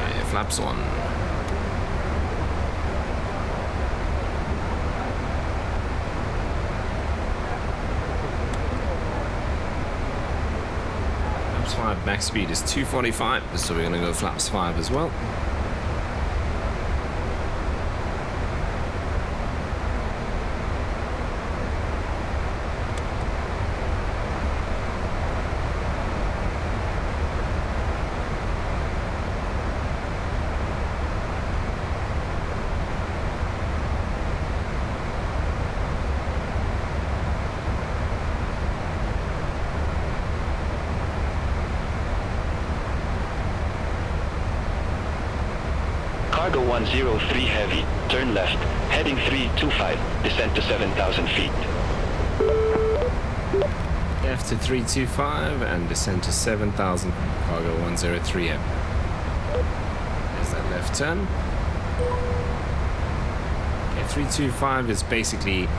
Okay, flaps on. Max speed is 245, so we're going to go flaps 5 as well. Cargo 103 Heavy, turn left, heading 325, descent to 7,000 feet. Left to 325 and descend to 7,000, cargo 103 Heavy. There's that left turn. Okay, 325 is basically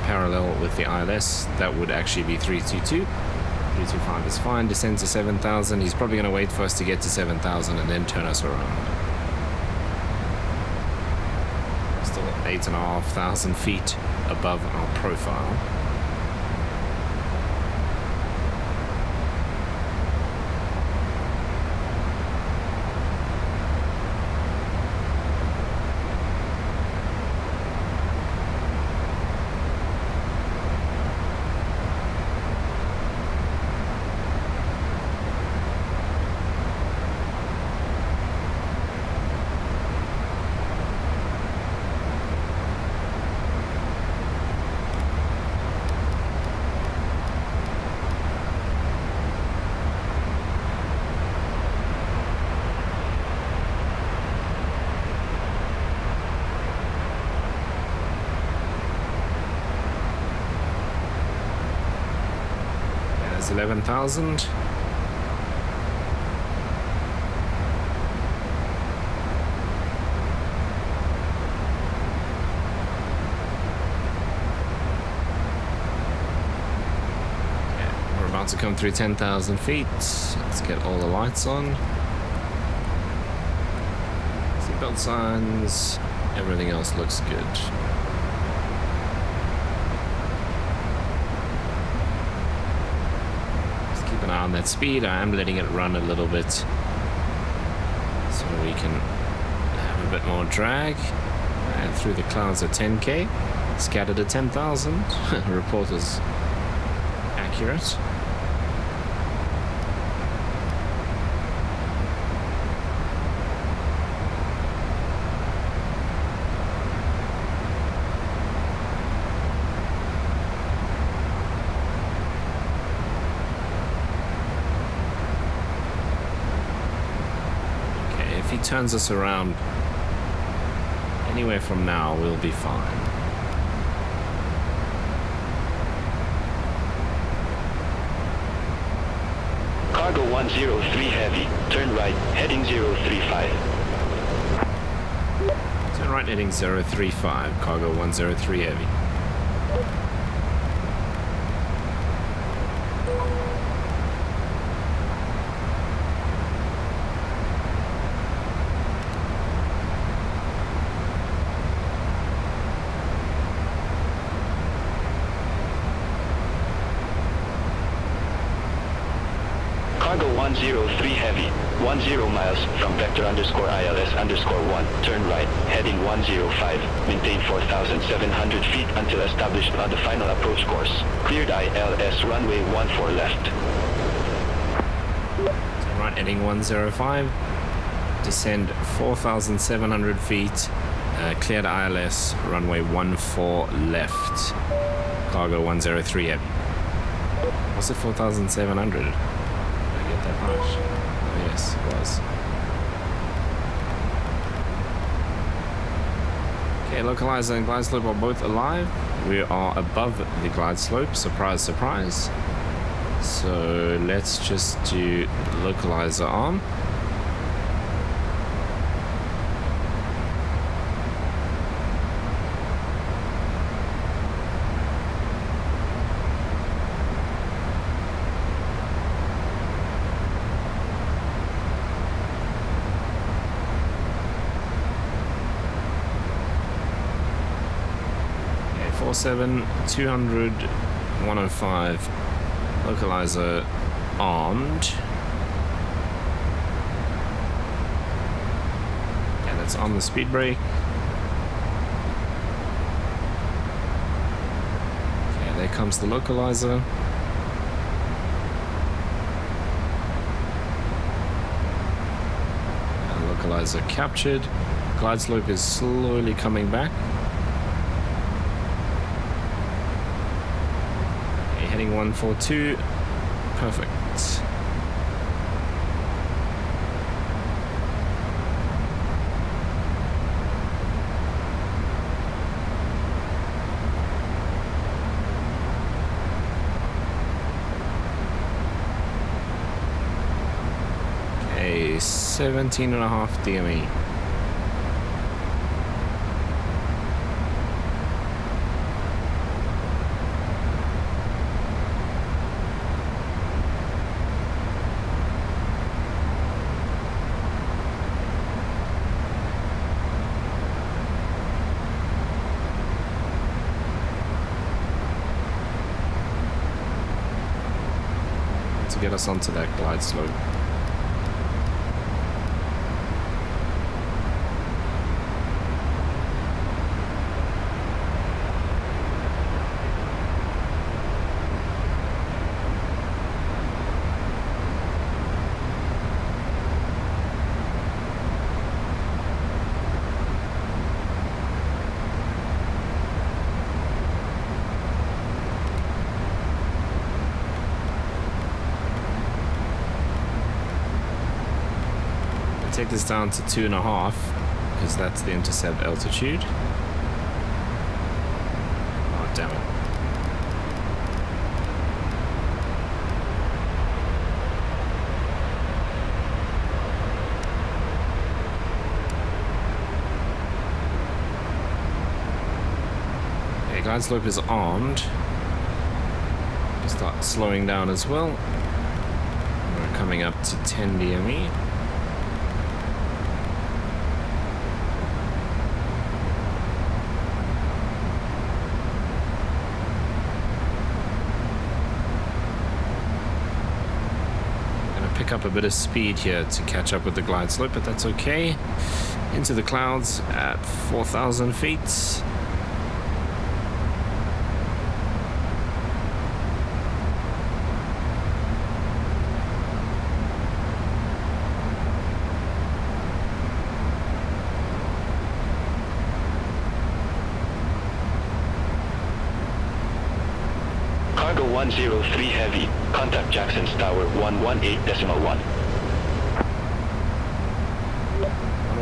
parallel with the ILS. That would actually be 322. 325 is fine, descend to 7,000. He's probably going to wait for us to get to 7,000 and then turn us around. 8,500 feet above our profile. There's 11,000. We're about to come through 10,000 feet. Let's get all the lights on. Seatbelt signs. Everything else looks good. Keep an eye on that speed. I am letting it run a little bit so we can have a bit more drag. And through the clouds at 10k, scattered at 10,000. Report is accurate. turns us around anywhere from now, we'll be fine. Cargo 103 Heavy, turn right, heading 035. Turn right heading 035, cargo 103 Heavy. Cargo 103 Heavy, 10 miles from vector _ILS_1, turn right, heading 105, maintain 4,700 feet until established on the final approach course. Cleared ILS runway 14 left. Turn right heading 105, descend 4,700 feet, cleared ILS, runway 14 left, cargo 103 Heavy. Was it 4,700? That much. Oh, yes, it was. Okay, localizer and glide slope are both alive. We are above the glide slope. Surprise, surprise. So let's just do localizer on. Okay, 47, 200, 105. Localizer armed. And it's on the speed brake. Okay, there comes the localizer. And localizer captured. Glide slope is slowly coming back. Okay, heading 142. Perfect. Okay, 17.5 DME. To get us onto that glide slope. Take this down to 2.5 because that's the intercept altitude. Oh, damn it. Okay, glide slope is armed. Start slowing down as well. We're coming up to 10 DME. Pick up a bit of speed here to catch up with the glide slope, but that's okay. Into the clouds at 4,000 feet. Cargo 103 Heavy, contact Jackson's Tower 118.1.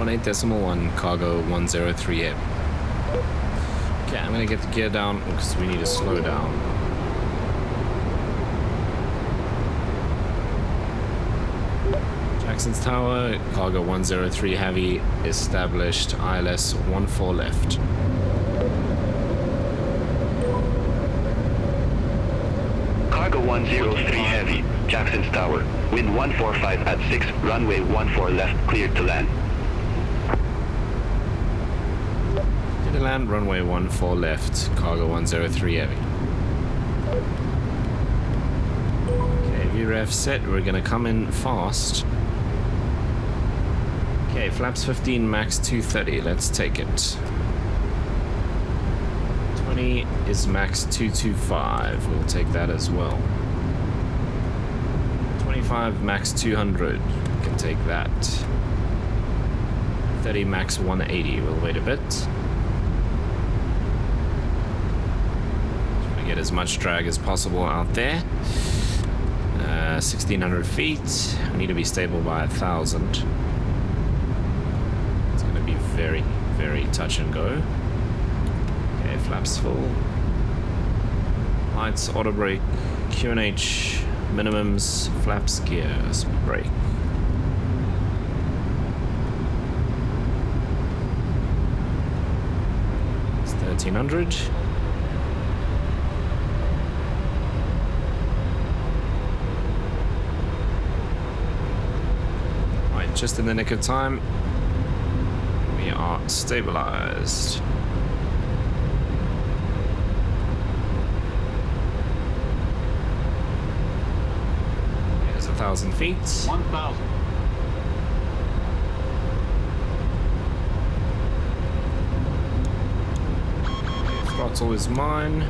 18.1 cargo 103 M. Okay, I'm gonna get the gear down because we need to slow down. Jackson's Tower, cargo 103 heavy, established ILS 14 left. Cargo 103 heavy, Jackson's Tower, wind 145 at 6, runway 14 left, cleared to land. Clear to land, runway 14 left, cargo 103 heavy. Okay, VREF set, we're gonna come in fast. Okay, flaps 15, max 230, let's take it. 20 is max 225, we'll take that as well. 25, max 200, we can take that. 30, max 180, we'll wait a bit. Try to get as much drag as possible out there. 1600 feet, we need to be stable by 1000. Very, very touch and go. Okay, flaps full. Lights, auto brake, QNH, minimums, flaps, gears, brake. It's 1300. Right, just in the nick of time. We are stabilized. Here's 1,000 feet. 1,000. Okay, throttle is mine.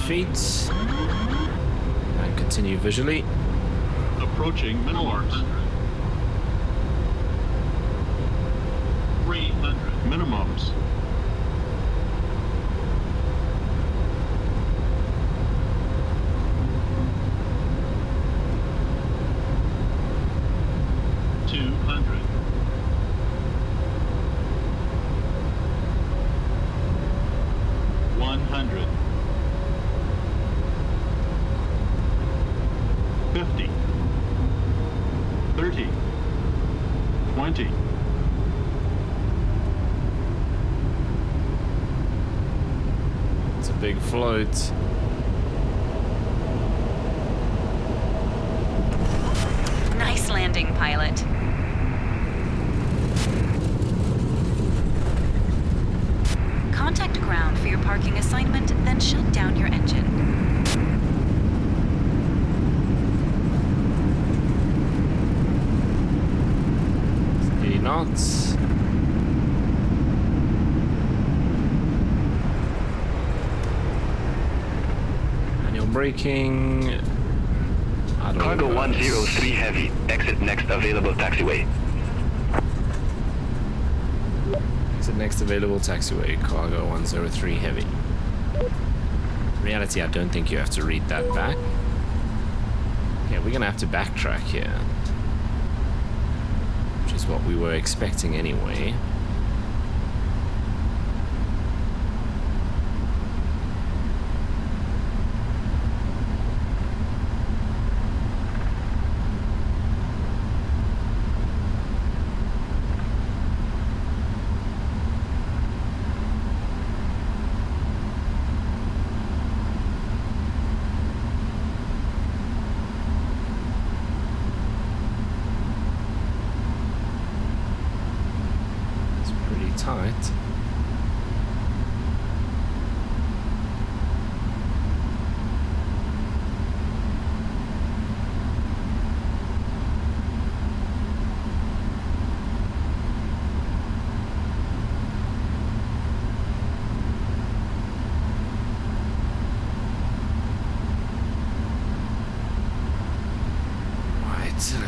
Feet and continue visually. Approaching minimums. 300 minimums. Big float. Nice landing, pilot. Contact ground for your parking assignment, then shut down your engine. 80 knots. Braking. Cargo 103 heavy, exit next available taxiway. Exit next available taxiway, cargo 103 heavy. In reality, I don't think you have to read that back. Yeah, we're gonna have to backtrack here, which is what we were expecting anyway.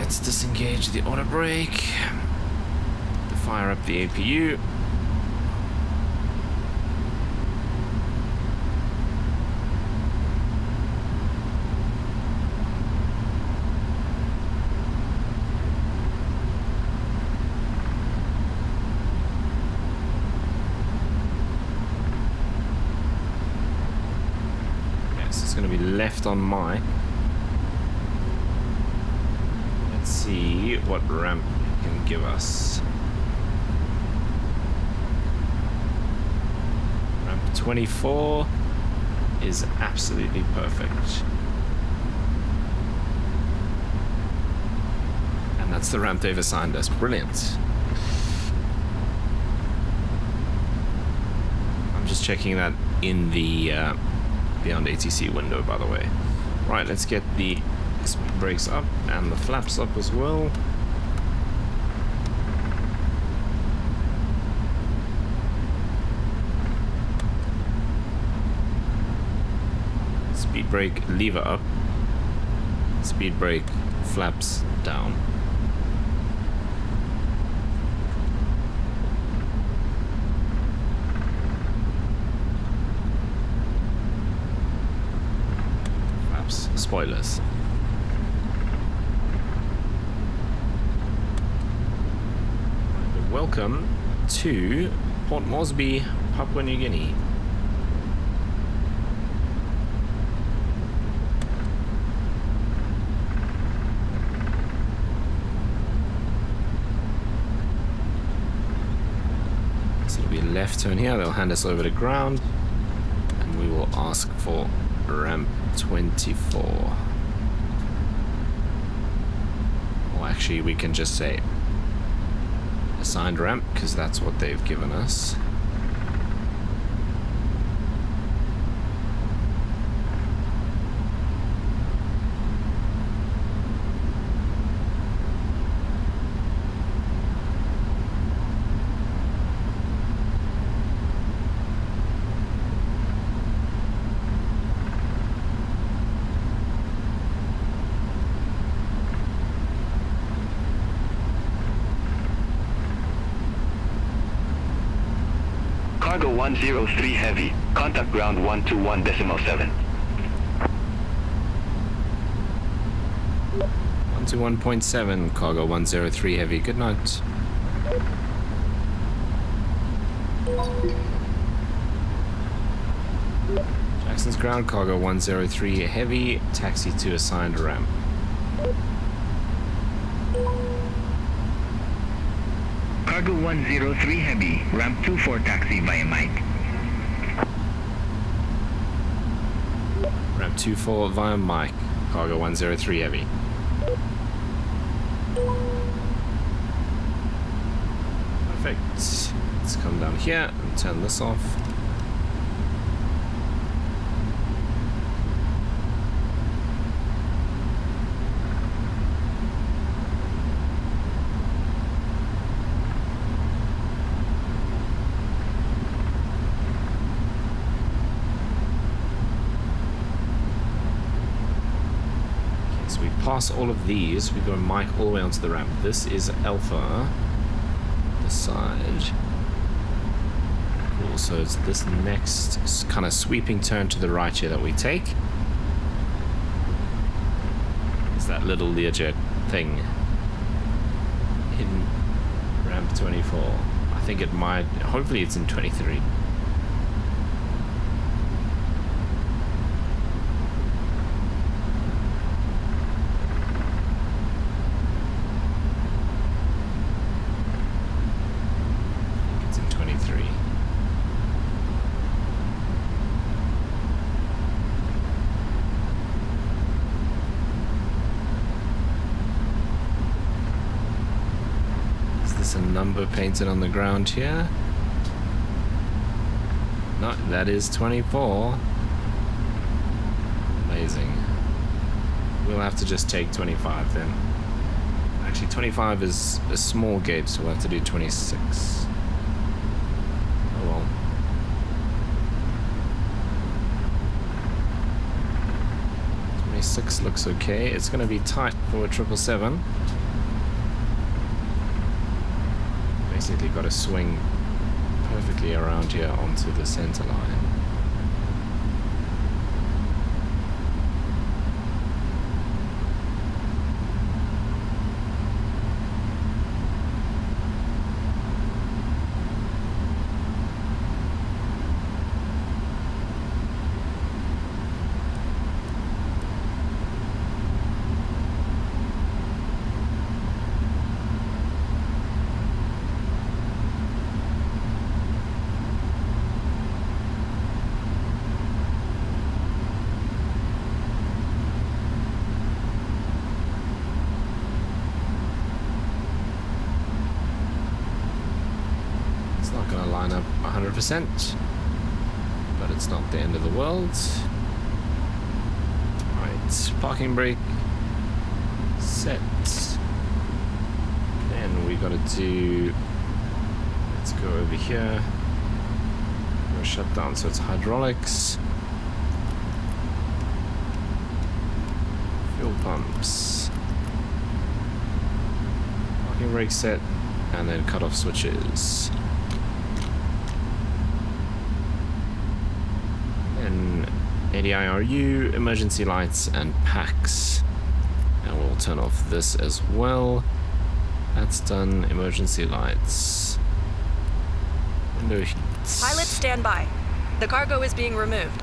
Let's disengage the auto brake. Fire up the APU. Yes, it's going to be left on my. Let's see what ramp can give us. 24 is absolutely perfect. And that's the ramp they've assigned us. Brilliant. I'm just checking that in the Beyond ATC window, by the way. Right, let's get the brakes up and the flaps up as well. Speed brake lever up, speed brake flaps down. Flaps, spoilers. Welcome to Port Moresby, Papua New Guinea. Left turn here, they'll hand us over to ground and we will ask for ramp 24. Or actually we can just say assigned ramp because that's what they've given us. Cargo 103 Heavy, contact ground 121.7. 121.7, Cargo 103 Heavy, good night. Jackson's ground, Cargo 103 Heavy, taxi to assigned ramp. Cargo 103 Heavy, ramp 24 taxi via Mike. Ramp 24 via Mike, Cargo 103 Heavy. Perfect. Let's come down here and turn this off. Pass all of these, we go Mike all the way onto the ramp. This is Alpha, the side. Cool, so it's this next kind of sweeping turn to the right here that we take. It's that little Learjet thing in ramp 24. I think it might, hopefully it's in 23. Number painted on the ground here. No, that is 24. Amazing. We'll have to just take 25 then. Actually, 25 is a small gate, so we'll have to do 26. Oh well. 6 looks okay. It's going to be tight for a 777. Basically got to swing perfectly around here onto the center line. Line up 100%, but it's not the end of the world. Right, parking brake set. Then we got to do, let's go over here, go shut down so it's hydraulics, fuel pumps, parking brake set, and then cut off switches. ADIRU, emergency lights, and PACX. And we'll turn off this as well. That's done. Emergency lights. Window heat. Pilot, stand by. The cargo is being removed.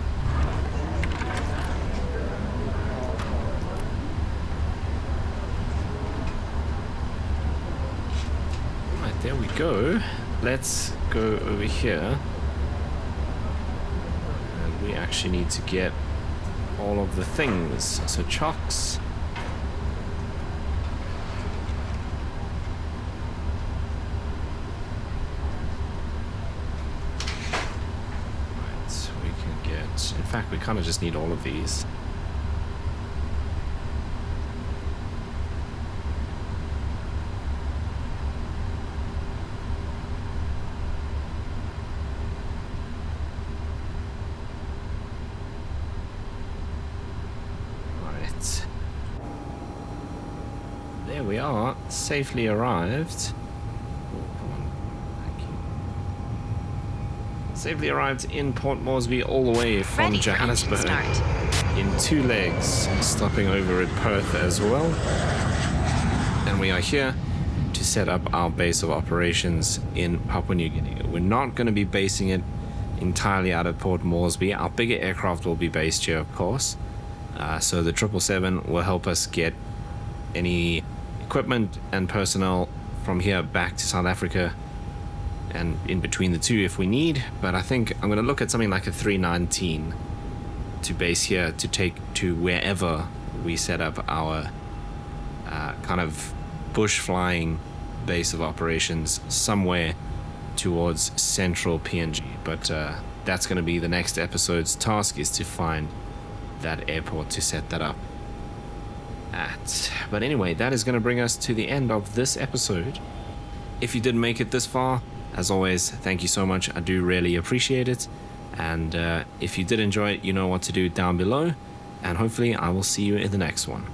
Right, there we go. Let's go over here. We actually need to get all of the things. So chocks. Right, so we can get, in fact, we kind of just need all of these. There we are, safely arrived. Thank you. Safely arrived in Port Moresby all the way from Ready for Johannesburg engine start. in 2 legs, stopping over at Perth as well. And we are here to set up our base of operations in Papua New Guinea. We're not going to be basing it entirely out of Port Moresby. Our bigger aircraft will be based here, of course. So the 777 will help us get any equipment and personnel from here back to South Africa and in between the two if we need. But I think I'm going to look at something like a 319 to base here to take to wherever we set up our kind of bush flying base of operations somewhere towards central PNG. But that's going to be the next episode's task, is to find that airport to set that up at. But anyway, that is going to bring us to the end of this episode. If you did make it this far, as always, thank you so much. I do really appreciate it. And if you did enjoy it, you know what to do down below. And hopefully I will see you in the next one.